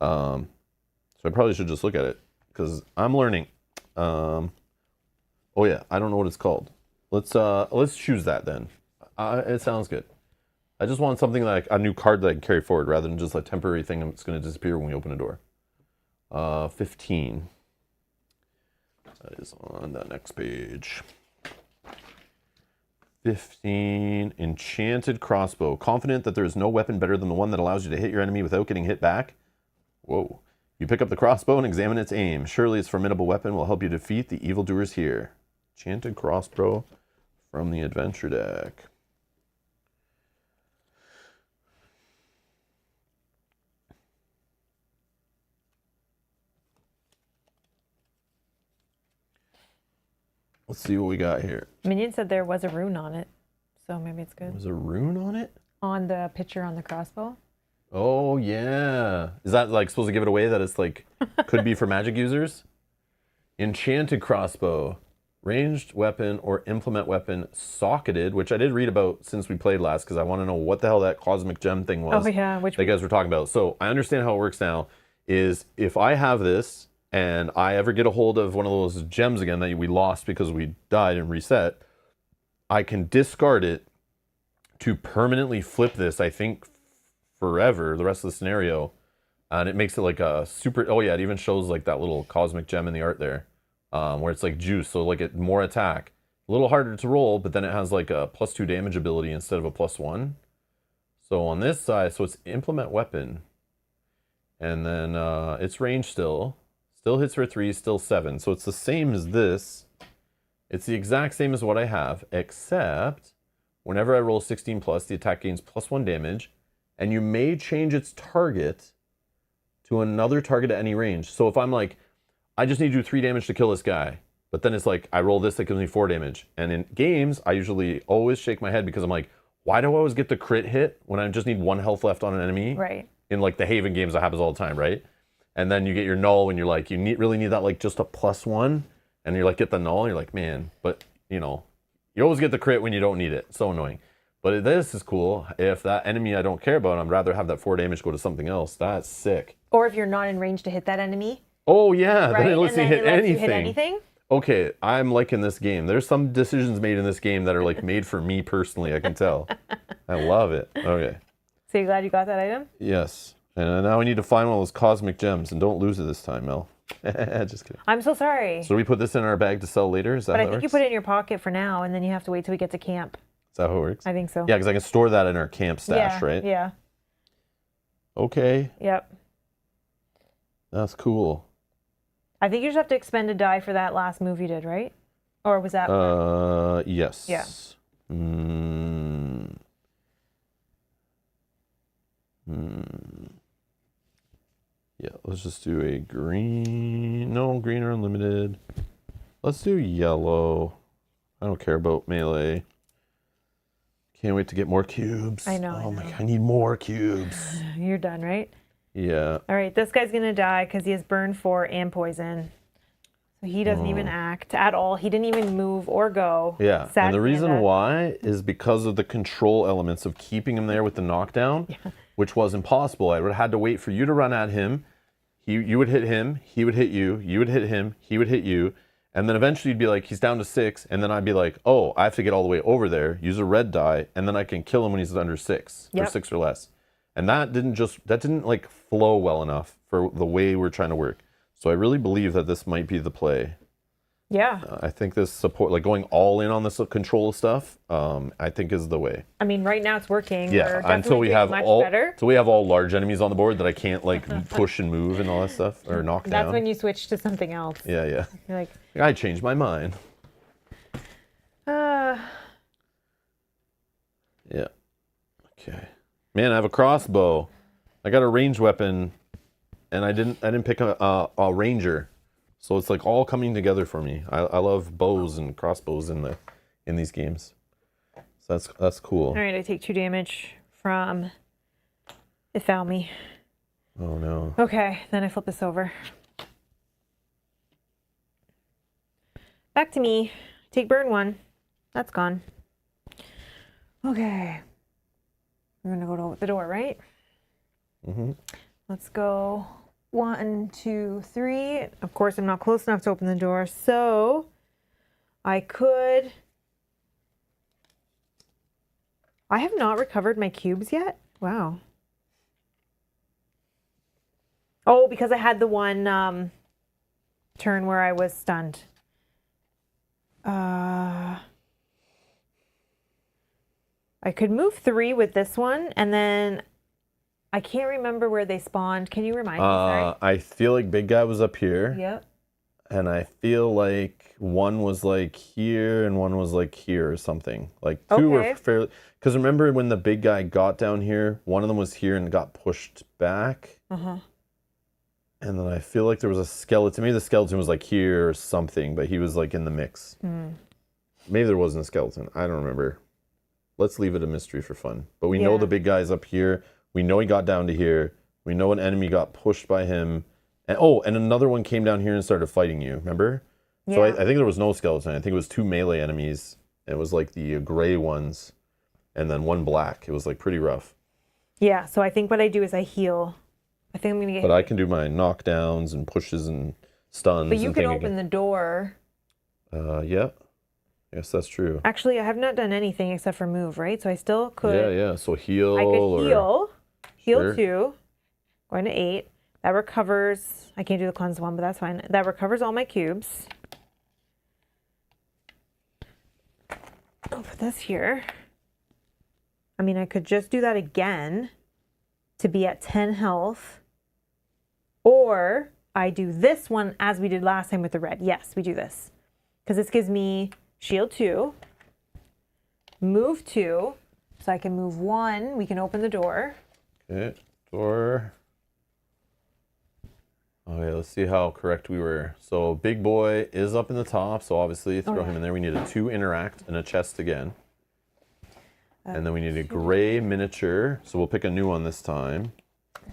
So, I probably should just look at it. Because I'm learning. Oh, yeah. I don't know what it's called. Let's choose that, then. It sounds good. I just want something like a new card that I can carry forward rather than just a temporary thing that's going to disappear when we open a door. 15. That is on the next page. 15. Enchanted crossbow. Confident that there is no weapon better than the one that allows you to hit your enemy without getting hit back. Whoa. You pick up the crossbow and examine its aim. Surely its formidable weapon will help you defeat the evildoers here. Enchanted crossbow from the adventure deck. Let's see what we got here. Minion said there was a rune on it, so maybe it's good. There's a rune on it? On the picture on the crossbow? Oh, yeah. Is that like supposed to give it away that it's like, could be for magic users? Enchanted crossbow. Ranged weapon or implement weapon socketed, which I did read about since we played last because I want to know what the hell that cosmic gem thing was. Oh, yeah. Which you guys were talking about. So I understand how it works now is if I have this and I ever get a hold of one of those gems again that we lost because we died and reset, I can discard it to permanently flip this, I think, forever, the rest of the scenario. And it makes it like a super... Oh, yeah, it even shows like that little cosmic gem in the art there. Where it's like juice, so like it more attack. A little harder to roll, but then it has like a +2 damage ability instead of a +1. So on this side, so it's implement weapon. And then it's range still. Still hits for 3, still 7. So it's the same as this. It's the exact same as what I have, except whenever I roll 16 plus, the attack gains +1 damage. And you may change its target to another target at any range. So if I'm like, I just need to do 3 damage to kill this guy. But then it's like, I roll this, that gives me 4 damage. And in games, I usually always shake my head because I'm like, why do I always get the crit hit when I just need 1 health left on an enemy? Right. In like the Haven games, that happens all the time, right? And then you get your null and you're like, really need that like just a +1. And you're like, get the null and you're like, man, but you know, you always get the crit when you don't need it. So annoying. But this is cool. If that enemy I don't care about, I'd rather have that 4 damage go to something else. That's sick. Or if you're not in range to hit that enemy. Oh, yeah. Right? Then it lets me hit anything. You hit anything. Okay, I'm liking this game. There's some decisions made in this game that are like made for me personally, I can tell. I love it. Okay. So you glad you got that item? Yes. And now we need to find one of those cosmic gems. And don't lose it this time, Mel. Just kidding. I'm so sorry. So do we put this in our bag to sell later? Is that but how I think it you works? put it in your pocket for now, and then you have to wait till we get to camp. Is that how it works? I think so. Yeah, because I can store that in our camp stash, right? Yeah. Okay. Yep. That's cool. I think you just have to expend a die for that last move you did, right? Or was that... Yes. Yeah. Yeah, let's just do a green. No, green or unlimited. Let's do yellow. I don't care about melee. Can't wait to get more cubes. I know. Oh my God, I need more cubes. You're done, right? Yeah. All right, this guy's going to die because he has burn 4 and poison. So he doesn't even act at all. He didn't even move or go. Yeah, Sat and the in reason why is because of the control elements of keeping him there with the knockdown, which was impossible. I would have had to wait for you to run at him. You would hit him, he would hit you, you would hit him, he would hit you, and then eventually you'd be like, he's down to 6, and then I'd be like, oh, I have to get all the way over there, use a red die, and then I can kill him when he's under 6, or 6 or less. And that didn't like flow well enough for the way we're trying to work. So I really believe that this might be the play. Yeah. I think this support, like going all in on this control stuff, I think is the way. I mean, right now it's working. Yeah, until we have all large enemies on the board that I can't like push and move and all that stuff or knock down. That's when you switch to something else. Yeah. You're like, I changed my mind. Yeah. Okay. Man, I have a crossbow. I got a ranged weapon, and I didn't pick a ranger. So it's like all coming together for me. I love bows and crossbows in these games. So that's cool. All right, I take 2 damage from it found me. Oh no. Okay, then I flip this over. Back to me. Take burn 1. That's gone. Okay. We're gonna go to the door, right? Mm-hmm. Let's go. 1, 2, 3. Of course, I'm not close enough to open the door, so I could. I have not recovered my cubes yet. Wow. Oh, because I had the one turn where I was stunned. I could move 3 with this one, and then I can't remember where they spawned. Can you remind me? Sorry. I feel like big guy was up here. Yep. And I feel like one was like here and one was like here or something. Like 2 were fairly. Because remember when the big guy got down here, one of them was here and got pushed back. Uh-huh. And then I feel like there was a skeleton. Maybe the skeleton was like here or something, but he was like in the mix. Maybe there wasn't a skeleton. I don't remember. Let's leave it a mystery for fun. But we know the big guy's up here. We know he got down to here. We know an enemy got pushed by him. And and another one came down here and started fighting you, remember? Yeah. So I think there was no skeleton. I think it was 2 melee enemies. It was like the gray ones and then 1 black. It was like pretty rough. Yeah, so I think what I do is I heal. I think I'm going to get. But I can do my knockdowns and pushes and stuns. But you can open the door. Yeah. Yes, that's true. Actually, I have not done anything except for move, right? So I still could. Yeah. So heal. I could heal. Heal Sure. 2. Going to 8. That recovers. I can't do the cleanse 1, but that's fine. That recovers all my cubes. I'll put this here. I mean, I could just do that again to be at 10 health. Or I do this one as we did last time with the red. Yes, we do this. Because this gives me shield 2. Move 2. So I can move 1. We can open the door. Okay, door. Okay, let's see how correct we were. So big boy is up in the top, so obviously throw him in there. We need a 2 interact and a chest again. And then we need a gray miniature, so we'll pick a new one this time.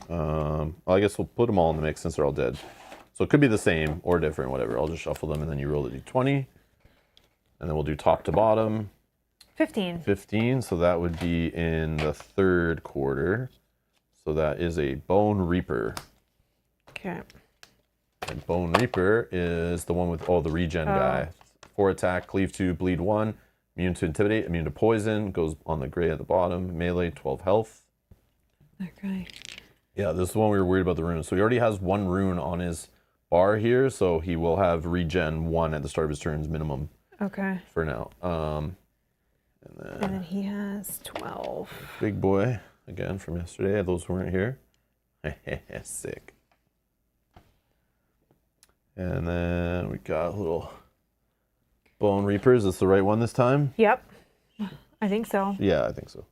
Well, I guess we'll put them all in the mix since they're all dead. So it could be the same or different, whatever. I'll just shuffle them and then you roll the d20. And then we'll do top to bottom. 15. 15, so that would be in the 3rd quarter. So that is a Bone Reaper. Okay. And Bone Reaper is the one with, the regen guy. 4 attack, cleave 2, bleed 1, immune to intimidate, immune to poison, goes on the gray at the bottom, melee, 12 health. Okay. Yeah, this is the one we were worried about the runes. So he already has 1 rune on his bar here, so he will have regen 1 at the start of his turns minimum. Okay. For now. And then he has 12. Big boy, again from yesterday, those who weren't here. Sick. And then we got a little Bone Reaper. Is this the right one this time? Yep. I think so. Yeah, I think so.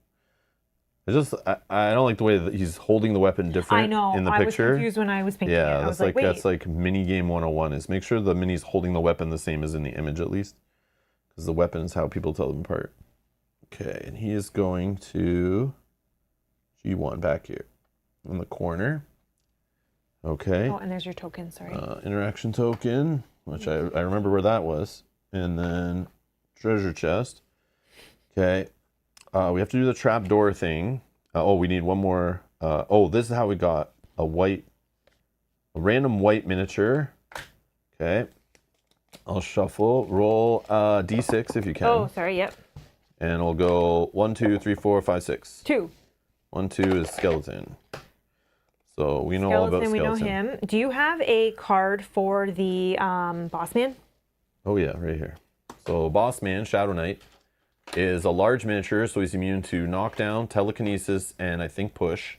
It's just, I don't like the way that he's holding the weapon different in the picture. I was confused when I was picking it. Yeah, I was like, wait. That's like mini game 101 is make sure the mini's holding the weapon the same as in the image at least. Because the weapon is how people tell them apart. Okay, and he is going to G1 back here in the corner. Okay. Oh, and there's your token, sorry. Interaction token. which I remember where that was. And then treasure chest. Okay. We have to do the trapdoor thing. We need one more. This is how we got a random white miniature. Okay. I'll shuffle. Roll D6 if you can. Oh, sorry. Yep. And we'll go 1, 2, 3, 4, 5, 6. 2. 1, 2 is skeleton. So we know all about skeleton. We know him. Do you have a card for the boss man? Oh yeah, right here. So boss man, Shadow Knight, is a large miniature, so he's immune to knockdown, telekinesis, and I think push.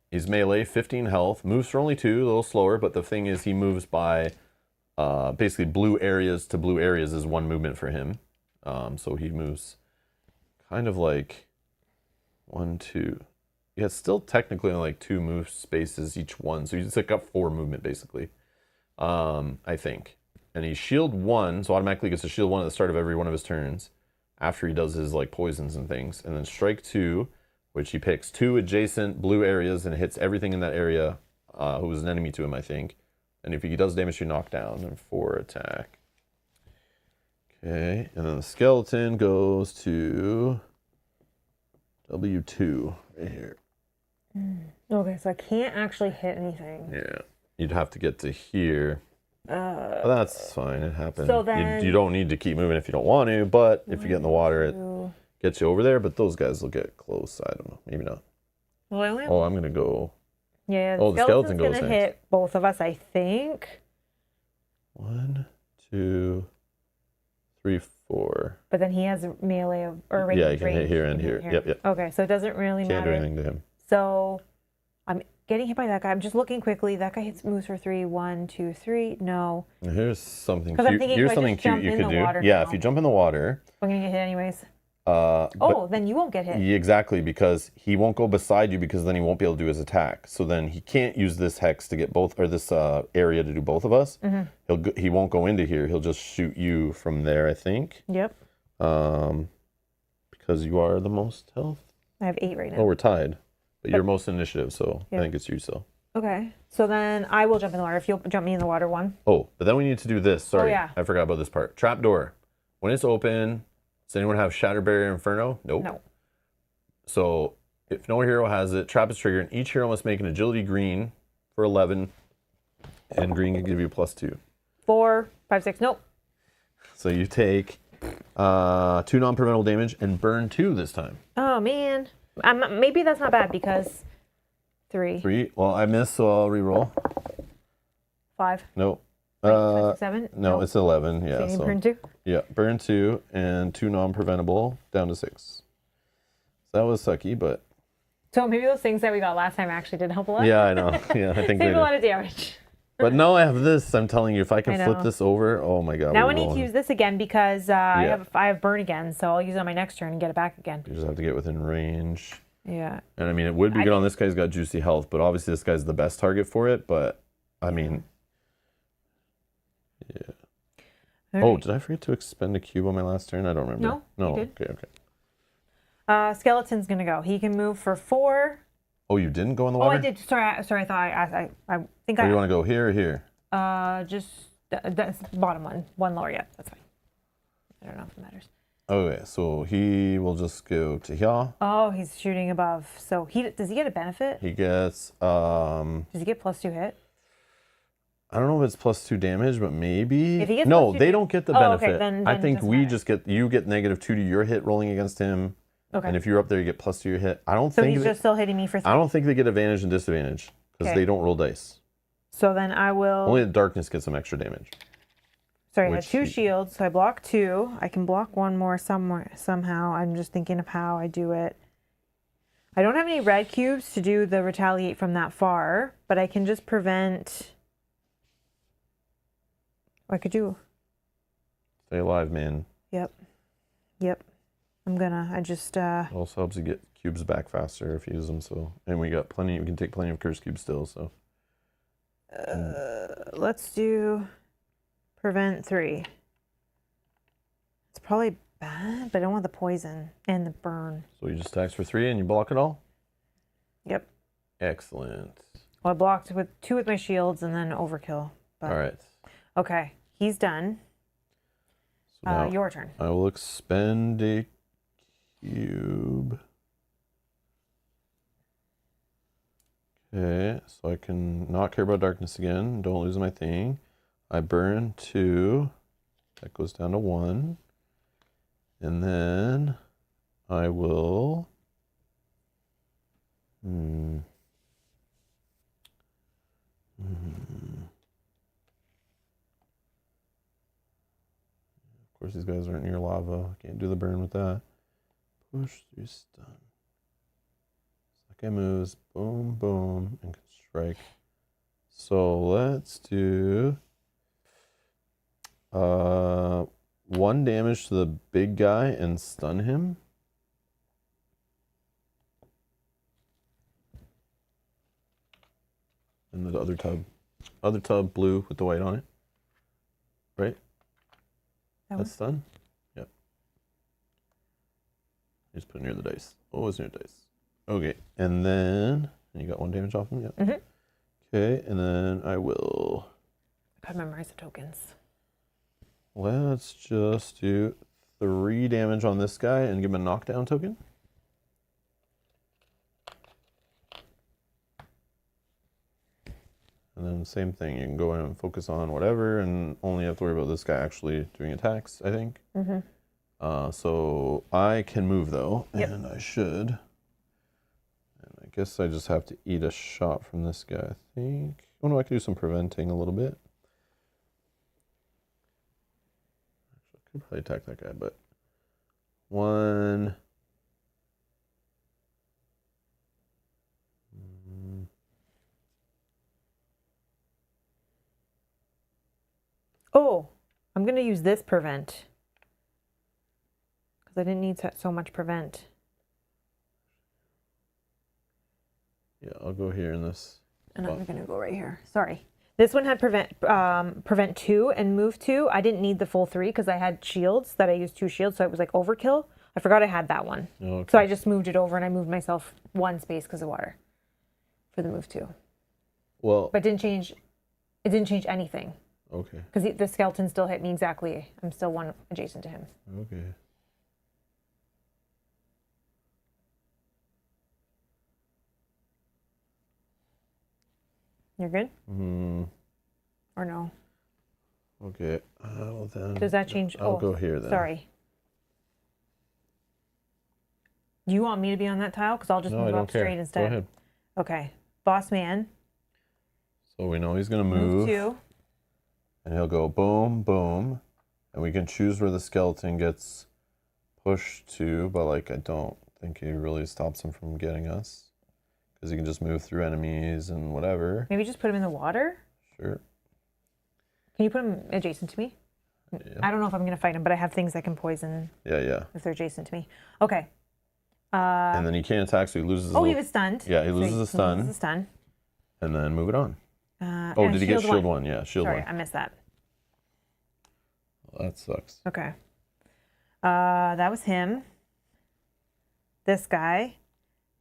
He's melee, 15 health, moves for only 2, a little slower, but the thing is he moves by basically blue areas to blue areas is 1 movement for him. So he moves kind of like 1, 2. Yeah, it's still technically like 2 move spaces each one, so he's like got 4 movement basically, I think. And he's shield 1, so automatically gets a shield 1 at the start of every one of his turns after he does his like poisons and things. And then strike 2, which he picks 2 adjacent blue areas and hits everything in that area who was an enemy to him, I think. And if he does damage, you knock down, and 4 attack. Okay, and then the skeleton goes to W2 right here. Okay, so I can't actually hit anything. Yeah, you'd have to get to here. But that's fine, it happens. So then you don't need to keep moving if you don't want to, but if you get in the water, it gets you over there. But those guys will get close. I don't know, maybe not. Well, I only have... I'm going to go. Yeah, the skeleton goes going to next. hit both of us, I think. 1, 2, 3, 4. But then he has a melee or range. Yeah, he can hit here and here. Yep. Okay, so it doesn't really matter. Can't do anything to him. So I'm getting hit by that guy. I'm just looking quickly. That guy moves for 3. 1, 2, 3. No. Here's something cute. Here's something cute you could do. Yeah, if you jump in the water. I'm going to get hit anyways. Then you won't get hit. Exactly, because he won't go beside you because then he won't be able to do his attack. So then he can't use this hex to get both, or this area to do both of us. Mm-hmm. He won't go into here. He'll just shoot you from there, I think. Yep. Because you are the most health. I have 8 right now. Oh, we're tied. But you're most initiative, so I think it's you, so. Okay. So then I will jump in the water if you'll jump me in the water 1. Oh, but then we need to do this. Sorry, yeah. I forgot about this part. Trapdoor. When it's open, does anyone have Shatter Barrier Inferno? Nope. No. So if no hero has it, trap is triggered, and each hero must make an agility green for 11, and green can give you +2. 4, 5, 6. Nope. So you take 2 non-preventable damage and burn 2 this time. Oh man, maybe that's not bad because 3. 3. Well, I missed, so I'll re-roll. 5. Nope. 5, 6, 7. No, nope. It's 11. Yeah. So you burn 2. Yeah, burn 2 and 2 non-preventable down to 6. That was sucky, but. So maybe those things that we got last time actually did help a lot. Yeah, I know. Yeah, I think Saved a lot of damage. But now I have this. I'm telling you, if I can flip this over, oh my god. Now I need to use this again because I have burn again, so I'll use it on my next turn and get it back again. You just have to get within range. Yeah. And I mean, it would be good on this guy's got juicy health, but obviously this guy's the best target for it. But I mean, yeah. Right. Oh, did I forget to expend a cube on my last turn? I don't remember. No. Okay. Skeleton's gonna go. He can move for 4. Oh, you didn't go in the water? Oh, I did. Sorry. I thought I think you want to go here or here? Just the bottom one. 1 lower. Yeah, that's fine. I don't know if it matters. Okay, so he will just go to here. Oh, he's shooting above. So does he get a benefit? He gets Does he get +2 hit? I don't know if it's +2 damage, but maybe. If he gets no, they don't get the benefit. Okay, then I think you get -2 to your hit rolling against him. Okay. And if you're up there, you get +2 to your hit. I don't so think he's just still hitting me for 3. I don't think they get advantage and disadvantage because they don't roll dice. So then I will. Only the darkness gets some extra damage. Sorry, I have 2 shields, so I block 2. I can block 1 more somehow. I'm just thinking of how I do it. I don't have any red cubes to do the retaliate from that far, but I can just prevent. I could do. Stay alive, man. Yep. I just. It also helps you get cubes back faster if you use them. So, and we got plenty. We can take plenty of curse cubes still. So. Let's do prevent 3. It's probably bad, but I don't want the poison and the burn. So you just attacks for 3 and you block it all? Yep. Excellent. Well, I blocked with 2 with my shields and then overkill. But... All right. Okay, he's done. So now Your turn. I will expend a cube. Okay, so I can not care about darkness again. Don't lose my thing. I burn 2. That goes down to 1. And then I will... Of course, these guys aren't near lava. Can't do the burn with that. Push 3 stun. Second moves, boom, boom, and can strike. So let's do 1 damage to the big guy and stun him. And the other tub blue with the white on it. Right? That's stun? Yep. Just put it near the dice. Oh, it's near the dice. Okay, and then you got 1 damage off him? Yep. Okay, and then I will... Gotta memorize the tokens. Let's just do 3 damage on this guy and give him a knockdown token. And then same thing, you can go in and focus on whatever and only have to worry about this guy actually doing attacks, I think. So I can move though, and I should. And I guess I just have to eat a shot from this guy, I think. Oh no, I can do some preventing a little bit. Actually, I could probably attack that guy, but 1... Oh, I'm going to use this prevent. Because I didn't need so much prevent. Yeah, I'll go here in this. And I'm going to go right here. Sorry. This one had prevent 2 and move 2. I didn't need the full 3 because I had shields that I used 2 shields. So it was like overkill. I forgot I had that one. Okay. So I just moved it over and I moved myself 1 space because of water for the move 2. Well, But it didn't change anything. Okay. Because the skeleton still hit me exactly. I'm still 1 adjacent to him. Okay. You're good? Or no? Okay. Well then. Does that change? I'll go here then. Sorry. Do you want me to be on that tile? Because I'll just move up straight instead. Go ahead. Okay. Boss man. So we know he's going to move. 2. And he'll go boom, boom. And we can choose where the skeleton gets pushed to, but like I don't think he really stops him from getting us. Because he can just move through enemies and whatever. Maybe just put him in the water? Sure. Can you put him adjacent to me? Yeah. I don't know if I'm going to fight him, but I have things that can poison. Yeah. If they're adjacent to me. Okay. And then he can't attack, so he loses he was stunned. Yeah, he loses a stun. He loses a stun. And then move it on. Did he get shield 1? Yeah, shield 1. Sorry, I missed that. Well, that sucks. Okay. That was him. This guy.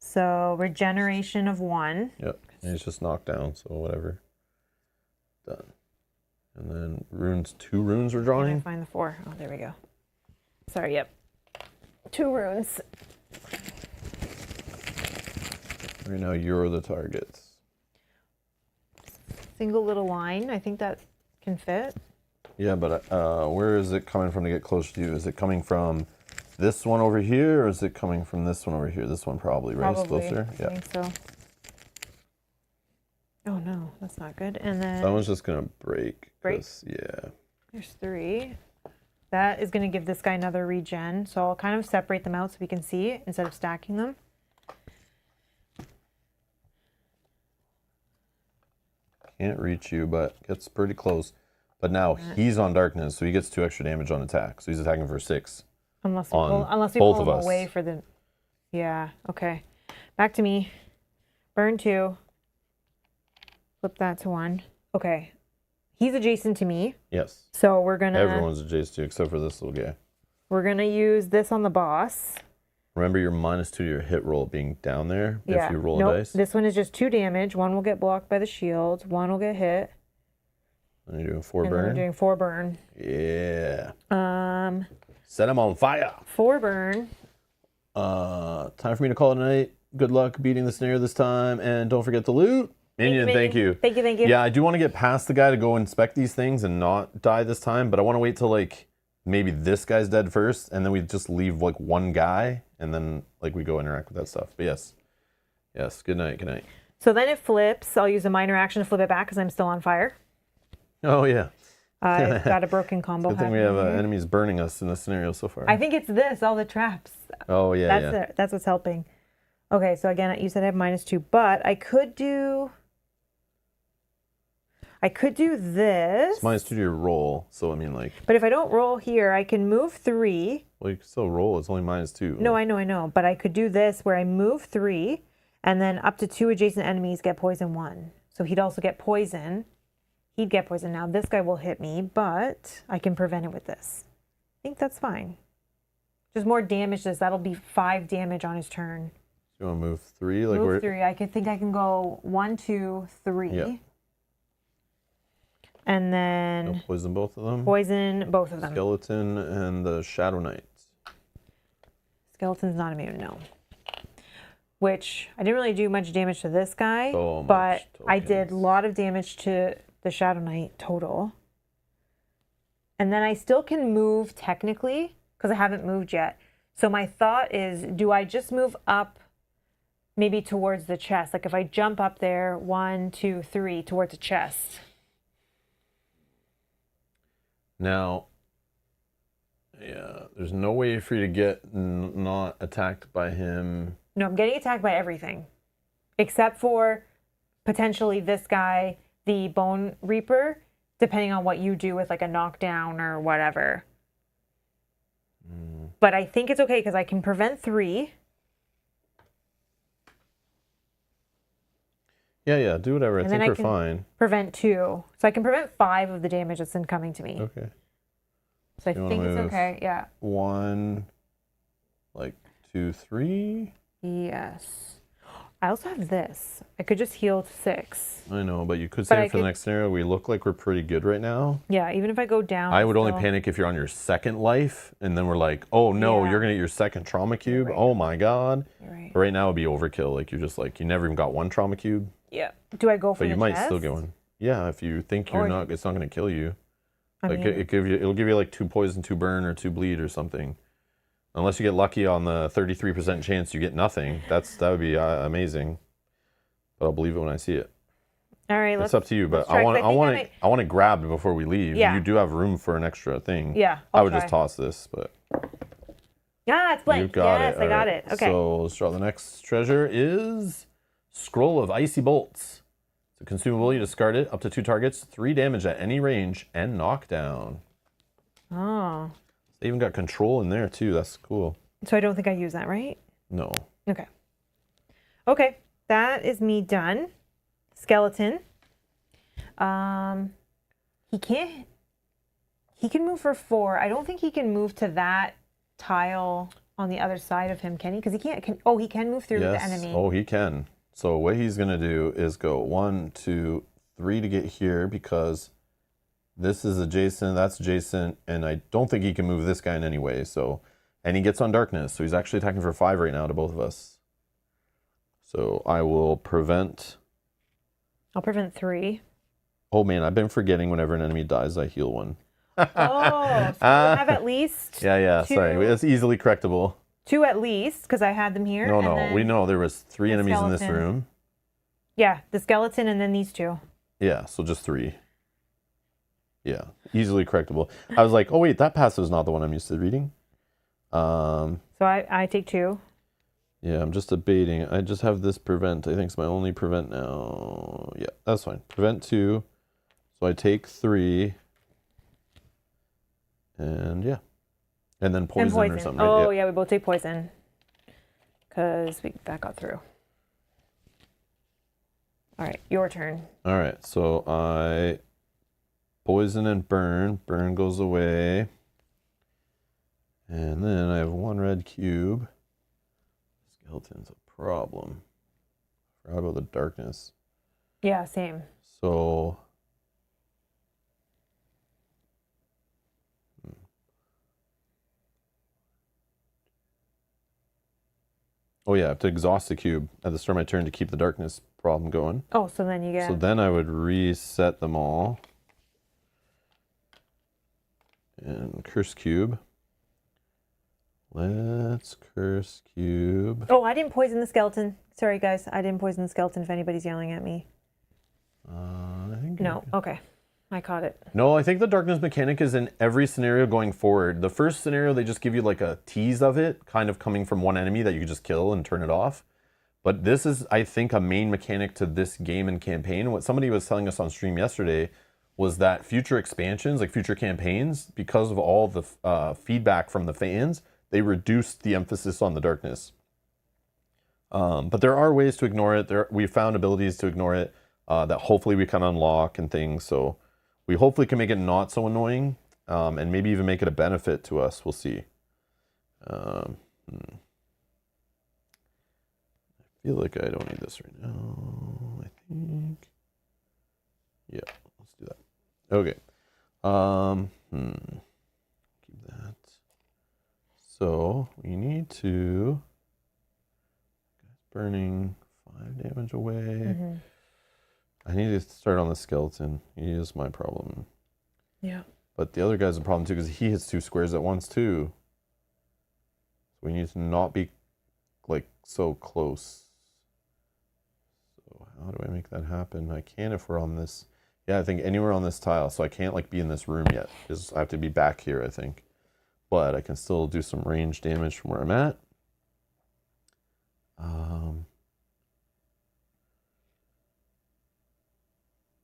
So regeneration of 1. Yep. And he's just knocked down, so whatever. Done. And then runes, 2 runes we're drawing. Find the 4. Oh, there we go. Sorry, yep. 2 runes. Right now you're the targets. Single little line. I think that can fit. Yeah, but where is it coming from to get close to you? Is it coming from this one over here, or is it coming from this one over here? This one probably, right? It's closer. I think so. Oh no, that's not good. And then that one's just gonna break. Break? Yeah. There's 3. That is going to give this guy another regen. So I'll kind of separate them out so we can see instead of stacking them. Can't reach you, but gets pretty close. But now he's on darkness, so he gets 2 extra damage on attack. So he's attacking for 6. Unless we pull him away for the... Yeah, okay. Back to me. Burn 2. Flip that to 1. Okay. He's adjacent to me. Yes. So we're going to... Everyone's adjacent to you except for this little guy. We're going to use this on the boss. Remember your -2 to your hit roll being down there if you roll a dice? This one is just 2 damage. 1 will get blocked by the shield. 1 will get hit. And you're doing 4 And then burn? I'm doing 4 burn. Yeah. Set him on fire. 4 burn. Time for me to call it a night. Good luck beating the snare this time. And don't forget to loot. Minion, thank you. Thank you, thank you. Yeah, I do want to get past the guy to go inspect these things and not die this time. But I want to wait till, like, maybe this guy's dead first. And then we just leave, like, one guy. And then, like, we go interact with that stuff. But yes. Yes, good night, good night. So then it flips. I'll use a minor action to flip it back because I'm still on fire. Oh, yeah. I've got a broken combo. Good thing we have enemies burning us in this scenario so far. I think it's this, all the traps. Oh, yeah, That's what's helping. Okay, so again, you said I have -2, but I could do this. It's -2 to your roll, so I mean, like... But if I don't roll here, I can move 3. Well, you can still roll. It's only -2. No, I know. But I could do this where I move 3, and then up to 2 adjacent enemies get poison 1. So he'd also get poison. He'd get poison. Now this guy will hit me, but I can prevent it with this. I think that's fine. Just more damage. That'll be 5 damage on his turn. You want to move 3? Like Move 3. I think I can go 1, 2, 3. Yeah. And then You'll poison both of them. poison both of them. Skeleton and the Shadow Knight. Skeleton's not immune, no. Which I didn't really do much damage to this guy, So but much I did a tokens. lot of damage to the Shadow Knight total. And then I still can move technically because I haven't moved yet. So my thought is, do I just move up maybe towards the chest? Like if I jump up there, 1, 2, 3 towards the chest. Now, yeah, there's no way for you to get not attacked by him. No, I'm getting attacked by everything. Except for potentially this guy, the Bone Reaper, depending on what you do with like a knockdown or whatever. But I think it's okay because I can prevent 3. Yeah, do whatever. I And think then I we're can- fine. Prevent 2. So I can prevent 5 of the damage that's incoming to me. Okay. So I You wanna think it's move? okay. Yeah. 1, like 2, 3. Yes. I also have this. I could just heal to 6. I know, but you could But save I it for the could- next scenario. We look like we're pretty good right now. Yeah, even if I go down. I would only still- panic if you're on your second life, and then we're like, oh no, Yeah. you're gonna get your second trauma cube. right. Oh my god. You're right. But right now it'd be overkill. Like you're just like you never even got 1 trauma cube, Yeah. Do I go for but you the might chest? still get one. Yeah, if you think you're Or- not, it's not gonna kill you. I Like mean, it'll give you like 2 poison, 2 burn, or 2 bleed or something. Unless you get lucky on the 33% chance you get nothing. That would be amazing. But I'll believe it when I see it. all right, It's let's up to you, but let's try, 'cause I think I want it grabbed before we leave. Yeah. You do have room for an extra thing. Yeah, I I'll would just try. toss this, but Yeah, it's you blank. got Yes, it. I got Alright. it. Okay. So let's draw the next treasure is Scroll of Icy Bolts. It's a consumable. You discard it up to 2 targets, 3 damage at any range, and knockdown. Oh. They even got control in there too. That's cool. So I don't think I use that, right? No. Okay. Okay, that is me done. Skeleton. He can't. He can move for 4. I don't think he can move to that tile on the other side of him, can he? Because he can't. Oh, he can move through the enemy. Oh, he can. So what he's gonna do is go 1, 2, 3 to get here because this is adjacent, that's adjacent, and I don't think he can move this guy in any way. So, and he gets on darkness, so he's actually attacking for 5 right now to both of us. So I will prevent. I'll prevent 3. Oh man, I've been forgetting whenever an enemy dies, I heal 1. Oh, so I have at least Yeah. 2, Sorry, it's easily correctable. 2 at least because I had them here. and No, then we know there was 3 the enemies in this skeleton. room. Yeah, the skeleton and then these 2. Yeah, so just 3. Yeah, easily correctable. I was like, oh wait, that passive is not the one I'm used to reading. So I take 2. Yeah, I'm just debating. I just have this prevent. I think it's my only prevent now. Yeah, that's fine. Prevent 2. So I take 3. And yeah. And then poison, or something. Right? Oh, yeah, we both take poison. Because that got through. All right, your turn. All right, so I poison and burn. Burn goes away. And then I have 1 red cube. Skeleton's a problem. Forgot about the darkness. Yeah, same. So Oh yeah, I have to exhaust the cube at the start of my turn to keep the darkness problem going. Oh, so then you get... So then I would reset them all. And curse cube. Let's curse cube. Oh, I didn't poison the skeleton. Sorry, guys. I didn't poison the skeleton if anybody's yelling at me. I think No. Okay. I caught it. No, I think the darkness mechanic is in every scenario going forward. The first scenario, they just give you like a tease of it, kind of coming from one enemy that you can just kill and turn it off. But this is, I think, a main mechanic to this game and campaign. What somebody was telling us on stream yesterday was that future expansions, like future campaigns, because of all the feedback from the fans, they reduced the emphasis on the darkness. But there are ways to ignore it. We found abilities to ignore it that hopefully we can unlock and things. So we hopefully can make it not so annoying and maybe even make it a benefit to us. We'll see. I feel like I don't need this right now. I think. Yeah, let's do that. Okay. Keep that. So we need to burning 5 damage away. Mm-hmm. I need to start on the skeleton. He is my problem. Yeah. But the other guy's a problem too because he hits 2 squares at once too. So we need to not be like so close. So how do I make that happen? I can if we're on this. Yeah, I think anywhere on this tile. So I can't like be in this room yet because I have to be back here, I think. But I can still do some range damage from where I'm at.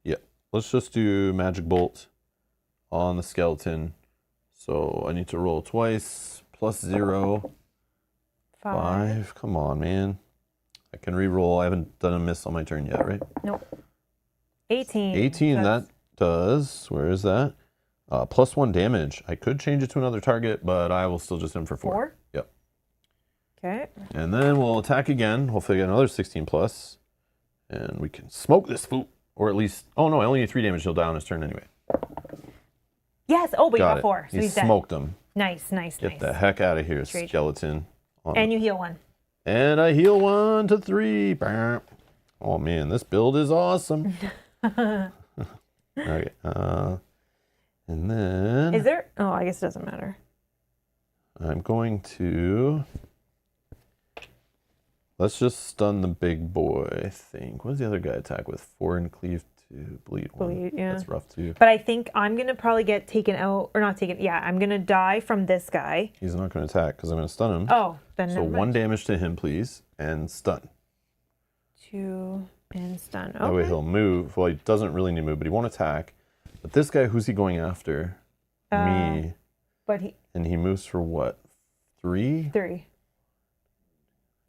Yeah, let's just do magic bolt on the skeleton. So I need to roll twice, plus 0, 5. Come on, man. I can re-roll. I haven't done a miss on my turn yet, right? Nope. 18. 18, that does. Where is that? Plus 1 damage. I could change it to another target, but I will still just hit him for 4. 4? Yep. Okay. And then we'll attack again. Hopefully get another 16 plus. And we can smoke this fool. Or at least, oh no, I only need 3 damage. He'll die on his turn anyway. Yes. Oh, but you got it. 4. So he he's dead. smoked him. Nice, nice, Get nice. the heck out of here, Straight. skeleton. And you heal 1. And I heal 1 to 3. Oh man, this build is awesome. Okay. And then... Is there... Oh, I guess it doesn't matter. I'm going to... Let's just stun the big boy, I think. What does the other guy attack with? 4 and cleave to bleed 1. Bleed, yeah. That's rough too. But I think I'm going to probably get taken out... Or not taken... Yeah, I'm going to die from this guy. He's not going to attack because I'm going to stun him. Oh, then... So 1 damage to him, please. And stun. 2 and stun. Okay. That way he'll move. Well, he doesn't really need to move, but he won't attack. But this guy, who's he going after? Me. But he... And he moves for what? 3? 3.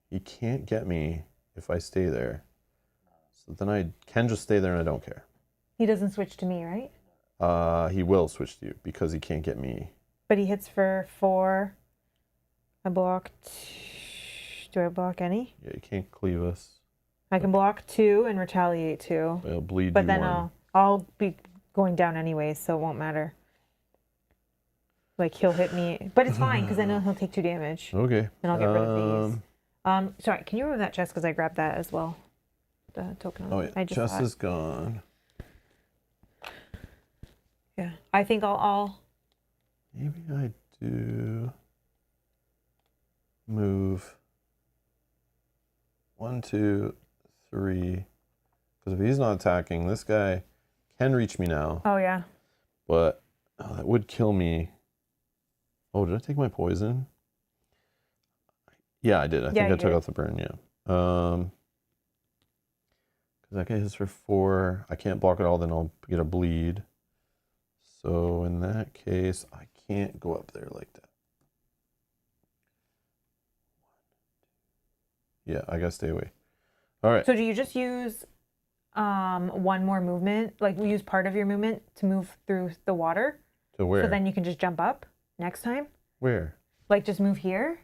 He can't get me if I stay there. So then I can just stay there and I don't care. He doesn't switch to me, right? He will switch to you because he can't get me. But he hits for 4. I blocked... Do I block any? Yeah, you can't cleave us. I can block 2 and retaliate 2. I'll bleed But you then 1. I'll be going down anyways, so it won't matter. Like, he'll hit me. But it's fine, because I know he'll take 2 damage. Okay. And I'll get rid of these. Sorry, can you remove that chest? Because I grabbed that as well. The token. Oh, yeah. Chest is gone. Yeah. I think I'll... Maybe I do... Move... 1, 2, 3. Because if he's not attacking, this guy can reach me now. Oh, yeah. But that would kill me. Oh, did I take my poison? Yeah, I did. I think I took out the burn, yeah. Because that guy hits for 4. I can't block it all, then I'll get a bleed. So in that case, I can't go up there like that. Yeah, I gotta stay away. All right. So do you just use 1 more movement? Like, use part of your movement to move through the water? To where? So then you can just jump up next time? Where? Like, just move here?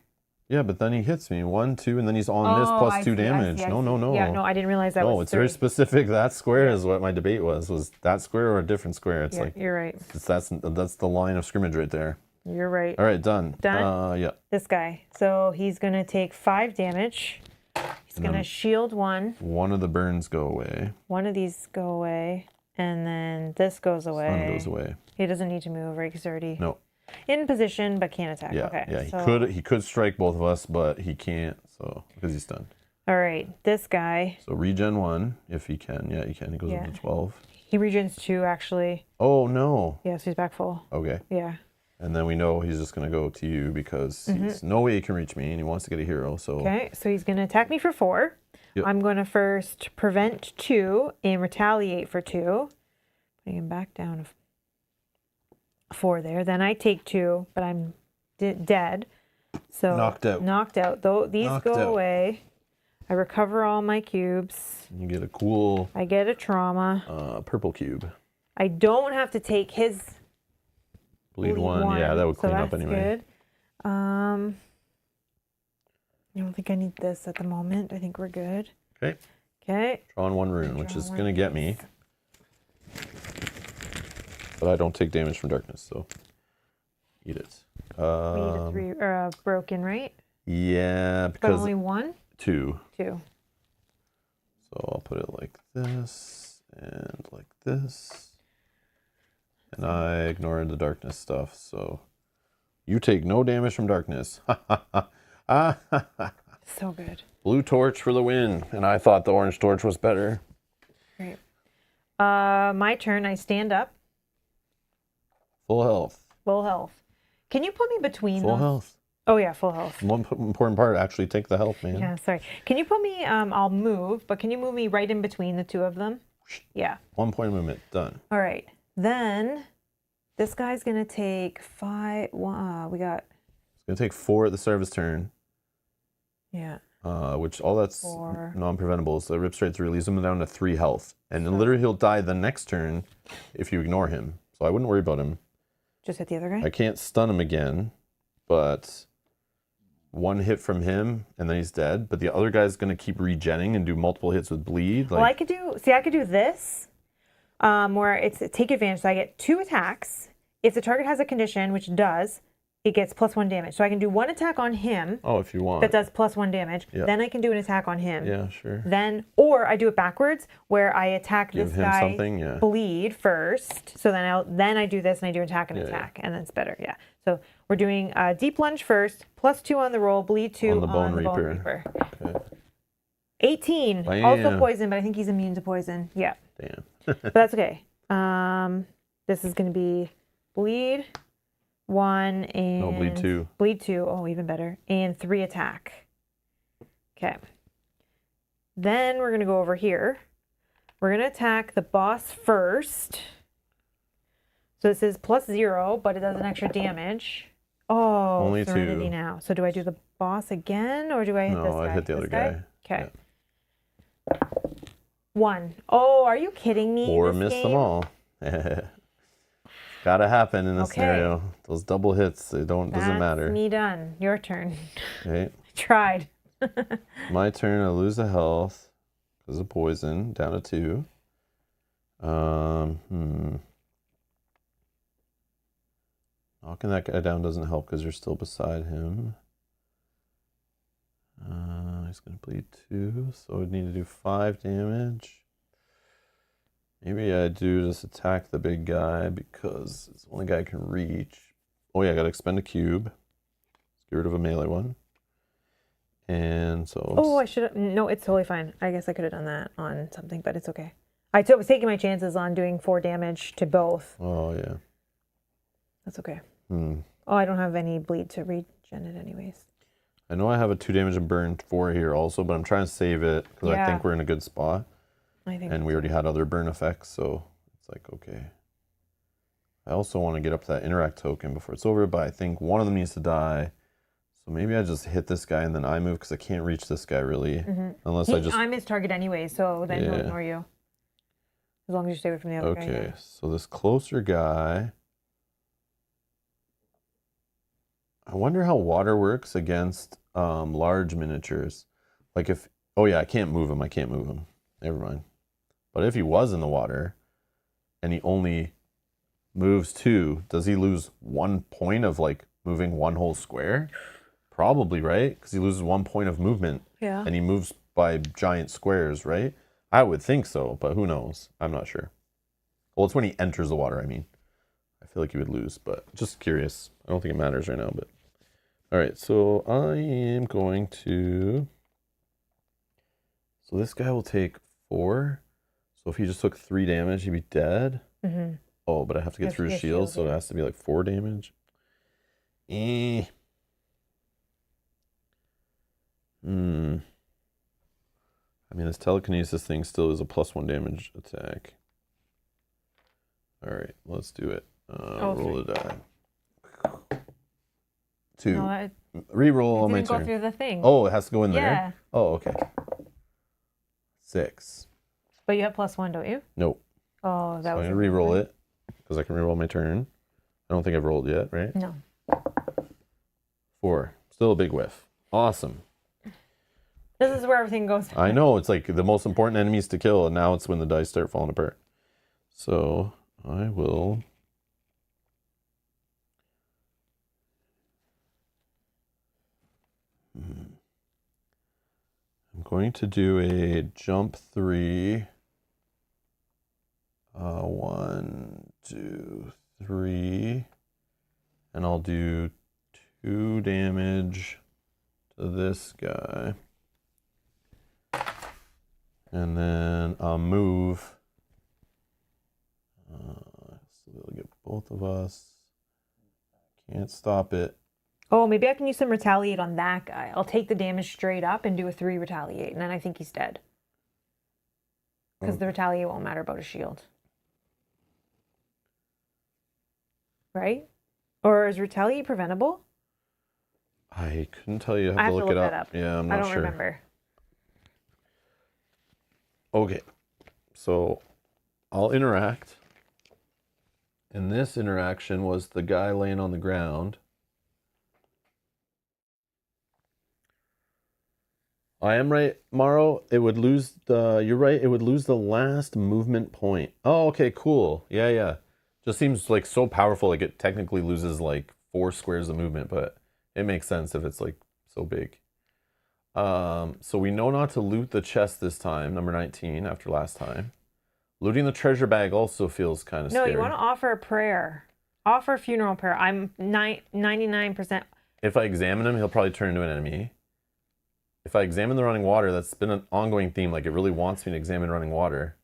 Yeah, but then he hits me. 1, 2, and then he's on this plus 2 damage. No. Yeah, no, I didn't realize that was No, it's 3. very specific. That square is what my debate was that square or a different square? It's like... You're right. That's the line of scrimmage right there. You're right. All right, done. Done? Yeah. This guy. So he's going to take 5 damage. He's going to shield 1. One of the burns go away. One of these go away. And then this goes away. Sun goes away. He doesn't need to move, right? He's already in position, but can't attack. Yeah, okay. yeah. So, He could strike both of us, but he can't. So because he's stunned. all right, this guy. So regen 1 if he can. Yeah, he can. He goes up to 12. He regens 2 actually. Oh no. Yeah, so he's back full. Okay. Yeah. And then we know he's just gonna go to you because he's no way he can reach me, and he wants to get a hero. So Okay, so he's gonna attack me for 4. Yep. I'm gonna first prevent 2 and retaliate for 2. Putting him back down to 4 there. Then I take 2, but I'm dead. So knocked out. Knocked out. Though these go away. I recover all my cubes. You get a cool. I get a trauma. Purple cube. I don't have to take his Bleed one. Yeah, that would clean up that's anyway. Good. I don't think I need this at the moment. I think we're good. Okay. Okay. Drawing 1 rune, which is gonna get me. But I don't take damage from darkness, so eat it. We need a 3 broken, right? Yeah, But because only 1? 2. 2. So I'll put it like this and like this. And I ignored the darkness stuff, so you take no damage from darkness. So good. Blue torch for the win, and I thought the orange torch was better. Great. My turn. I stand up. Full health. Full health. Can you put me between Full those? health. Oh yeah, full health. One important part, actually take the health, man. Yeah, sorry. Can you put me? I'll move, but can you move me right in between the 2 of them? Yeah. 1 point of movement, done. All right. Then this guy's gonna take 5. We got. It's gonna take 4 at the start of his turn. Yeah. Which all that's 4. non-preventable. So it rips straight through, leaves him down to 3 health, and then literally he'll die the next turn if you ignore him. So I wouldn't worry about him. Just hit the other guy. I can't stun him again, but 1 hit from him and then he's dead. But the other guy's gonna keep regenning and do multiple hits with bleed. Well, I could do. See, I could do this, where it's take advantage. So I get 2 attacks. If the target has a condition, which it does, it gets +1 damage. So I can do 1 attack on him. Oh, if you want. That does +1 damage. Yeah. Then I can do an attack on him. Yeah, sure. Then, or I do it backwards, where I attack Give this him guy, something, yeah. bleed first. So then I do this and I do attack and attack, and that's better. Yeah. So we're doing deep lunge first, +2 on the roll, bleed 2 On the Bone Bone Reaper. Reaper. Okay. 18. Bam. Also poison, but I think he's immune to poison. Yeah. Damn. But that's okay. This is going to be bleed 1 and No, bleed 2. Bleed 2. Oh, even better. And 3 attack. Okay. Then we're going to go over here. We're going to attack the boss first. So this is +0, but it does an extra damage. Oh, Only Serenity 2. now. So do I do the boss again, or do I hit this No, guy? I hit the other This guy. Okay. 1. Oh, are you kidding me? Or This miss game? them all. Gotta happen in this Okay. scenario. Those double hits, they doesn't That's matter. me done. Your turn. Okay. I tried. My turn, I lose a health because of poison, down to 2. Knocking that guy down doesn't help because you're still beside him. He's going to bleed 2, so I'd need to do 5 damage. Maybe I do just attack the big guy because it's the only guy I can reach. Oh yeah, I got to expend a cube. Let's get rid of a melee one. And so... Oh, I should have... No, it's totally fine. I guess I could have done that on something, but it's okay. I was taking my chances on doing 4 damage to both. Oh, yeah. That's okay. Hmm. Oh, I don't have any bleed to regen it anyways. I know I have a 2 damage and burn 4 here also, but I'm trying to save it because I think we're in a good spot. I think. And we already had other burn effects, so it's like, okay. I also want to get up to that interact token before it's over, but I think one of them needs to die. So maybe I just hit this guy and then I move because I can't reach this guy really. Unless I'm his target anyway, so then he'll ignore you. As long as you stay away from the other guy. Okay, so this closer guy... I wonder how water works against large miniatures. Like if... Oh yeah, I can't move him. Never mind. But if he was in the water and he only moves 2. Does he lose 1 point of like moving 1 whole square? Probably, right? Because he loses 1 point of movement. Yeah. And he moves by giant squares, right? I would think so, but who knows? I'm not sure. Well, it's when he enters the water, I mean. I feel like he would lose, but just curious. I don't think it matters right now, but. All right, so I am going to. So this guy will take 4. So if he just took 3 damage, he'd be dead. Mm-hmm. Oh, but I have to get through his shield, so it has to be like 4 damage. I mean, this telekinesis thing still is a +1 damage attack. All right, let's do it. Roll a die. 2. No, Reroll on my didn't go turn. through the thing. Oh, it has to go in Yeah. there? Oh, okay. 6. But you have +1, don't you? Nope. Oh, that So was. I'm going to reroll it because I can reroll my turn. I don't think I've rolled yet, right? No. 4. Still a big whiff. Awesome. This is where everything goes. I know. It's like the most important enemies to kill, and now it's when the dice start falling apart. So I will. I'm going to do a jump 3. 1, 2, 3. And I'll do 2 damage to this guy. And then I'll move. So they'll get both of us. Can't stop it. Oh, maybe I can use some retaliate on that guy. I'll take the damage straight up and do a 3 retaliate, and then I think he's dead. Because the retaliate won't matter about a shield. Right? Or is retaliate preventable? I couldn't tell you. I have to look it that up. up. Yeah, I'm not sure. I don't remember. Okay, so I'll interact. And this interaction was the guy laying on the ground. I am right, Morrow. It would lose the. You're right. It would lose the last movement point. Oh, okay, cool. Yeah. Just seems like so powerful. Like it technically loses like 4 squares of movement, but it makes sense if it's like so big. So we know not to loot the chest this time, number 19, after last time. Looting the treasure bag also feels kind of scary. No, you want to offer a prayer. Offer a funeral prayer. I'm 99%. If I examine him, he'll probably turn into an enemy. If I examine the running water, that's been an ongoing theme. Like, it really wants me to examine running water.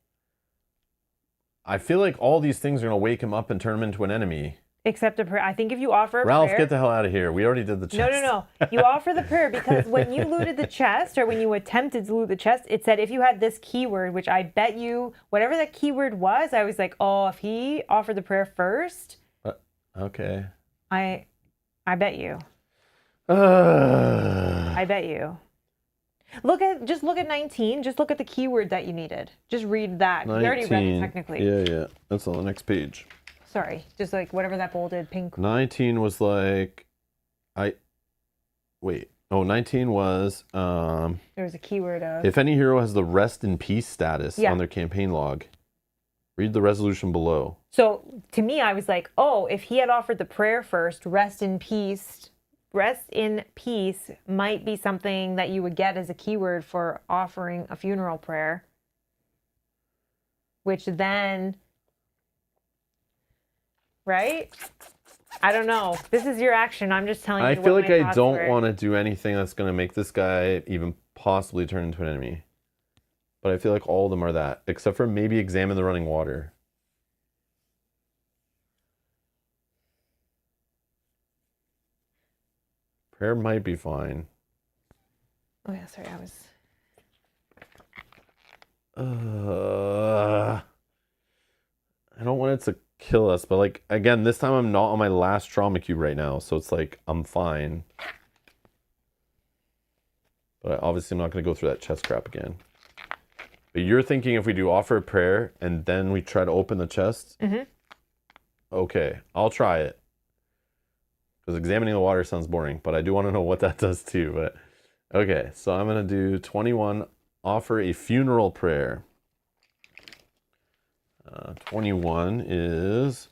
I feel like all these things are going to wake him up and turn him into an enemy. Except a prayer. I think if you offer a Ralph, prayer... get the hell out of here. We already did the chest. No. You offer the prayer because when you looted the chest, or when you attempted to loot the chest, it said if you had this keyword, which I bet you, whatever that keyword was, I was like, oh, if he offered the prayer first... Okay. I bet you. I bet you. Just look at 19. Just look at the keyword that you needed. Just read that. 19. You already read it technically. Yeah. That's on the next page. Sorry. Just like whatever that bolded pink. 19 was like... 19 was... There was a keyword of... If any hero has the rest in peace status Yeah. on their campaign log, read the resolution below. So to me, I was like, oh, if he had offered the prayer first, rest in peace might be something that you would get as a keyword for offering a funeral prayer. Which then, right? I don't know. This is your action. I'm just telling you. I feel what like my I thoughts don't were. want to do anything that's going to make this guy even possibly turn into an enemy. But I feel like all of them are that, except for maybe examine the running water. Prayer might be fine. Oh yeah, sorry, I was... I don't want it to kill us, but like, again, this time I'm not on my last trauma cube right now, so it's like, I'm fine. But obviously I'm not going to go through that chest crap again. But you're thinking if we do offer a prayer and then we try to open the chest? Mm-hmm. Okay, I'll try it. Because examining the water sounds boring, but I do want to know what that does too. But okay, so I'm going to do 21, offer a funeral prayer. 21 is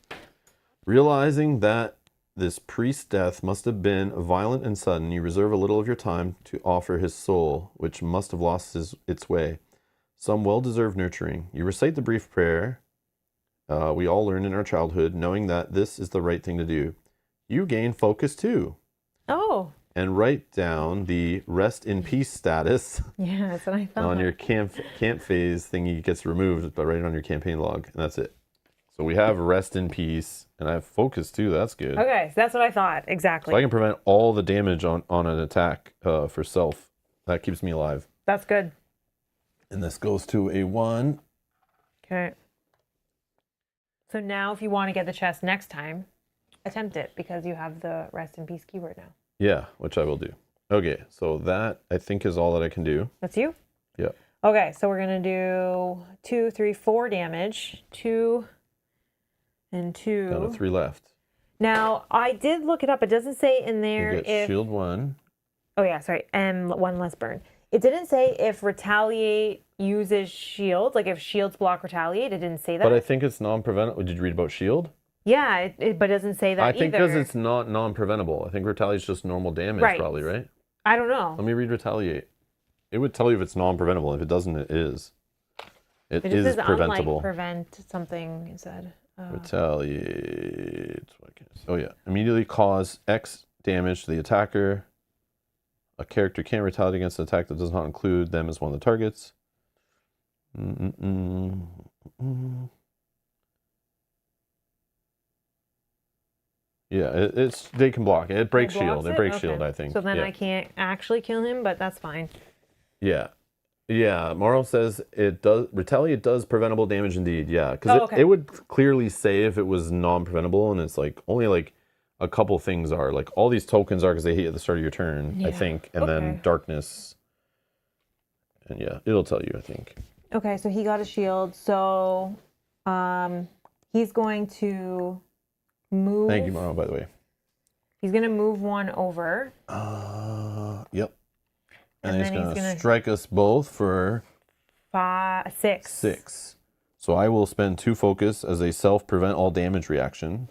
Realizing that this priest's death must have been violent and sudden, you reserve a little of your time to offer his soul, which must have lost its way, some well-deserved nurturing. You recite the brief prayer we all learned in our childhood, knowing that this is the right thing to do. You gain focus too. Oh. And write down the rest in peace status. Yeah, that's what I thought. On your camp phase thingy gets removed, but write it on your campaign log, and that's it. So we have rest in peace, and I have focus too. That's good. Okay, so that's what I thought. Exactly. So I can prevent all the damage on an attack for self. That keeps me alive. That's good. And this goes to a 1. Okay. So now if you want to get the chest next time, attempt it because you have the rest in peace keyword now. Yeah, which I will do. Okay, so that I think is all that I can do. That's you? Yeah. Okay, so we're going to do 2, 3, 4 damage. 2 and 2. Down to 3 left. Now, I did look it up. It doesn't say in there You get shield 1. Oh, yeah, sorry. And 1 less burn. It didn't say if retaliate uses shield, like if shields block retaliate. It didn't say that. But I think it's non-preventable. Did you read about shield? Yeah, but it doesn't say that either. I think because it's not non-preventable. I think retaliate's just normal damage, probably, right? I don't know. Let me read retaliate. It would tell you if it's non-preventable. If it doesn't, it is. It just is says preventable. Unlike prevent something, it said. Retaliate. Oh, yeah. Immediately cause X damage to the attacker. A character can't retaliate against an attack that does not include them as one of the targets. Yeah, they can block it. It breaks shield. It breaks shield, I think. So then yeah. I can't actually kill him, but that's fine. Yeah. Yeah, Morrow says it does. Retaliate does preventable damage indeed. Yeah, because it would clearly say if it was non-preventable, and it's like only like a couple things are like all these tokens are because they hit at the start of your turn, I think, and then darkness. And yeah, it'll tell you, I think. Okay, so he got a shield. So, he's going to move. Thank you, Morrow, by the way. He's going to move 1 over. Yep. And he's going to strike us both for 6. 6. So I will spend 2 focus as a self-prevent all damage reaction.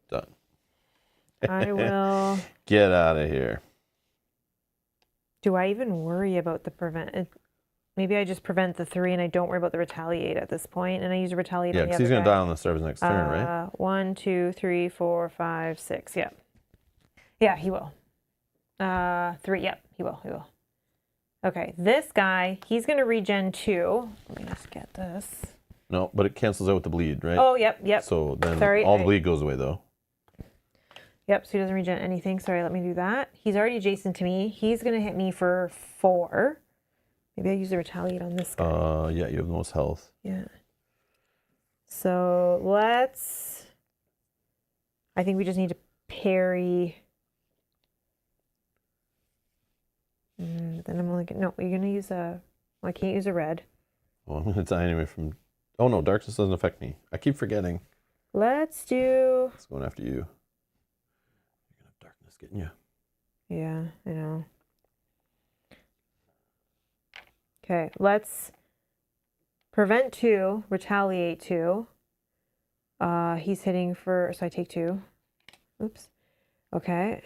Done. I will. Get out of here. Do I even worry about the prevent? Maybe I just prevent the 3 and I don't worry about the retaliate at this point, and I use a retaliate. Yeah, because he's going to die on the start of his next turn, right? 1, 2, 3, 4, 5, 6. Yeah. Yeah, he will. 3. Yep, he will. He will. Okay, this guy, he's going to regen 2. Let me just get this. No, but it cancels out with the bleed, right? Oh, yep. So then all the bleed goes away, though. Yep, so he doesn't regen anything. Sorry, let me do that. He's already adjacent to me. He's going to hit me for 4. Maybe I use the retaliate on this guy. Yeah, you have the most health. Yeah. So I think we just need to parry. Then I'm only going to, no, you're going to use I can't use a red. Well, I'm going to die anyway from, oh no, darkness doesn't affect me. I keep forgetting. Let's do. It's going after you. You're going to have darkness getting you. Yeah, I know. Okay, let's prevent 2, retaliate 2. He's hitting for, so I take 2. Oops. Okay.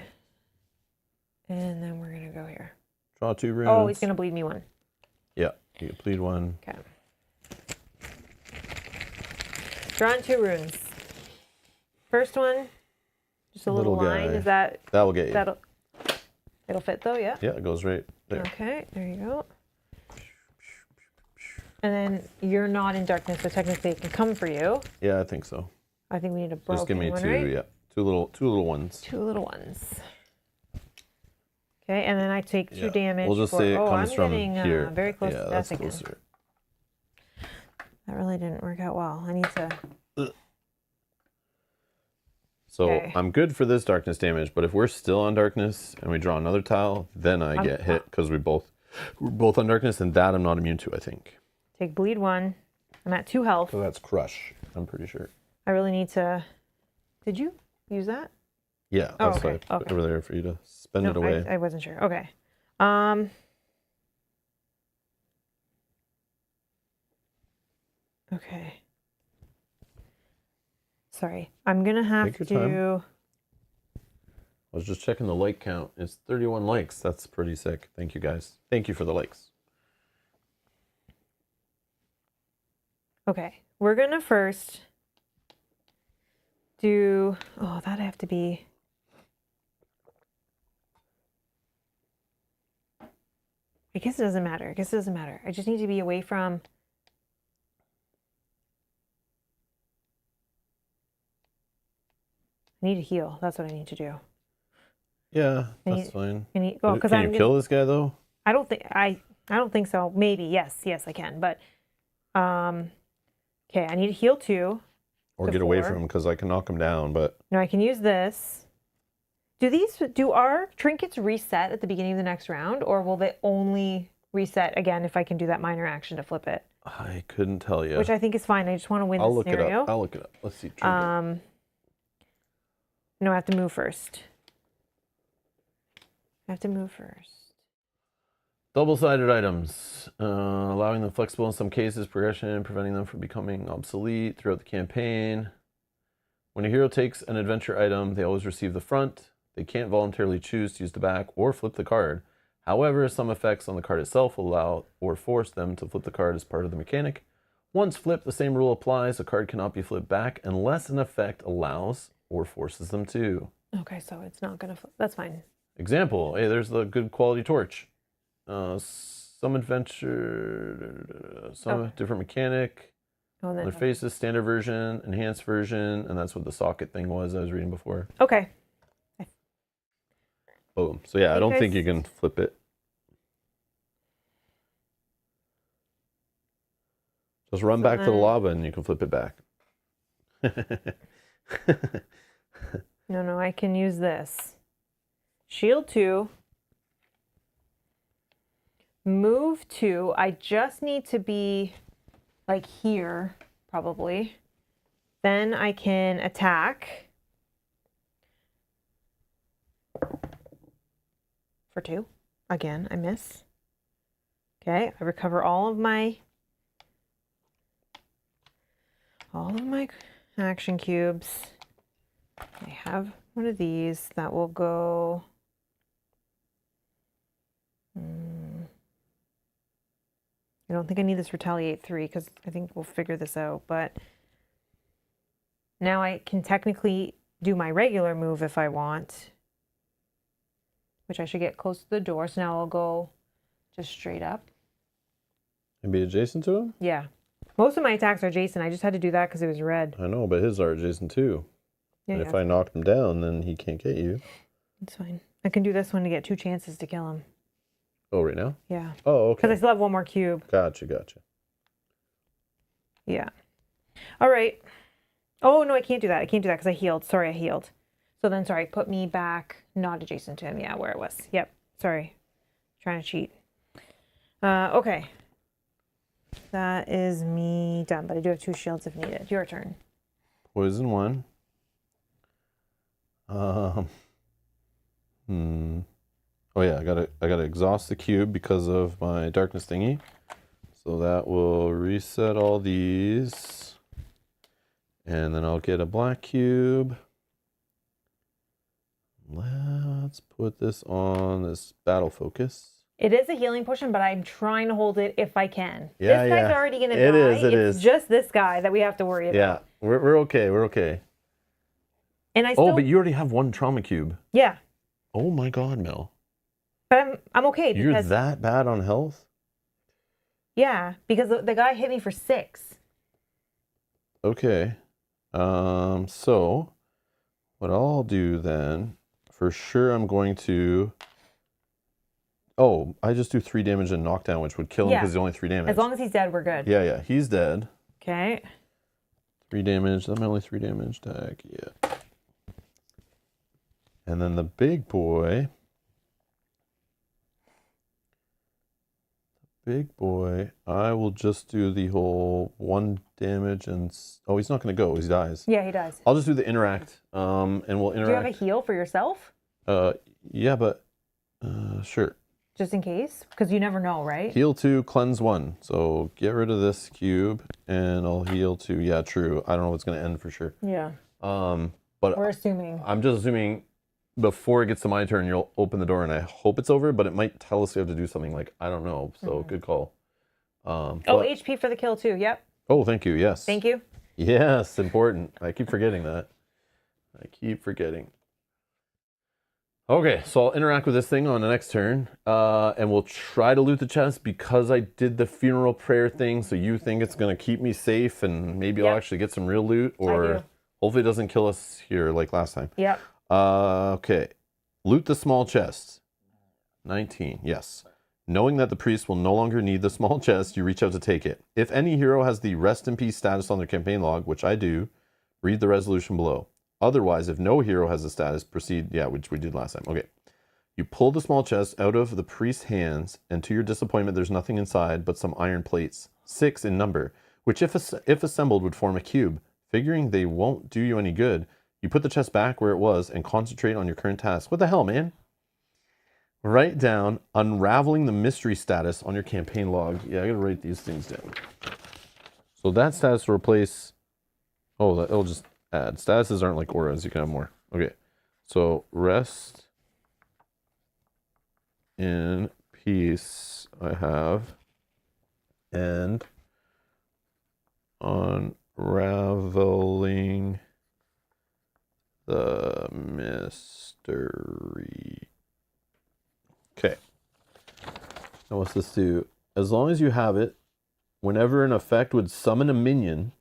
And then we're going to go here. Draw 2 runes. Oh, he's going to bleed me 1. Yeah, you bleed 1. Okay. Drawn 2 runes. First one, just a little line. Guy. Is that? That will get you. It'll fit though, yeah? Yeah, it goes right there. Okay, there you go. And then you're not in darkness, so technically it can come for you. Yeah, I think so. I think we need a broken Just give me one, 2, right? yeah. Two little ones. 2 little ones. Okay, and then I take 2 damage. We'll just say it comes I'm from getting, here. Very close yeah, to that's death again. closer. That really didn't work out well. I need to. So okay. I'm good for this darkness damage, but if we're still on darkness and we draw another tile, then I get hit because we're both on darkness, and that I'm not immune to, I think. Take bleed 1. I'm at 2 health. So that's crush, I'm pretty sure. I really need to. Did you use that? Yeah, that's why I put it over there for you to spend it away. I wasn't sure. Okay. Okay. Sorry. I'm going to have Take your time. to... I was just checking the like count. It's 31 likes. That's pretty sick. Thank you, guys. Thank you for the likes. Okay. We're going to first do... Oh, that'd have to be... I guess it doesn't matter. I just need to be away from... I need to heal. That's what I need to do. Yeah, that's fine. Can you kill this guy though? I don't think so. Maybe yes, I can. But okay, I need to heal 2. Or get away from him because I can knock him down. But no, I can use this. Do our trinkets reset at the beginning of the next round, or will they only reset again if I can do that minor action to flip it? I couldn't tell you. Which I think is fine. I just want to win I'll the look scenario. it up. I'll look it up. Let's see. Trinket. No, I have to move first. Double-sided items, allowing them flexible in some cases, progression, preventing them from becoming obsolete throughout the campaign. When a hero takes an adventure item, they always receive the front. They can't voluntarily choose to use the back or flip the card. However, some effects on the card itself will allow or force them to flip the card as part of the mechanic. Once flipped, the same rule applies. A card cannot be flipped back unless an effect allows or forces them to. Okay, so it's not going to flip. That's fine. Example, hey, there's the good quality torch. Some adventure, different mechanic. Other faces, standard version, enhanced version, and that's what the socket thing was I was reading before. Okay. Boom. So yeah, I don't think you can flip it. Just run back to the lava and you can flip it back. No, I can use this. Shield 2. Move 2. I just need to be like here, probably. Then I can attack for 2. Again, I miss. Okay, I recover all of my action cubes. I have one of these that will go. I don't think I need this retaliate 3 because I think we'll figure this out. But now I can technically do my regular move if I want, which I should get close to the door. So now I'll go just straight up. And be adjacent to him? Yeah. Most of my attacks are adjacent. I just had to do that because it was red. I know, but his are adjacent too. Yeah, and if I knocked him down, then he can't get you. It's fine. I can do this one to get 2 chances to kill him. Oh, right now? Yeah. Oh, okay. Because I still have one more cube. Gotcha. Yeah. All right. Oh, no, I can't do that. Because I healed. Sorry, I healed. So then, sorry, put me back, not adjacent to him. Yeah, where it was. Yep. Sorry. Trying to cheat. Okay. That is me done, but I do have 2 shields if needed. Your turn. Poison 1. Oh yeah, I gotta exhaust the cube because of my darkness thingy. So that will reset all these. And then I'll get a black cube. Let's put this on this battle focus. It is a healing potion, but I'm trying to hold it if I can. Yeah, this guy's already going to die. It is. It's just this guy that we have to worry about. Yeah, we're okay. We're okay. And I still... Oh, but you already have 1 trauma cube. Yeah. Oh my God, Mel. But I'm okay because... You're that bad on health? Yeah, because the guy hit me for 6. Okay. So what I'll do then, for sure I'm going to... Oh, I just do 3 damage and knockdown, which would kill him because he's only 3 damage. As long as he's dead, we're good. Yeah, he's dead. Okay. 3 damage. That's my only 3 damage tag. Yeah. And then the big boy. I will just do the whole 1 damage and... Oh, he's not going to go. He dies. Yeah, he dies. I'll just do the interact, and we'll interact. Do you have a heal for yourself? Yeah, but sure. Just in case? Because you never know, right? Heal 2, cleanse 1. So get rid of this cube, and I'll heal 2. Yeah, true. I don't know what's going to end for sure. Yeah. But We're assuming. I'm just assuming before it gets to my turn, you'll open the door, and I hope it's over. But it might tell us you have to do something. Like I don't know. So good call. HP for the kill too. Yep. Oh, thank you. Yes. Thank you. Yes, important. I keep forgetting that. Okay, so I'll interact with this thing on the next turn, and we'll try to loot the chest because I did the funeral prayer thing. So you think it's going to keep me safe, and maybe I'll actually get some real loot, or hopefully it doesn't kill us here like last time. Yep. Okay, loot the small chest. 19, yes. Knowing that the priest will no longer need the small chest, you reach out to take it. If any hero has the rest in peace status on their campaign log, which I do, read the resolution below. Otherwise, if no hero has a status, proceed, which we did last time. Okay. You pull the small chest out of the priest's hands, and to your disappointment, there's nothing inside but some iron plates, 6 in number, which if assembled would form a cube. Figuring they won't do you any good, you put the chest back where it was and concentrate on your current task. What the hell, man? Write down unraveling the mystery status on your campaign log. Yeah, I gotta write these things down. So that status will replace... Oh, it'll just add. Statuses aren't like auras. You can have more. Okay. So rest in peace I have. And unraveling the mystery. Okay. Now what's this do? As long as you have it, whenever an effect would summon a minion,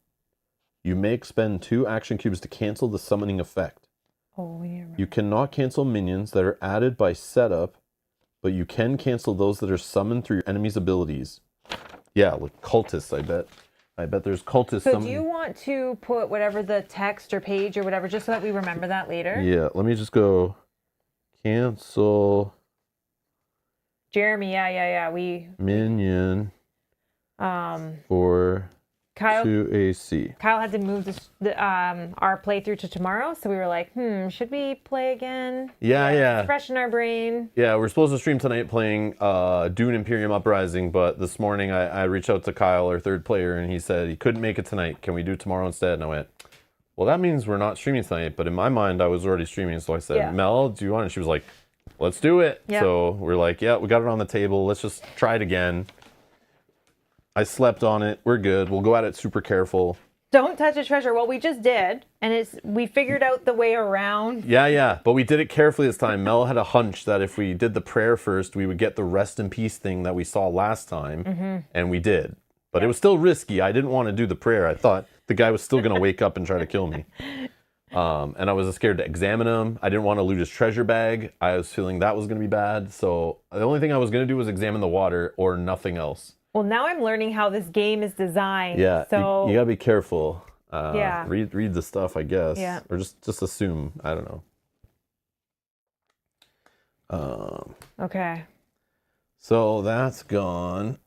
you may expend 2 action cubes to cancel the summoning effect. Oh, yeah. You cannot cancel minions that are added by setup, but you can cancel those that are summoned through your enemy's abilities. Yeah, like cultists, I bet. I bet there's cultists. So do you want to put whatever the text or page or whatever, just so that we remember that later? Yeah, let me just go cancel... Jeremy, yeah. Minion for Kyle, 2 AC. Kyle had to move our playthrough to tomorrow, so we were like, should we play again? Yeah. It's fresh in our brain. Yeah, we're supposed to stream tonight playing Dune Imperium Uprising, but this morning I reached out to Kyle, our third player, and he said he couldn't make it tonight. Can we do tomorrow instead? And I went, well, that means we're not streaming tonight, but in my mind, I was already streaming, so I said, Mel, do you want it? And she was like, let's do it. Yep. So we're like, yeah, we got it on the table. Let's just try it again. I slept on it. We're good. We'll go at it super careful. Don't touch a treasure. Well, we just did, and we figured out the way around. Yeah. But we did it carefully this time. Mel had a hunch that if we did the prayer first, we would get the rest in peace thing that we saw last time, and we did. But it was still risky. I didn't want to do the prayer. I thought the guy was still going to wake up and try to kill me. And I was scared to examine him. I didn't want to loot his treasure bag. I was feeling that was going to be bad. So the only thing I was going to do was examine the water or nothing else. Well, now I'm learning how this game is designed. Yeah, so you got to be careful. Read the stuff, I guess. Yeah. Or just assume. I don't know. Okay. So that's gone.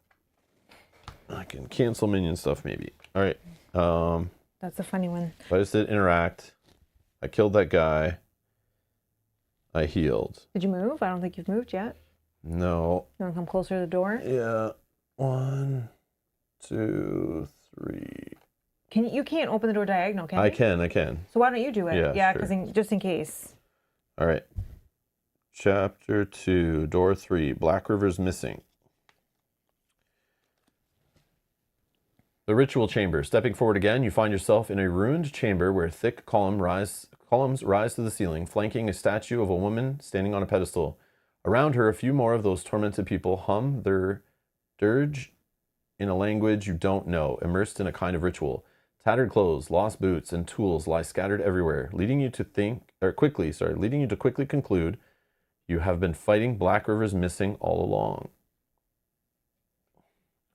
I can cancel minion stuff maybe. All right. That's a funny one. I just did interact. I killed that guy. I healed. Did you move? I don't think you've moved yet. No. You want to come closer to the door? Yeah. 1, 2, 3. You can't open the door diagonal, can you? I can. So why don't you do it? Yeah, because sure. Just in case. All right. Chapter 2, door 3. Black River's missing. The ritual chamber. Stepping forward again, you find yourself in a ruined chamber where thick columns rise to the ceiling, flanking a statue of a woman standing on a pedestal. Around her, a few more of those tormented people hum their dirge in a language you don't know, immersed in a kind of ritual. Tattered clothes, lost boots, and tools lie scattered everywhere, leading you to quickly conclude you have been fighting Black River's missing all along.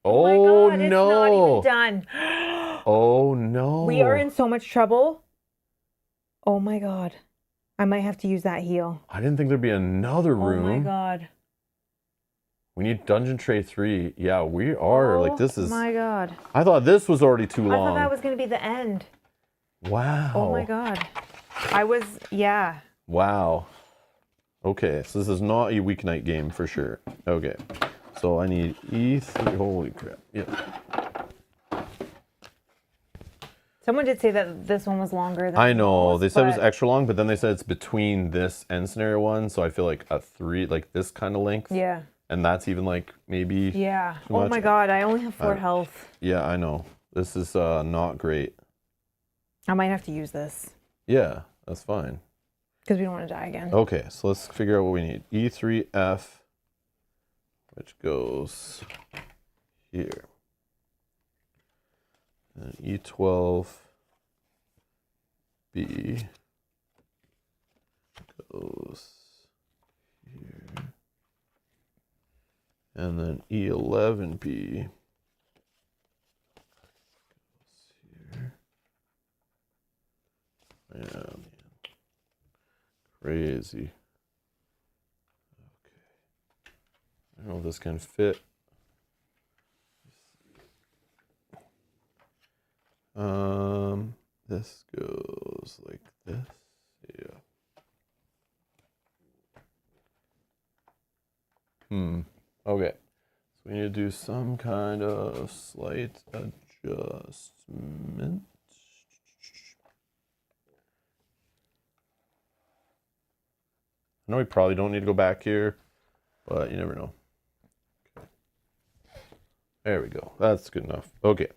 Oh my God, no! It's not even done. Oh no! We are in so much trouble. Oh my God, I might have to use that heal. I didn't think there'd be another room. Oh my God. We need dungeon tray 3. Yeah, we are. Like this is. Oh my God. I thought this was already too long. I thought that was going to be the end. Wow. Oh my God. Yeah. Wow. Okay, so this is not a weeknight game for sure. Okay. So I need E3. Holy crap. Yep. Someone did say that this one was longer than I know. most, They said it was but- extra long, but then they said it's between this and scenario 1. So I feel like a 3, like this kind of length. Yeah. And that's even like maybe. Yeah. Too Oh much. my God, I only have 4 health. Yeah, I know. This is not great. I might have to use this Yeah, that's fine. because we don't want to die again. Okay, so let's figure out what we need. E3F, which goes here. And E12B goes here. And then E11B goes here. Yeah, man. Crazy. Okay. I don't know if this can fit. This goes like this. Yeah. Okay. So we need to do some kind of slight adjustment. I know we probably don't need to go back here, but you never know. Okay. There we go. That's good enough. Okay.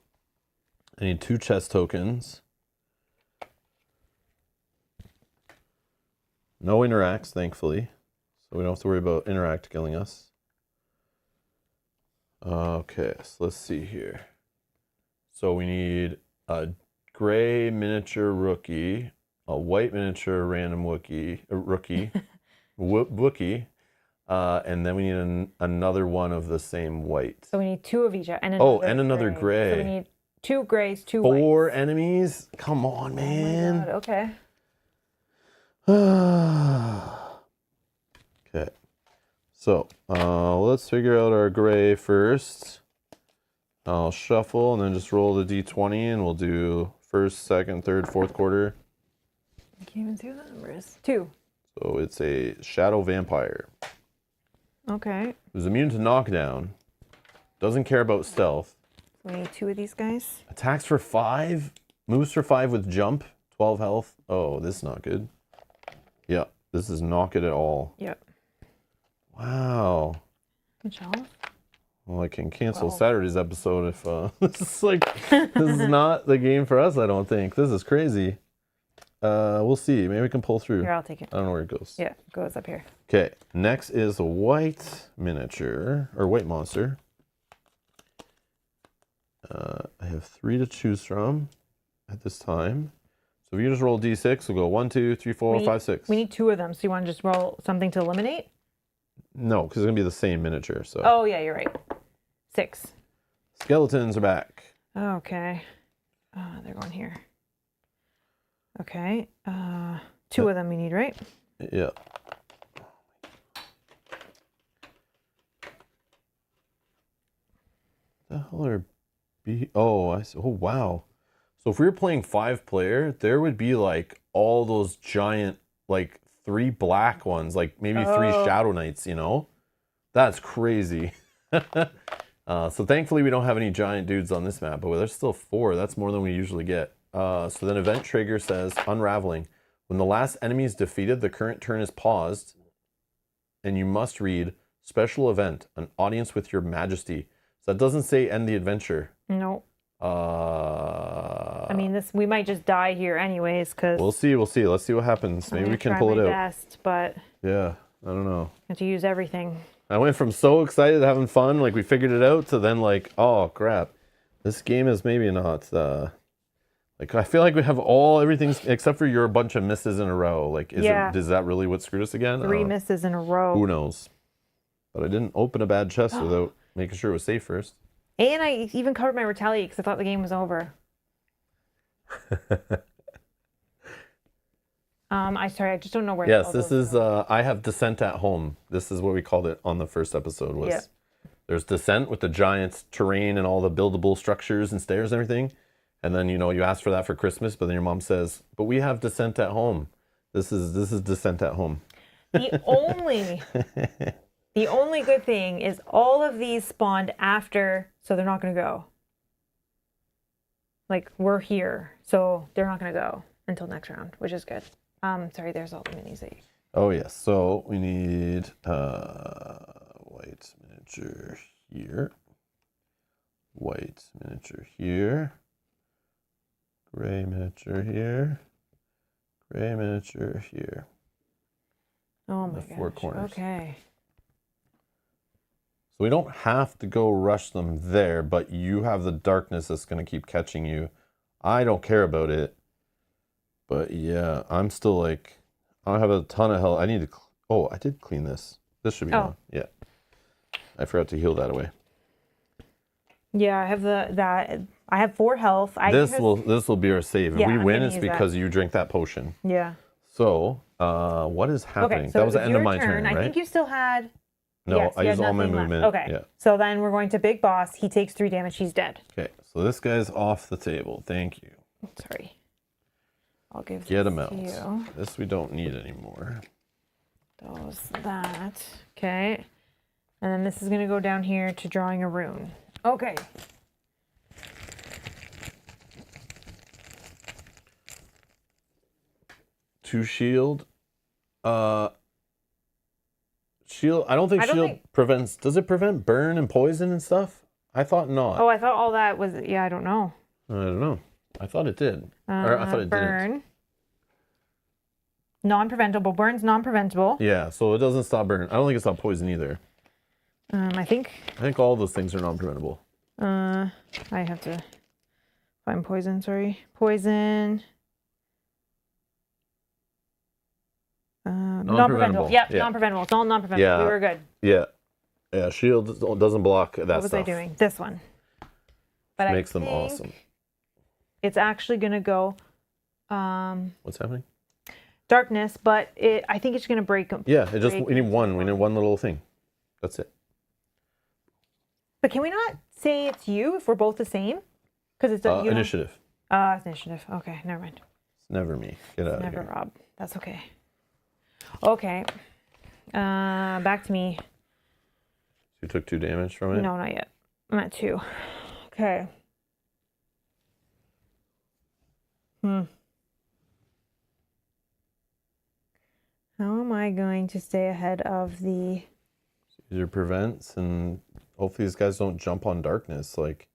I need 2 chest tokens. No interacts, thankfully. So we don't have to worry about interact killing us. Okay, so let's see here. So we need a gray miniature rookie, a white miniature random rookie, Wookie, and then we need another one of the same white. So we need 2 of each, and another gray. So we need 2 grays, 2 4 whites. enemies? Come on, man. Oh my God, okay. Okay. So, let's figure out our gray first. I'll shuffle and then just roll the d20 and we'll do first, second, third, fourth quarter. I can't even see what the number is. 2. So it's a shadow vampire. Okay. Who's immune to knockdown. Doesn't care about stealth. We need 2 of these guys. Attacks for 5. Moves for 5 with jump. 12 health. Oh, this is not good. Yeah, this is not good at all. Yep. Wow. Good job. Well, I can cancel 12. Saturday's episode if this is like this is not the game for us. I don't think this is crazy. We'll see. Maybe we can pull through. Here, I'll take it. I don't know where it goes. Yeah, it goes up here. Okay, next is a white miniature or white monster. I have 3 to choose from at this time. So if you just roll d6, we'll go 1, 2, 3, 4, 5, 6. We need 2 of them. So you want to just roll something to eliminate? No, because it's gonna be the same miniature. So. Oh yeah, you're right. 6. Skeletons are back. Okay. They're going here. Okay. 2 of them we need, right? Yeah. The hell are Oh, I see. Oh, wow. So if we were playing 5-player, there would be like all those giant, like 3 black ones, like maybe 3 Shadow Knights, you know? That's crazy. So thankfully we don't have any giant dudes on this map, but there's still 4. That's more than we usually get. So then event trigger says unraveling. When the last enemy is defeated, the current turn is paused, and you must read special event, an audience with your majesty. So that doesn't say end the adventure. No. I mean, we might just die here anyways, because We'll see. Let's see what happens. Maybe we can pull it out. Best, but Yeah, I don't know. I have to use everything. I went from so excited, having fun, like we figured it out, to then like, oh crap, this game is maybe not. Like I feel like we have everything except for your bunch of misses in a row. Like, is that really what screwed us again? 3 misses in a row. Who knows? But I didn't open a bad chest without making sure it was safe first. And I even covered my retaliate because I thought the game was over. I just don't know where. Yes, this is. I have Descent at Home. This is what we called it on the first episode. There's Descent with the giant terrain and all the buildable structures and stairs and everything, and then you ask for that for Christmas, but then your mom says, "But we have Descent at Home." This is Descent at Home. The only good thing is all of these spawned after, so they're not going to go. Like, we're here, so they're not going to go until next round, which is good. Sorry, there's all the minis that you... Oh, yes. So we need white miniature here. White miniature here. Gray miniature here. Gray miniature here. Oh my The four gosh. corners. Okay. So we don't have to go rush them there, but you have the darkness that's going to keep catching you. I don't care about it. But yeah, I'm still like, I don't have a ton of health. I need to, oh, I did clean this. This should be on. Yeah. I forgot to heal that away. Yeah, I have I have 4 health. This will be our save. If Yeah, we I'm win, gonna it's use that. because you drink that potion. Yeah. So, what is happening? Okay, so that was the end of your my turn, right? I think you still had... No, yes, I you used had all my nothing left. movement. Okay. Yeah. So then we're going to Big Boss. He takes 3 damage. He's dead. Okay, so this guy's off the table. Thank you. Sorry. I'll give Get this him out. to you. This we don't need anymore. That. Okay. And then this is going to go down here to drawing a rune. Okay. To shield. Shield. I don't think shield prevents. Does it prevent burn and poison and stuff? I thought not. Oh, I thought all that was... Yeah, I don't know. I don't know. I thought it did. Or I thought it burn. didn't. Non-preventable. Burn's non-preventable. Yeah, so it doesn't stop burn. I don't think it stops poison either. I think all those things are non-preventable. I have to find poison. Sorry, poison. Non-preventable. Yep, yeah. Non-preventable. It's all non-preventable. Yeah. We were good. Yeah. Shield doesn't block that stuff. What was I doing? This one. But makes them awesome. It's actually gonna go. What's happening? Darkness, but I think it's gonna break them. Yeah, we need one. We need one little thing. That's it. But can we not say it's you if we're both the same? Because it's initiative. It's initiative. Okay, never mind. It's never me. Get out of here. Never Rob. That's okay. Okay. Back to me. You took 2 damage from it? No, not yet. I'm at 2. Okay. How am I going to stay ahead of the... Either prevents, and hopefully these guys don't jump on darkness. Like,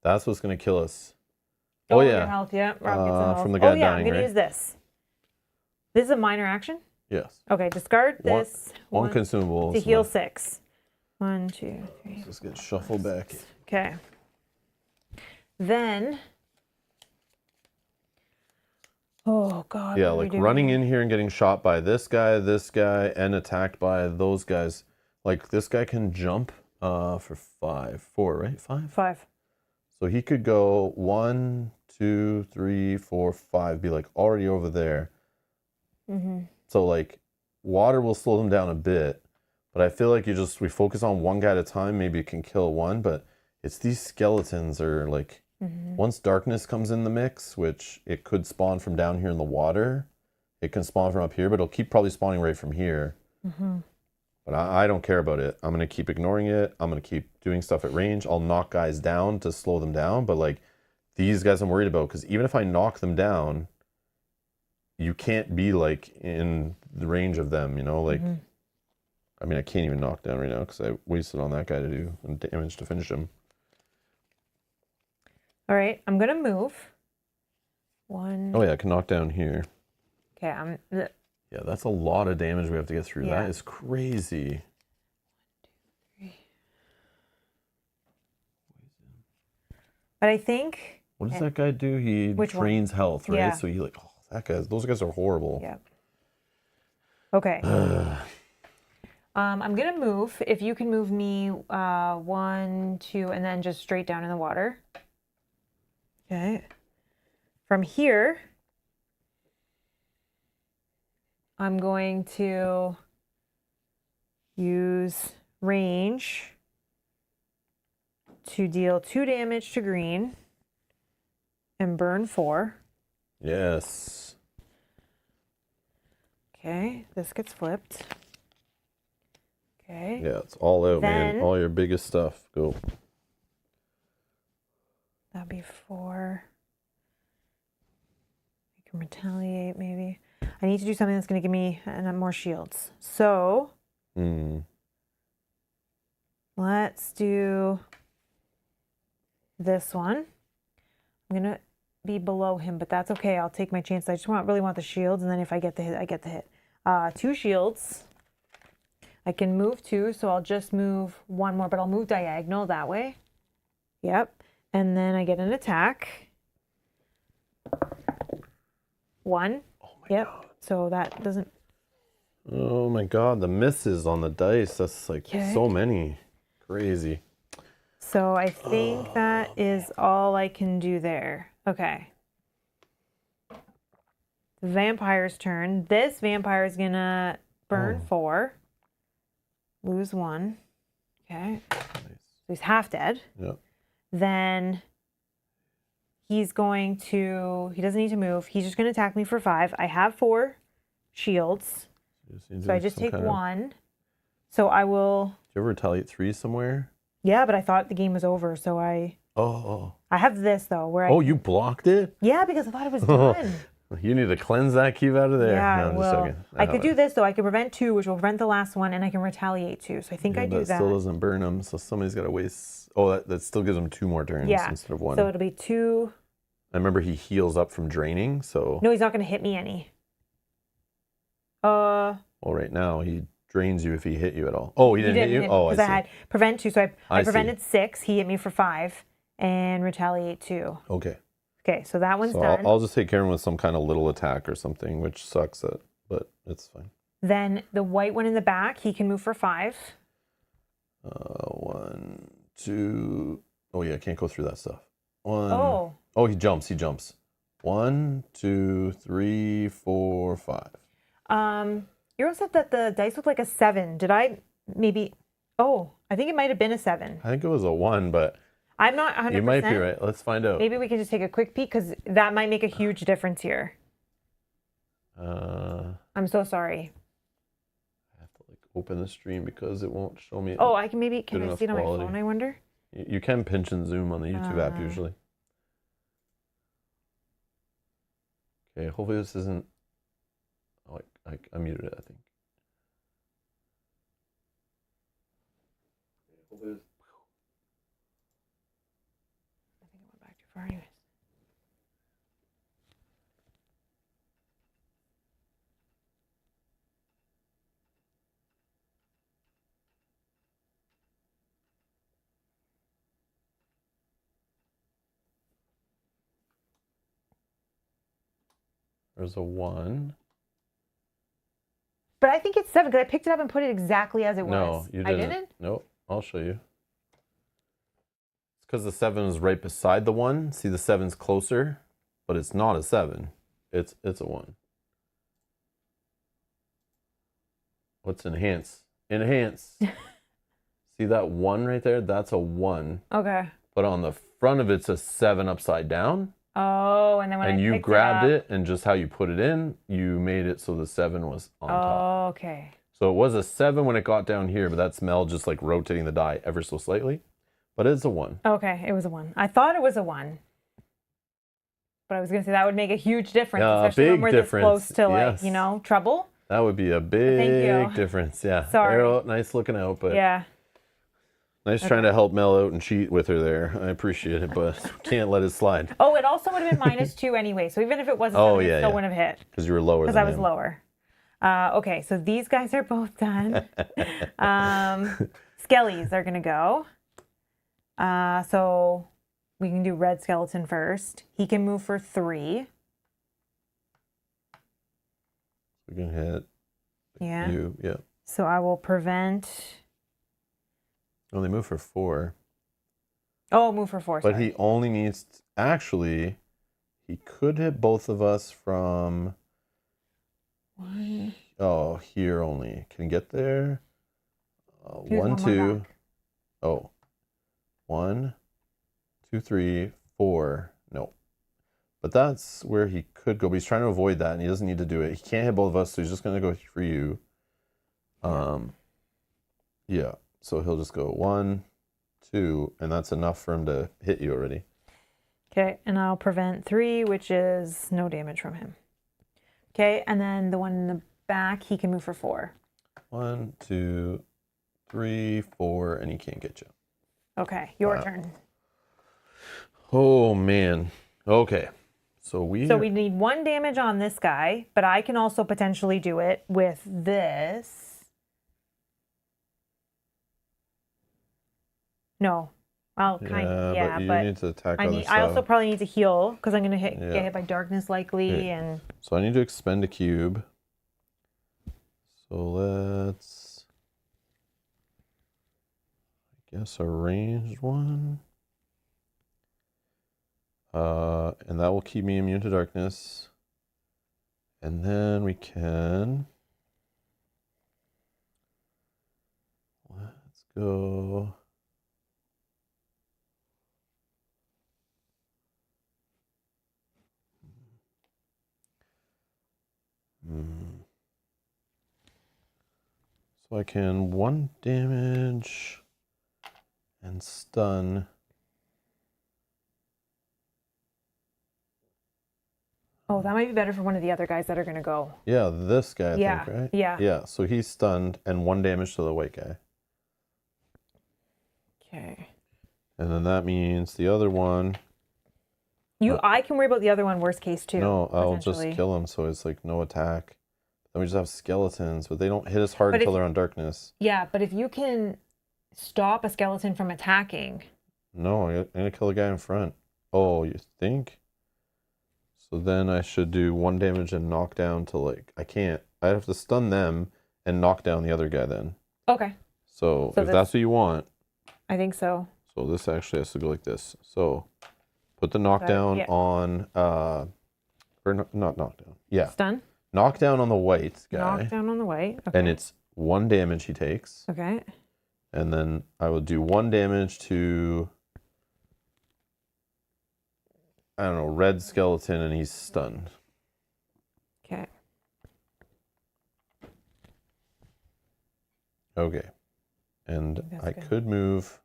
that's what's going to kill us. Oh, yeah. Your health, yeah. Rob gets a health. From the guy dying, I'm going to use this. This is a minor action? Yes. Okay, discard this. One consumable. To heal 6. 1, 2, 3. Let's get shuffled back. Okay. Then... Oh, God. Yeah, like running in here and getting shot by this guy, and attacked by those guys. Like, this guy can jump for 4, right? 5? 5. So he could go 1, 2, 3, 4, 5, be like already over there. Mm-hmm. So, like, water will slow them down a bit. But I feel like we focus on one guy at a time. Maybe it can kill one, but it's these skeletons are like... Once darkness comes in the mix, which it could spawn from down here in the water, it can spawn from up here, but it'll keep probably spawning right from here. But I don't care about it. I'm going to keep ignoring it. I'm going to keep doing stuff at range. I'll knock guys down to slow them down, but like these guys I'm worried about, because even if I knock them down, you can't be like in the range of them, you know? Like, I mean, I can't even knock down right now because I wasted on that guy to do damage to finish him. All right, I'm gonna move. 1. Oh yeah, I can knock down here. Okay, Yeah, that's a lot of damage we have to get through. Yeah. That is crazy. 1, 2, 3. But I think... What does that guy do? He drains health, right? Yeah. So he like, those guys are horrible. Yeah. Okay. I'm gonna move. If you can move me 1, 2, and then just straight down in the water. Okay. From here, I'm going to use range to deal 2 damage to green and burn 4. Yes. Okay, this gets flipped. Okay. Yeah, it's all out, man. All your biggest stuff. Go. That'd be 4. can retaliate maybe. I need to do something that's going to give me more shields. So let's do this one. I'm going to be below him, but that's okay. I'll take my chance. I just really want the shields, and then if I get the hit, I get the hit. 2 shields. I can move 2, so I'll just move 1 more, but I'll move diagonal that way. Yep. And then I get an attack. 1. Oh my yep. God. So that doesn't... Oh my God, the misses on the dice. That's like so many. Crazy. So I think that is all I can do there. Okay. The vampire's turn. This vampire is going to burn 4. Lose 1. Okay. Nice. So he's half dead. Yep. Then he's going to... He doesn't need to move. He's just going to attack me for 5. I have 4 shields. So I just take 1. So I will... Do you ever retaliate 3 somewhere? Yeah, but I thought the game was over, so I... Oh. I have this, though, where I... Oh, you blocked it? Yeah, because I thought it was done. You need to cleanse that cube out of there. Yeah, no, I'm just joking. I could do this, though. I could prevent 2, which will prevent the last one, and I can retaliate 2. So I think I do that. That still doesn't burn them, so somebody's got to waste... Oh, that still gives them 2 more turns instead of 1. So it'll be 2... I remember he heals up from draining, so... No, he's not going to hit me any. Well, right now, he drains you if he hit you at all. Oh, he didn't hit you? Oh, I see. Because I had prevent 2, so I prevented see. 6. He hit me for 5, and retaliate 2. Okay. Okay, so that one's so done. I'll just take care of him with some kind of little attack or something, which sucks, but it's fine. Then the white one in the back, he can move for 5. 1, 2... Oh, yeah, I can't go through that stuff. 1... Oh, he jumps. 1, 2, 3, 4, 5. You also said that the dice looked like a 7. Did I maybe... Oh, I think it might have been a 7. I think it was a 1, but... I'm not 100%. You might be right. Let's find out. Maybe we can just take a quick peek, because that might make a huge difference here. I'm so sorry. I have to open the stream because it won't show me. Oh, I can maybe... Can I see it on quality. my phone, I wonder? You can pinch and zoom on the YouTube app usually. Okay, hopefully this isn't... Oh, I muted it, I think. Hopefully this... I think I went back too far anyways. There's a 1. But I think it's 7, because I picked it up and put it exactly as it was. No, you didn't. I didn't? Nope, I'll show you. It's because the 7 is right beside the 1. See, the 7's closer, but it's not a 7. It's a 1. What's enhance? Enhance. See that 1 right there? That's a 1. Okay. But on the front of it's a 7 upside down. Oh, and then when you grabbed it, and just how you put it in, you made it so the 7 was on top. Oh, okay. So it was a 7 when it got down here, but that's Mel just rotating the die ever so slightly. But it's a 1. Okay, it was a 1. I thought it was a 1. But I was going to say that would make a huge difference, especially when we're this close to, trouble. That would be a big difference, yeah. Sorry. Arrow, nice looking out, but yeah. Nice trying to help Mel out and cheat with her there. I appreciate it, but can't let it slide. Oh, it also would have been -2 anyway, so even if it wasn't, it still wouldn't have hit. Because you were lower than Because I was lower. Okay, so these guys are both done. Skellies are going to go. So we can do red skeleton first. He can move for 3. We can hit you, yeah. So I will prevent... Oh, they move for 4. Oh, move for 4, But he only needs... Actually, he could hit both of us from... 1. Oh, here only. Can he get there? 1, 2. Oh. 1, 2, 3, 4. No. But that's where he could go. But he's trying to avoid that, and he doesn't need to do it. He can't hit both of us, so he's just going to go for you. Yeah. So he'll just go 1, 2, and that's enough for him to hit you already. Okay, and I'll prevent 3, which is no damage from him. Okay, and then the one in the back, he can move for 4. 1, 2, 3, 4, and he can't get you. Okay, your turn. Oh, man. Okay. So we need 1 damage on this guy, but I can also potentially do it with this. No. Well, kind of, yeah, but you but need to attack other stuff. I also probably need to heal because I'm going to get Yeah. hit by darkness likely. Okay. And So I need to expend a cube. So let's, I guess, a ranged one. And that will keep me immune to darkness. And then we can, let's go. So I can 1 damage and stun. oh, that might be better for one of the other guys that are going to go. Yeah, this guy, I Yeah, think, right? yeah. Yeah, so he's stunned and 1 damage to the white guy. Okay. And then that means the other one. I can worry about the other one, worst case too. No, I'll just potentially. kill him, so it's like no attack. Then we just have skeletons, but they don't hit us hard until they're on darkness. Yeah, but if you can stop a skeleton from attacking. No, I'm gonna kill the guy in front. Oh, you think? So then I should do 1 damage and knock down to like, I can't. I have to stun them and knock down the other guy then. Okay. So if that's what you want. I think so. So this actually has to go like this. So put the knockdown on, or not knockdown. Yeah. Stun. Knockdown on the white guy. Knockdown on the white. Okay. And it's 1 damage he takes. Okay. And then I will do 1 damage to, I don't know, red skeleton, and he's stunned. Okay. Okay. And I could move,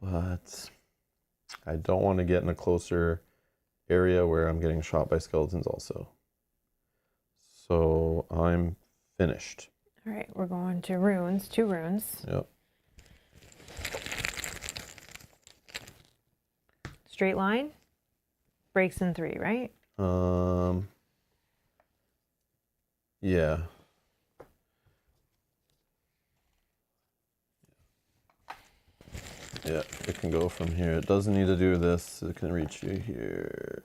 but I don't want to get in a closer area where I'm getting shot by skeletons also. So I'm finished. All right, we're going to runes, 2 runes. Yep. Straight line, breaks in 3, right? Yeah. Yeah, it can go from here. It doesn't need to do this. It can reach you here.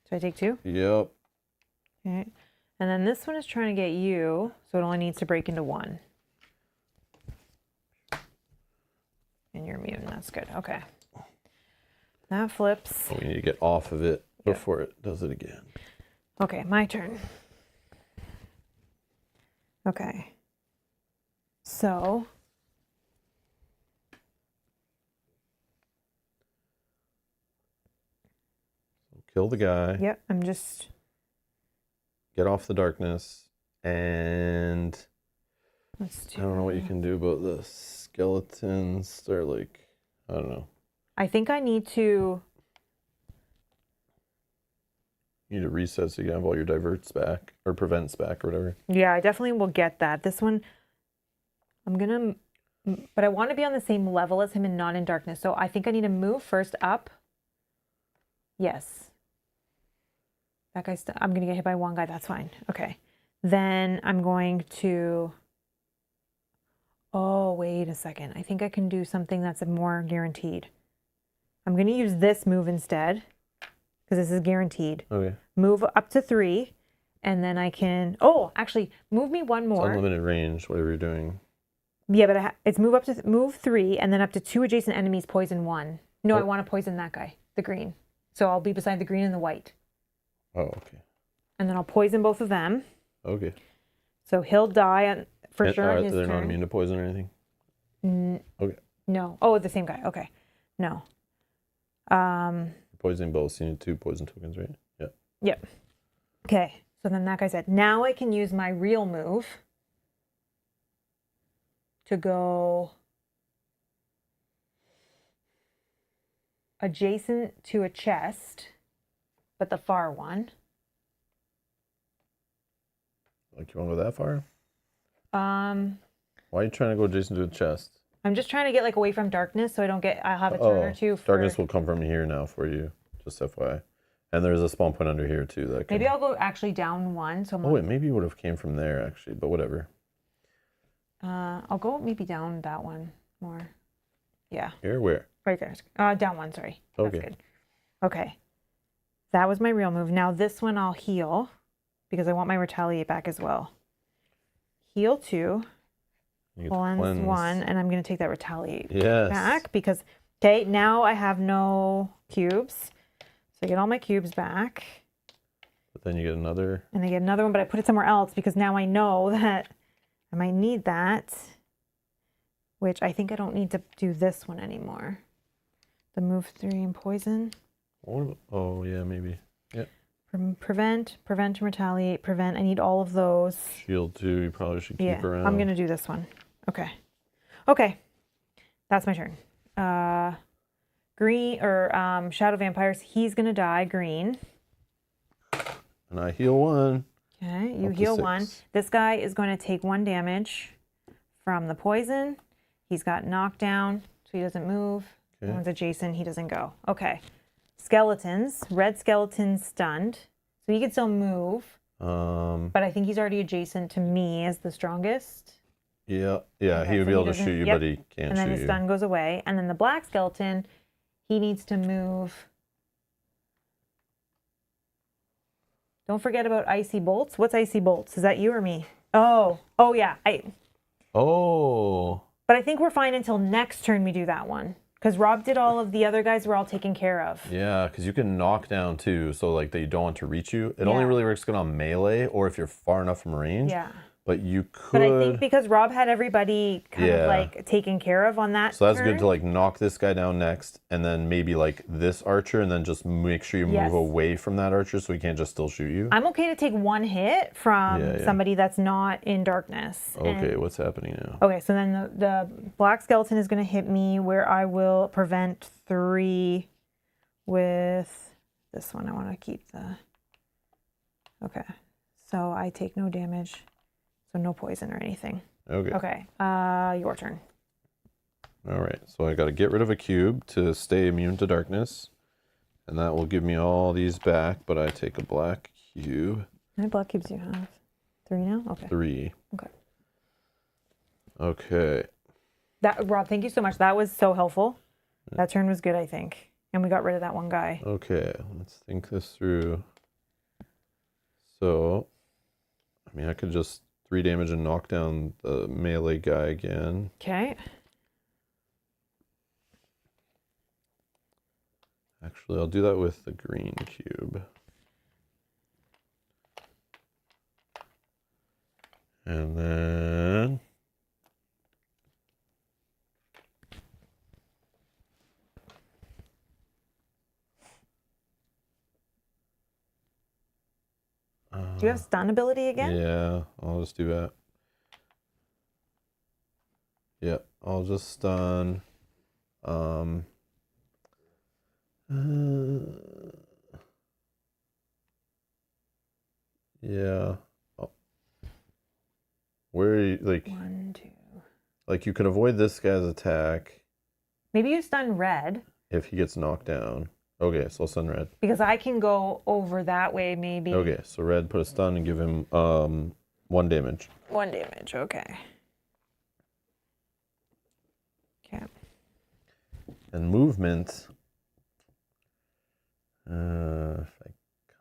So I take 2? Yep. Okay. And then this one is trying to get you, so it only needs to break into 1. And you're immune. That's good. Okay. That flips. We need to get off of it before it does it again. Okay, my turn. Okay. So kill the guy. Yep, I'm just get off the darkness, and I don't know what you can do about the skeletons. They're like, I don't know. I think I need to. You need to reset so you can have all your diverts back or prevents back or whatever. Yeah, I definitely will get that. This one, I'm gonna, but I want to be on the same level as him and not in darkness. So I think I need to move first up. Yes. That guy's, I'm gonna get hit by 1 guy. That's fine. Okay. Then I'm going to. Oh, wait a second. I think I can do something that's more guaranteed. I'm going to use this move instead because this is guaranteed. Okay. Move up to 3, and then I can. Oh, actually, move me 1 more. It's unlimited range, whatever you're doing. Yeah, but it's move 3, and then up to 2 adjacent enemies, poison 1. No, I want to poison that guy, the green. So I'll be beside the green and the white. Oh, okay. And then I'll poison both of them. Okay. So he'll die for sure on his they're turn. not immune to poison or anything? Okay. No. Oh, the same guy. Okay. No. Poisoning both, so you need 2 poison tokens, right? Yeah. Yep. Okay. So then that guy said, now I can use my real move to go adjacent to a chest, but the far one. Like, you want to go that far? Um, Why are you trying to go adjacent to the chest? I'm just trying to get like away from darkness, so I don't get. I'll have a turn or two. Darkness will come from here now for you. Just FYI. And there's a spawn point under here too. That can... Maybe I'll go actually down one. So wait, maybe you would have came from there actually, but whatever. I'll go maybe down that one more. Yeah. Here, where? Right there. Down one. Sorry. Okay. That's good. Okay. That was my real move. Now this one I'll heal because I want my retaliate back as well. Heal 2. Cleanse 1, and I'm going to take that retaliate back because, okay, now I have no cubes. So I get all my cubes back. But then you get another. And I get another one, but I put it somewhere else because now I know that I might need that, which I think I don't need to do this one anymore. The move 3 and poison. Oh, yeah, maybe. Yep. Prevent, and retaliate, prevent. I need all of those. Shield 2, you probably should keep around. I'm going to do this one. Okay. That's my turn. Green, or Shadow Vampires, he's going to die green. And I heal 1. Okay, you heal 1. This guy is going to take 1 damage from the poison. He's got knockdown, so he doesn't move. Okay. That one's adjacent, he doesn't go. Okay. Skeletons. Red skeleton's stunned. So he can still move. But I think he's already adjacent to me as the strongest. Yeah, he would be able to shoot you, but he can't shoot you. And then his stun goes away. And then the black skeleton, he needs to move. Don't forget about icy bolts. What's icy bolts? Is that you or me? Oh yeah. But I think we're fine until next turn we do that one. Because Rob did all of the other guys were all taken care of. Yeah, because you can knock down too, so like they don't want to reach you. It only really works good on melee or if you're far enough from range. Yeah. But you could. But I think because Rob had everybody kind of like taken care of on that. So that's good to like knock this guy down next, and then maybe like this archer, and then just make sure you move away from that archer so he can't just still shoot you. I'm okay to take 1 hit from somebody that's not in darkness. Okay, what's happening now? Okay, so then the black skeleton is going to hit me where I will prevent 3 with this one. I want to keep the. Okay, so I take no damage. So no poison or anything. Okay. Your turn. All right. So I got to get rid of a cube to stay immune to darkness. And that will give me all these back, but I take a black cube. How many black cubes do you have? 3 now? Okay. 3. Okay. Okay. Rob, thank you so much. That was so helpful. That turn was good, I think. And we got rid of that one guy. Okay. Let's think this through. So, I mean, I could just 3 damage and knock down the melee guy again. Okay. Actually, I'll do that with the green cube. And then... do you have stun ability again? Yeah, I'll just do that. Yeah, I'll just stun. Yeah. Oh. Where are you, like... 1, 2. Like, you can avoid this guy's attack. Maybe you stun red. If he gets knocked down. Okay, so I'll stun red. Because I can go over that way, maybe. Okay, so red, put a stun and give him 1 damage. 1 damage, okay. Okay. And movement. If I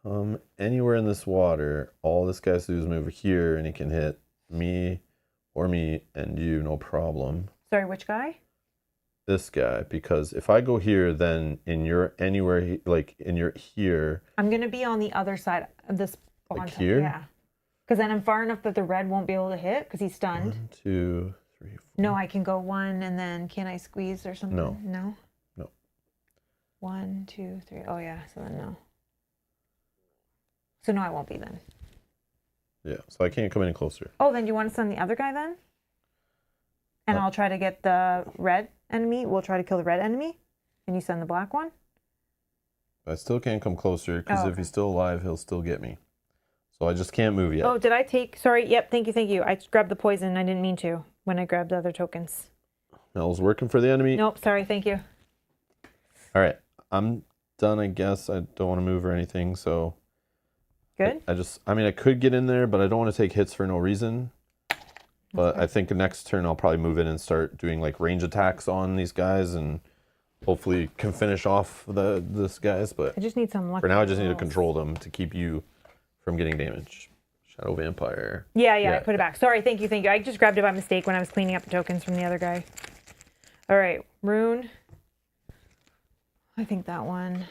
come anywhere in this water, all this guy has to do is move here, and he can hit me or me and you, no problem. Sorry, which guy? This guy, because if I go here, then in your anywhere, like in your here. I'm gonna be on the other side of this. Like here? Yeah. Because then I'm far enough that the red won't be able to hit because he's stunned. 1, 2, 3, 4. No, I can go 1 and then can I squeeze or something? No. No? No. 1, 2, 3. Oh, yeah. So then no. So no, I won't be then. Yeah, so I can't come any closer. Oh, then you want to send the other guy then? And I'll try to get the red enemy. We'll try to kill the red enemy. And you send the black one? I still can't come closer because if he's still alive, he'll still get me. So I just can't move yet. Oh, did I take? Sorry. Yep. Thank you. I grabbed the poison. I didn't mean to when I grabbed the other tokens. Mel's working for the enemy. Nope. Sorry. Thank you. All right. I'm done, I guess. I don't want to move or anything, so. Good. I mean, I could get in there, but I don't want to take hits for no reason. But I think the next turn I'll probably move in and start doing like range attacks on these guys and hopefully can finish off this guys. But I just need some luck. for now, I just need to control them to keep you from getting damage. Shadow Vampire. Yeah, I put it back. Sorry, thank you. I just grabbed it by mistake when I was cleaning up the tokens from the other guy. All right, Rune. I think that one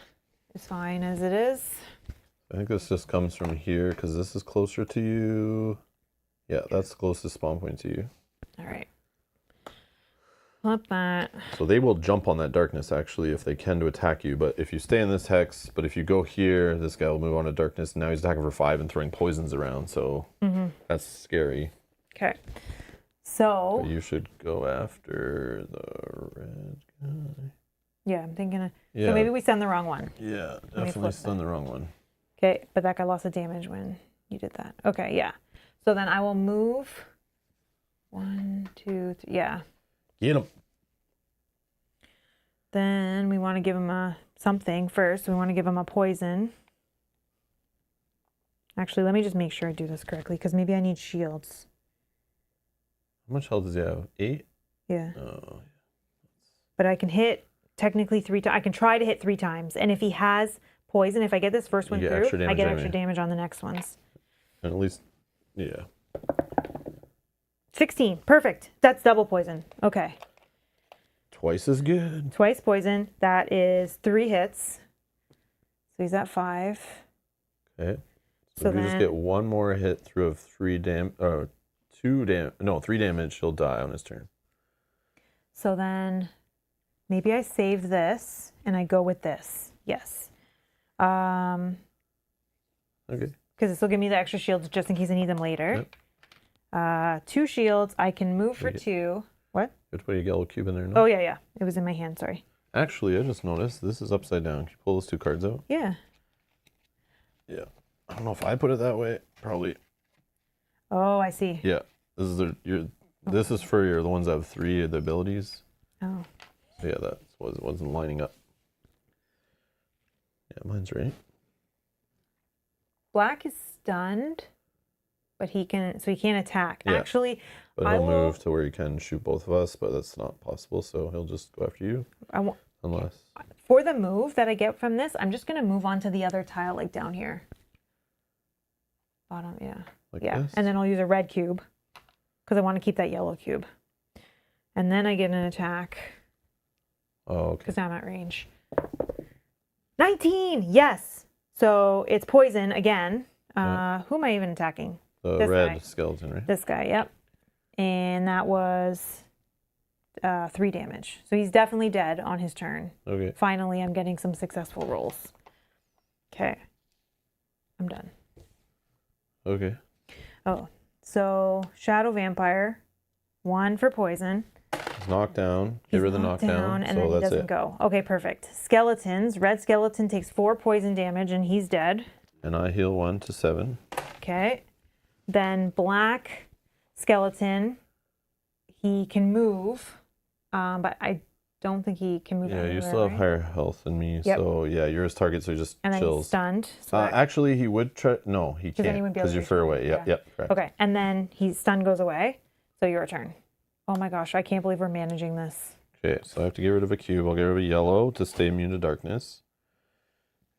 is fine as it is. I think this just comes from here because this is closer to you. Yeah, that's the closest spawn point to you. All right. Flip that. So they will jump on that darkness, actually, if they can to attack you. But if you stay in this hex, but if you go here, this guy will move on to darkness. Now he's attacking for 5 and throwing poisons around. So that's scary. Okay. So. But you should go after the red guy. Yeah, I'm thinking. So maybe we send the wrong one. Yeah, definitely send the wrong one. Okay, but that guy lost the damage when you did that. Okay, yeah. So then I will move 1, 2, 3. Yeah. Get him. Then we want to give him a something first. We want to give him a poison. Actually, let me just make sure I do this correctly because maybe I need shields. How much health does he have? 8? Yeah. Oh. But I can hit technically 3 times. I can try to hit 3 times. And if he has poison, if I get this first one through, I get extra damage on the next ones. And at least, yeah. 16. Perfect. That's double poison. Okay. Twice as good. Twice poison. That is 3 hits. So he's at 5. Okay. So if you just get one more hit through of 3 damage, he'll die on his turn. So then maybe I save this and I go with this. Yes. Okay. Because this will give me the extra shields just in case I need them later. Yep. 2 shields. I can move for 2. What? You have to put a yellow cube in there now. Oh, yeah. It was in my hand. Sorry. Actually, I just noticed this is upside down. Can you pull those 2 cards out? Yeah. Yeah. I don't know if I put it that way. Probably. Oh, I see. Yeah. This is this is for the ones that have 3 of the abilities. Oh. So yeah, that wasn't lining up. Yeah, mine's right. Black is stunned, but he can't attack. Yeah. Actually, but he'll move to where he can shoot both of us, but that's not possible. So he'll just go after you. Unless for the move that I get from this, I'm just gonna move on to the other tile, like down here. Bottom, yeah. Like yeah, this? and then I'll use a red cube because I want to keep that yellow cube. And then I get an attack. Oh, okay. Because now I'm at range. 19, yes. So it's poison again. Yeah. Who am I even attacking? The red skeleton, right? This guy, yep. And that was 3 damage. So he's definitely dead on his turn. Okay. Finally, I'm getting some successful rolls. Okay. I'm done. Okay. Oh, so Shadow Vampire, 1 for poison. He's knocked down. Get rid of the knockdown. And so then he doesn't go. Okay, perfect. Skeletons. Red skeleton takes 4 poison damage and he's dead. And I heal 1 to 7. Okay. Then black skeleton, he can move, but I don't think he can move. Yeah, you still have higher health than me. Yep. So yeah, you're his target, so he just and then chills. He's stunned. So actually, he would try. No, he can't because you're further away. Yep, correct. Okay, and then stun goes away. So your turn. Oh my gosh, I can't believe we're managing this. Okay, so I have to get rid of a cube. I'll get rid of a yellow to stay immune to darkness.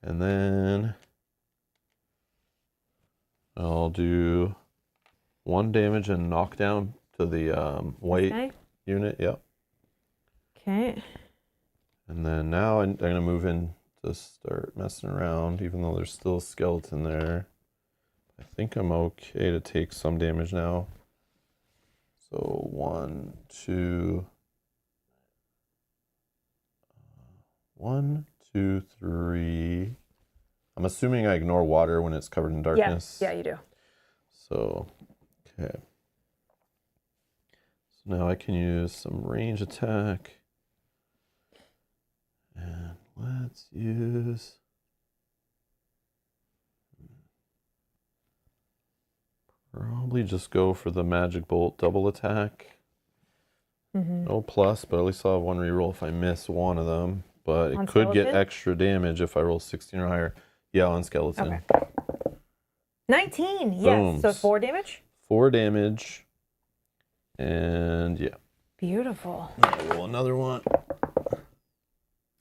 And then I'll do 1 damage and knockdown to the white unit. Yep. Okay. And then now I'm going to move in to start messing around, even though there's still a skeleton there. I think I'm okay to take some damage now. So 1, 2, 1, 2, 3. I'm assuming I ignore water when it's covered in darkness. Yeah, you do. So, okay. So now I can use some range attack. And let's use Probably just go for the magic bolt double attack. Mm-hmm. No plus, but at least I'll have one reroll if I miss one of them. But it On could get skeleton? extra damage if I roll 16 or higher. Yeah, on skeleton. Okay. 19. Yes. Boom. So 4 damage. 4 damage. And yeah. Beautiful. I'll roll another one.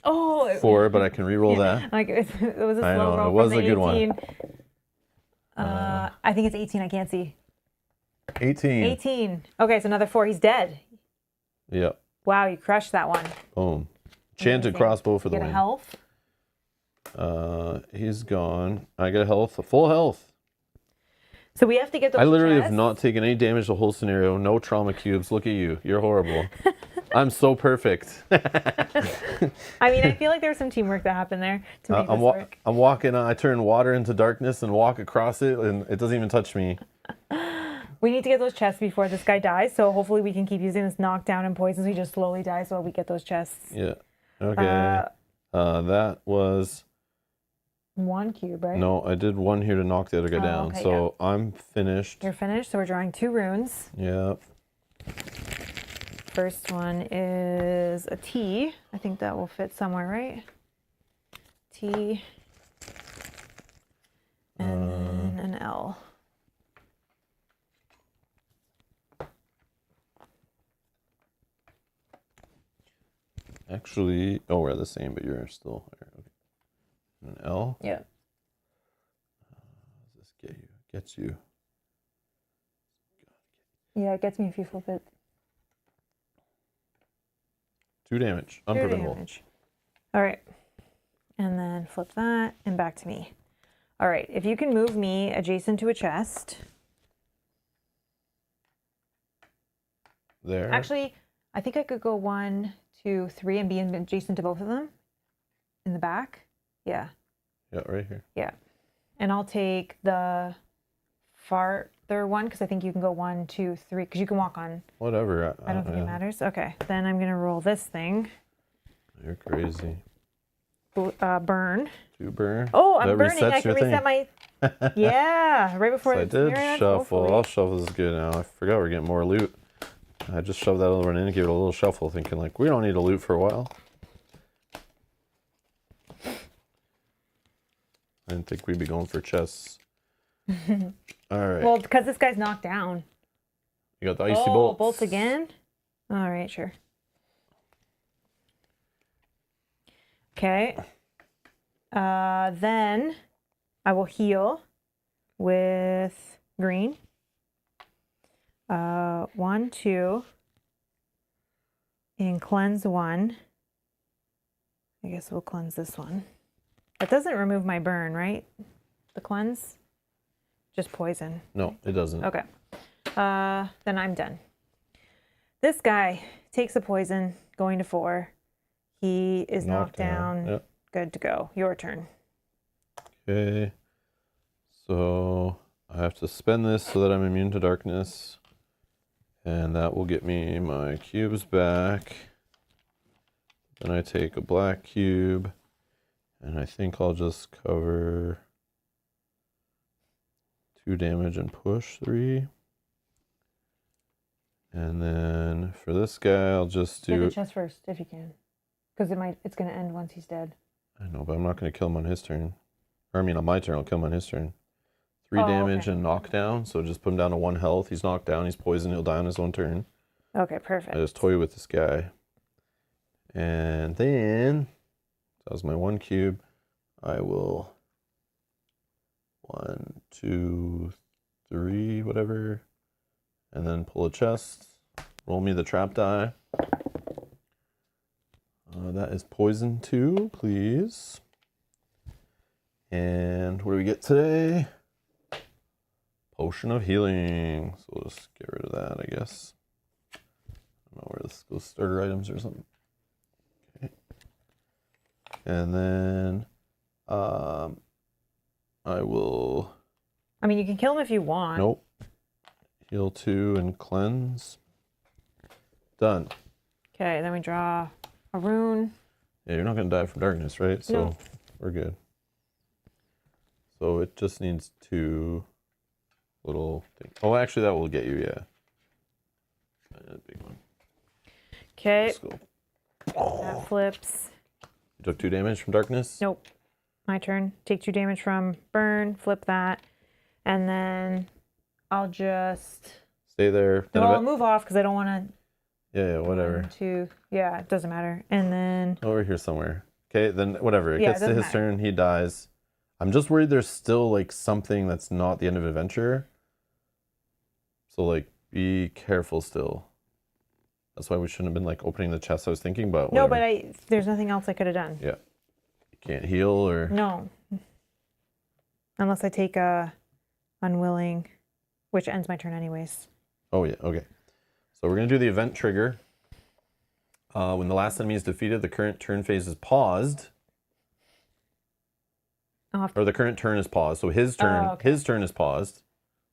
Oh. 4, but I can reroll that. Like it was a I slow know, roll. it was from a the good one. 18. I think it's 18. I can't see. 18. 18. Okay, so another 4. He's dead. Yep. Wow, you crushed that one. Boom. Enchanted Amazing. crossbow for the Get a win. health. He's gone. I get health. Full health. So we have to get those I literally have chests. not taken any damage the whole scenario. No trauma cubes. Look at you. You're horrible. I'm so perfect. I mean, I feel like there was some teamwork that happened there to make this work. I'm walking. I turn water into darkness and walk across it, and it doesn't even touch me. We need to get those chests before this guy dies, so hopefully we can keep using this knockdown and poison so he just slowly dies while we get those chests. Yeah. Okay. That was... 1 cube, right? No, I did 1 here to knock the other guy down. Okay, so I'm finished. You're finished, so we're drawing 2 runes. Yep. First one is a T. I think that will fit somewhere, right? T. And then an L. Actually, oh, we're the same, but you're still higher. Okay. An L. Yeah. What does this get you? Gets you. Yeah, it gets me if you flip it. 2 damage. 2 Unpreventable. damage. All right. And then flip that and back to me. All right. If you can move me adjacent to a chest. There. Actually, I think I could go 1, 2, 3 and be adjacent to both of them. In the back. Yeah. Yeah, right here. Yeah. And I'll take the farther one because I think you can go 1, 2, 3 because you can walk on. Whatever. I don't think it matters. Okay. Then I'm going to roll this thing. You're crazy. Burn. 2 burn. Oh, I'm That burning. I resets can your reset thing. my. Yeah, right before So I the did scenario ends, shuffle. hopefully. I'll shuffle this good now. I forgot we're getting more loot. I just shoved that other one in and gave it a little shuffle, thinking like we don't need to loot for a while. I didn't think we'd be going for chests. All right. Well, because this guy's knocked down. You got the icy bolts. Bolts again? All right, sure. Okay. Then I will heal with green. 1, 2. And cleanse 1. I guess we'll cleanse this one. It doesn't remove my burn, right? The cleanse? Just poison. No, it doesn't. Okay. Then I'm done. This guy takes a poison, going to 4. He is knocked down. Yep. Good to go. Your turn. Okay. So I have to spend this so that I'm immune to darkness. And that will get me my cubes back. Then I take a black cube. And I think I'll just cover 2 damage and push 3. And then for this guy, I'll just Get do... the chest first, if you can. Because it's going to end once he's dead. I know, but I'm not going to kill him on his turn. Or I mean, on my turn, I'll kill him on his turn. 3 damage okay. and knockdown. So just put him down to 1 health. He's knocked down. He's poisoned. He'll die on his own turn. Okay, perfect. I just toy with this guy. And then, that was my 1 cube. I will 1, 2, 3, whatever. And then pull a chest. Roll me the trap die. That is poison 2, please. And what do we get today? Potion of healing. So we'll just get rid of that, I guess. I don't know where this goes, starter items or something. Okay. And then I will... I mean, you can kill him if you want. Nope. Heal 2 and cleanse. Done. Okay, then we draw a rune. Yeah, you're not going to die from darkness, right? So No. we're good. So it just needs to little thing. Oh, actually, that will get you, yeah. A big one. Okay. Let's go. That flips. You took 2 damage from darkness? Nope. My turn. Take 2 damage from burn. Flip that. And then I'll just... Stay there. No, I'll move off because I don't want to... Yeah, whatever. Yeah, it doesn't matter. And then... Over here somewhere. Okay, then whatever. It Yeah, gets to his turn. He dies. I'm just worried there's still, like, something that's not the end of adventure. So, like, be careful still. That's why we shouldn't have been, like, opening the chest, I was thinking, but whatever. No, but there's nothing else I could have done. Yeah. You can't heal or... No. Unless I take a unwilling, which ends my turn anyways. Oh, yeah, okay. So we're going to do the event trigger. When the last enemy is defeated, the current turn phase is paused. Or the current turn is paused. So his turn, his turn is paused.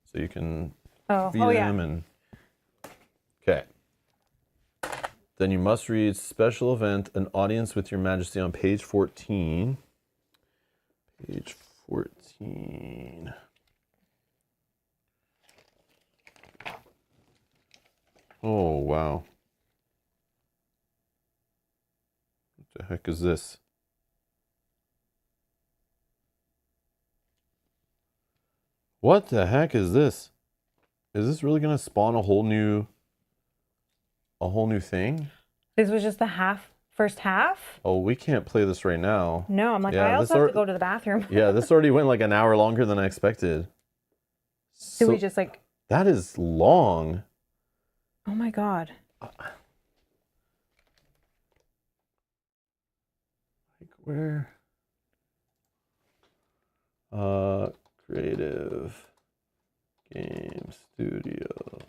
So you can defeat him and... Okay. Then you must read special event, an audience with your majesty on page 14. Page 14. Oh, wow. What the heck is this? What the heck is this? Is this really going to spawn a whole new thing? This was just the first half? Oh, we can't play this right now. No, I'm like, I also have to go to the bathroom. Yeah, this already went like an hour longer than I expected. So we just like... That is long. Oh my God. Like where? Creative Game Studios.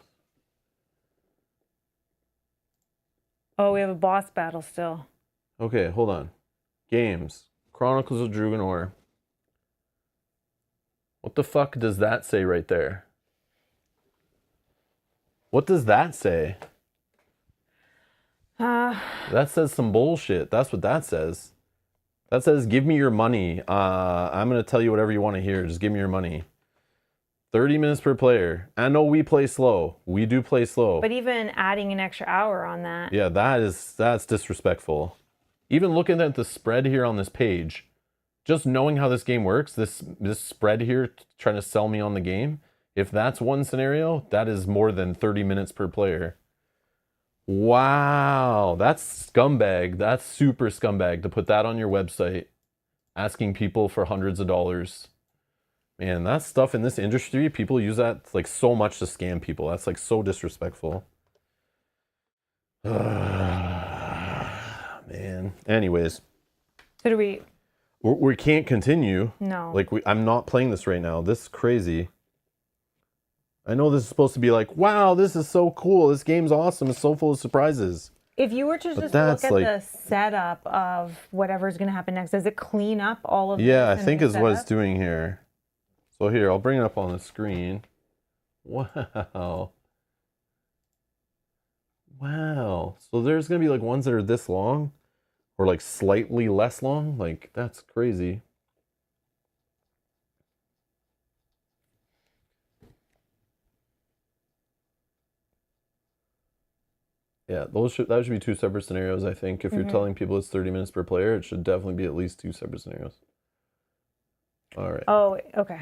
Oh, we have a boss battle still. Okay, hold on. Games. Chronicles of Drunagor. What the fuck does that say right there? What does that say? That says some bullshit. That's what that says. That says, give me your money. I'm going to tell you whatever you want to hear. Just give me your money. 30 minutes per player. I know we play slow. We do play slow. But even adding an extra hour on that. Yeah, that's disrespectful. Even looking at the spread here on this page, just knowing how this game works, this spread here trying to sell me on the game, if that's one scenario, that is more than 30 minutes per player. Wow, that's scumbag. That's super scumbag to put that on your website, asking people for hundreds of dollars. Man, that stuff in this industry, people use that like so much to scam people. That's like so disrespectful. Man. Anyways. So do we can't continue. No. Like I'm not playing this right now. This is crazy. I know this is supposed to be like, wow, this is so cool. This game's awesome. It's so full of surprises. If you were to just look at the setup of whatever's going to happen next, does it clean up all of this? Yeah, I think is what it's doing here. So here, I'll bring it up on the screen. Wow. Wow. So there's going to be like ones that are this long or like slightly less long. Like, that's crazy. Yeah, that should be 2 separate scenarios, I think. If you're telling people it's 30 minutes per player, it should definitely be at least 2 separate scenarios. All right. Oh, okay.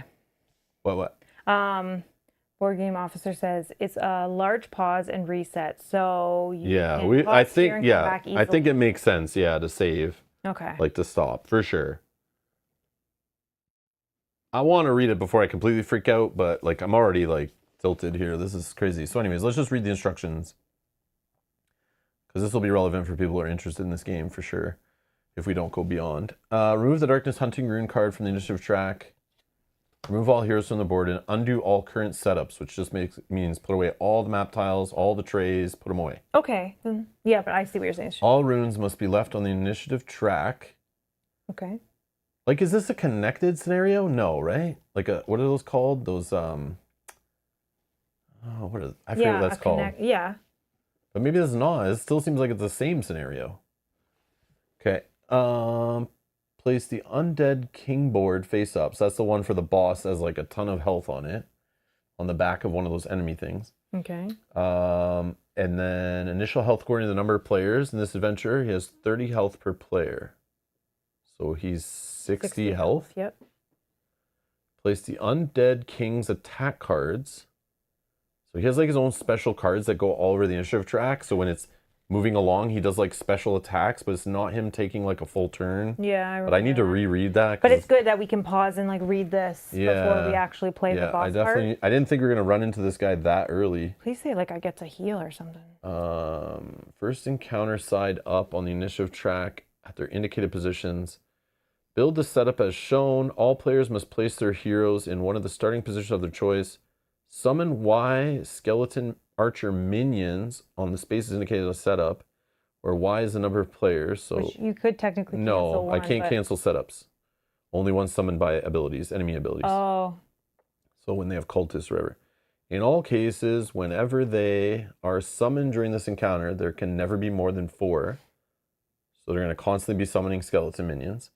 What? Board game officer says it's a large pause and reset. So I think it makes sense, to save. Okay. Like to stop, for sure. I want to read it before I completely freak out, but like I'm already like tilted here. This is crazy. So anyways, let's just read the instructions. Because this will be relevant for people who are interested in this game for sure, if we don't go beyond. Remove the Darkness Hunting Rune card from the initiative track. Remove all heroes from the board and undo all current setups, which just means put away all the map tiles, all the trays, put them away. Okay. Yeah, but I see what you're saying. All runes must be left on the initiative track. Okay. Like, is this a connected scenario? No, right? Like, what are those called? Those, I forget what that's called. Yeah. But maybe it's not. It still seems like it's the same scenario. Okay. Place the Undead King board face up. So that's the one for the boss that has like a ton of health on it. on the back of one of those enemy things. Okay. And then initial health according to the number of players in this adventure. He has 30 health per player. So he's 60 health. Yep. Place the Undead King's attack cards. So he has like his own special cards that go all over the initiative track. So when it's moving along, he does like special attacks, but it's not him taking like a full turn. Yeah, I remember. But I need to reread that. But it's good that we can pause and like read this before we actually play the boss part. I didn't think we were gonna run into this guy that early. Please say like I get to heal or something. First encounter side up on the initiative track at their indicated positions. Build the setup as shown. All players must place their heroes in one of the starting positions of their choice. Summon Y skeleton archer minions on the spaces indicated in the setup, where Y is the number of players. So which you could technically cancel one, I can't cancel setups. Only one summoned by abilities, enemy abilities. Oh. So when they have cultists or whatever. In all cases, whenever they are summoned during this encounter, there can never be more than 4. So they're going to constantly be summoning skeleton minions.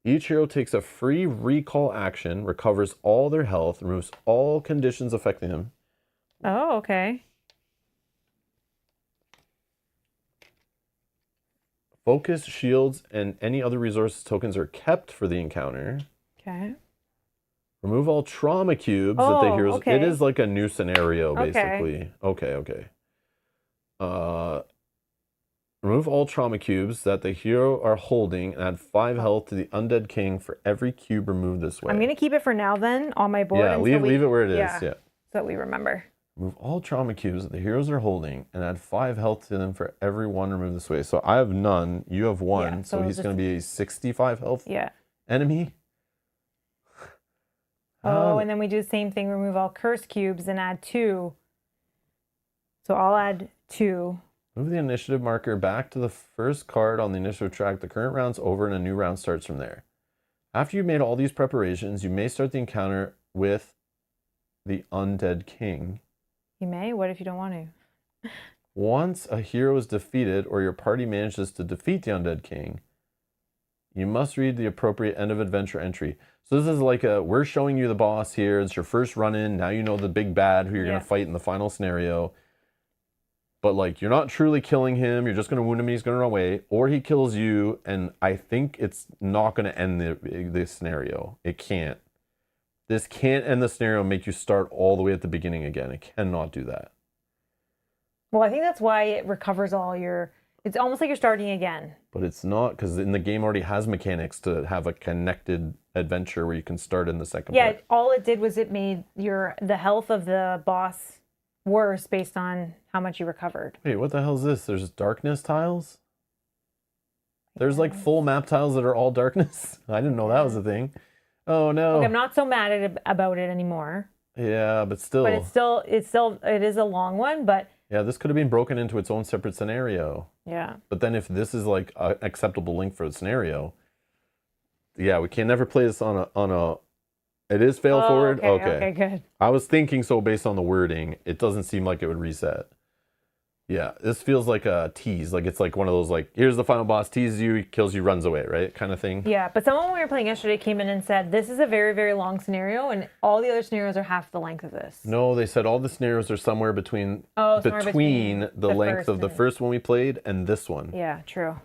Each hero takes a free recall action, recovers all their health, removes all conditions affecting them. Oh, okay. Focus, shields, and any other resources tokens are kept for the encounter. Okay. Remove all trauma cubes that the heroes... Okay. It is like a new scenario, basically. Okay. Remove all trauma cubes that the hero are holding and add 5 health to the Undead King for every cube removed this way. I'm going to keep it for now then on my board. Yeah, leave it where it is. Yeah. So that we remember. Remove all trauma cubes that the heroes are holding and add 5 health to them for every one removed this way. So I have none. You have 1. Yeah, so he's going to be a 65 health enemy. And then we do the same thing. Remove all curse cubes and add 2. So I'll add 2. Move the initiative marker back to the first card on the initiative track. The current round's over and a new round starts from there. After you've made all these preparations, you may start the encounter with the Undead King. You may? What if you don't want to? Once a hero is defeated or your party manages to defeat the Undead King, you must read the appropriate end of adventure entry. So this is like we're showing you the boss here. It's your first run in. Now you know the big bad who you're going to fight in the final scenario. But like, you're not truly killing him. You're just going to wound him and he's going to run away. Or he kills you, and I think it's not going to end the scenario. It can't. This can't end the scenario and make you start all the way at the beginning again. It cannot do that. Well, I think that's why it recovers all your... It's almost like you're starting again. But it's not, because in the game already has mechanics to have a connected adventure where you can start in the second part. Yeah, all it did was it made the health of the boss worse based on how much you recovered. Wait, what the hell is this? There's darkness tiles? There's like full map tiles that are all darkness? I didn't know that was a thing. Oh no. Okay, I'm not so mad about it anymore. Yeah, but still. But it is a long one, but... Yeah, this could have been broken into its own separate scenario. Yeah. But then if this is like an acceptable link for the scenario, yeah, we can never play this on a it is fail forward? Okay, good. I was thinking so based on the wording. It doesn't seem like it would reset. Yeah, this feels like a tease. Like it's like one of those like, here's the final boss, teases you, kills you, runs away, right? Kind of thing. Yeah, but someone we were playing yesterday came in and said, this is a very, very long scenario and all the other scenarios are half the length of this. No, they said all the scenarios are somewhere between the length of the first one we played and this one. Yeah, true.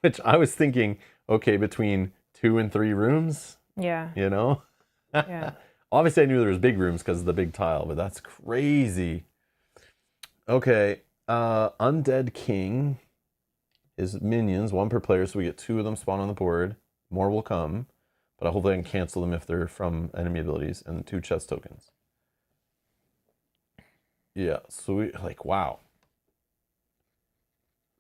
Which I was thinking, okay, between 2 and 3 rooms. Yeah. You know? Yeah. Obviously I knew there was big rooms because of the big tile, but that's crazy. Okay. Undead King is minions, 1 per player, so we get 2 of them spawn on the board. More will come, but I hope I can cancel them if they're from enemy abilities, and 2 chest tokens. Yeah, so we like, wow.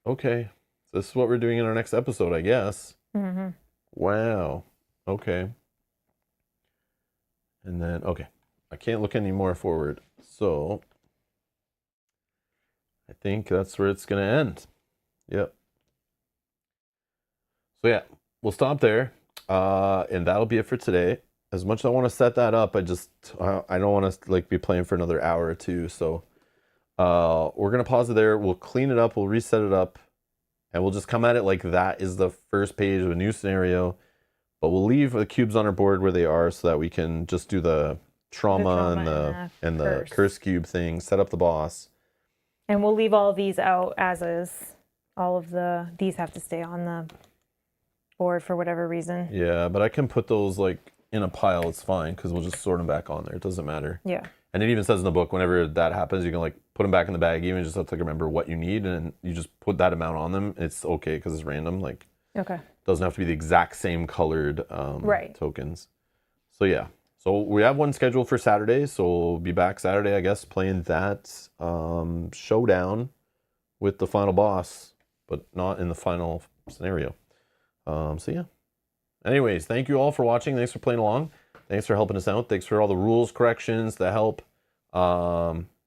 Okay, so this is what we're doing in our next episode, I guess. Mm-hmm. Wow. Okay. And then, okay, I can't look any more forward, so I think that's where it's going to end. Yep. So yeah, we'll stop there. And that'll be it for today. As much as I want to set that up, I don't want to like be playing for another hour or 2. So we're going to pause it there. We'll clean it up. We'll reset it up. And we'll just come at it like that is the first page of a new scenario. But we'll leave the cubes on our board where they are so that we can just do the trauma, and the curse. curse cube thing, set up the boss. And we'll leave all these out as is. All of these have to stay on the board for whatever reason. Yeah, but I can put those like in a pile. It's fine because we'll just sort them back on there. It doesn't matter. Yeah. And it even says in the book, whenever that happens, you can like put them back in the bag. Even just have to remember what you need, and you just put that amount on them. It's okay because it's random. Like, okay, doesn't have to be the exact same colored right. tokens. So yeah, so we have one scheduled for Saturday. So we'll be back Saturday, I guess, playing that showdown with the final boss, but not in the final scenario. So yeah. Anyways, thank you all for watching. Thanks for playing along. Thanks for helping us out. Thanks for all the rules corrections, the help.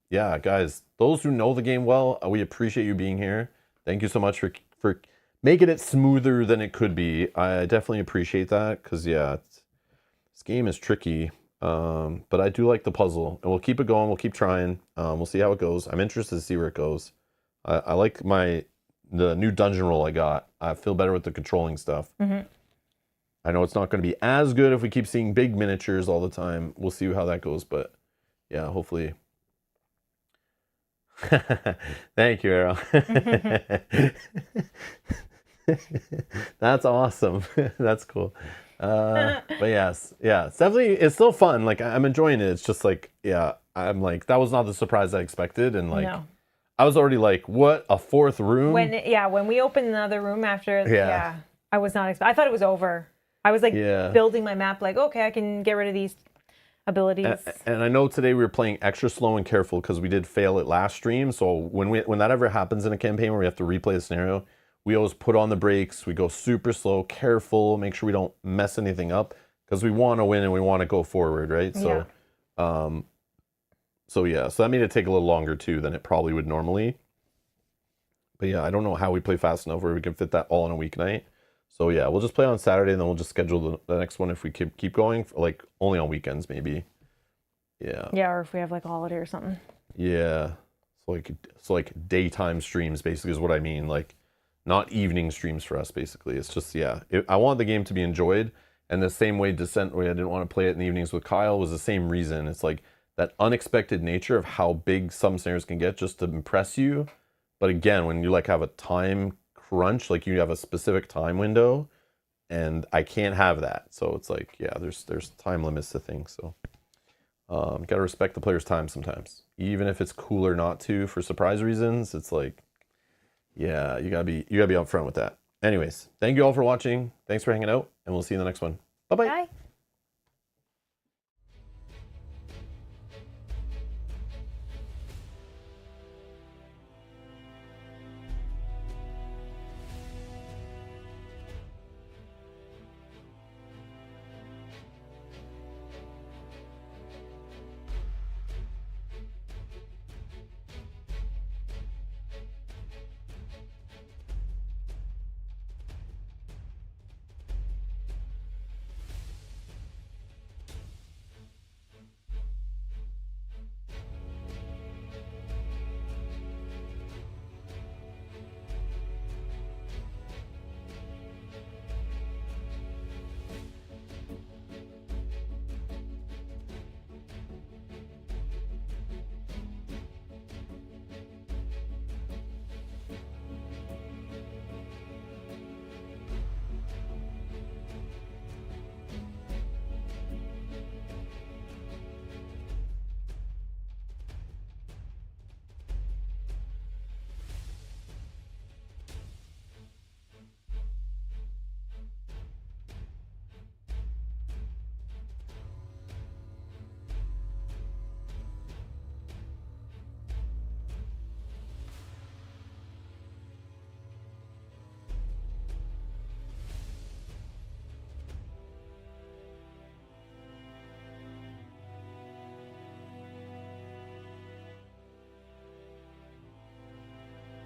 Yeah, guys, those who know the game well, we appreciate you being here. Thank you so much for making it smoother than it could be. I definitely appreciate that because, yeah, this game is tricky. But I do like the puzzle. And we'll keep it going. We'll keep trying. We'll see how it goes. I'm interested to see where it goes. I like the new dungeon roll I got. I feel better with the controlling stuff. Mm-hmm. I know it's not going to be as good if we keep seeing big miniatures all the time. We'll see how that goes, but yeah, hopefully. Thank you, Arrow. That's awesome. That's cool. But yes, yeah, it's still fun. Like, I'm enjoying it. It's just like, yeah, I'm like, that was not the surprise I expected. And like, no. I was already like, what, a fourth room? When we opened another room after, I was not I thought it was over. I was like building my map, like, okay, I can get rid of these abilities. And I know today we were playing extra slow and careful because we did fail it last stream. So when that ever happens in a campaign where we have to replay the scenario, we always put on the brakes. We go super slow, careful, make sure we don't mess anything up because we want to win and we want to go forward, right? So, so that made it take a little longer too than it probably would normally. But yeah, I don't know how we play fast enough where we can fit that all in a weeknight. So yeah, we'll just play on Saturday and then we'll just schedule the next one if we keep going, like only on weekends maybe. Yeah. Yeah, or if we have like a holiday or something. Yeah. So like daytime streams basically is what I mean. Like not evening streams for us basically. It's just, I want the game to be enjoyed. And the same way Descent, where I didn't want to play it in the evenings with Kyle, was the same reason. It's like that unexpected nature of how big some scenarios can get just to impress you. But again, when you like have a time crunch, like you have a specific time window, and I can't have that. So it's like, there's time limits to things. So gotta respect the player's time sometimes, even if it's cooler not to for surprise reasons. It's like, you gotta be upfront with that. Anyways, thank you all for watching. Thanks for hanging out, and we'll see you in the next one. Bye. Bye.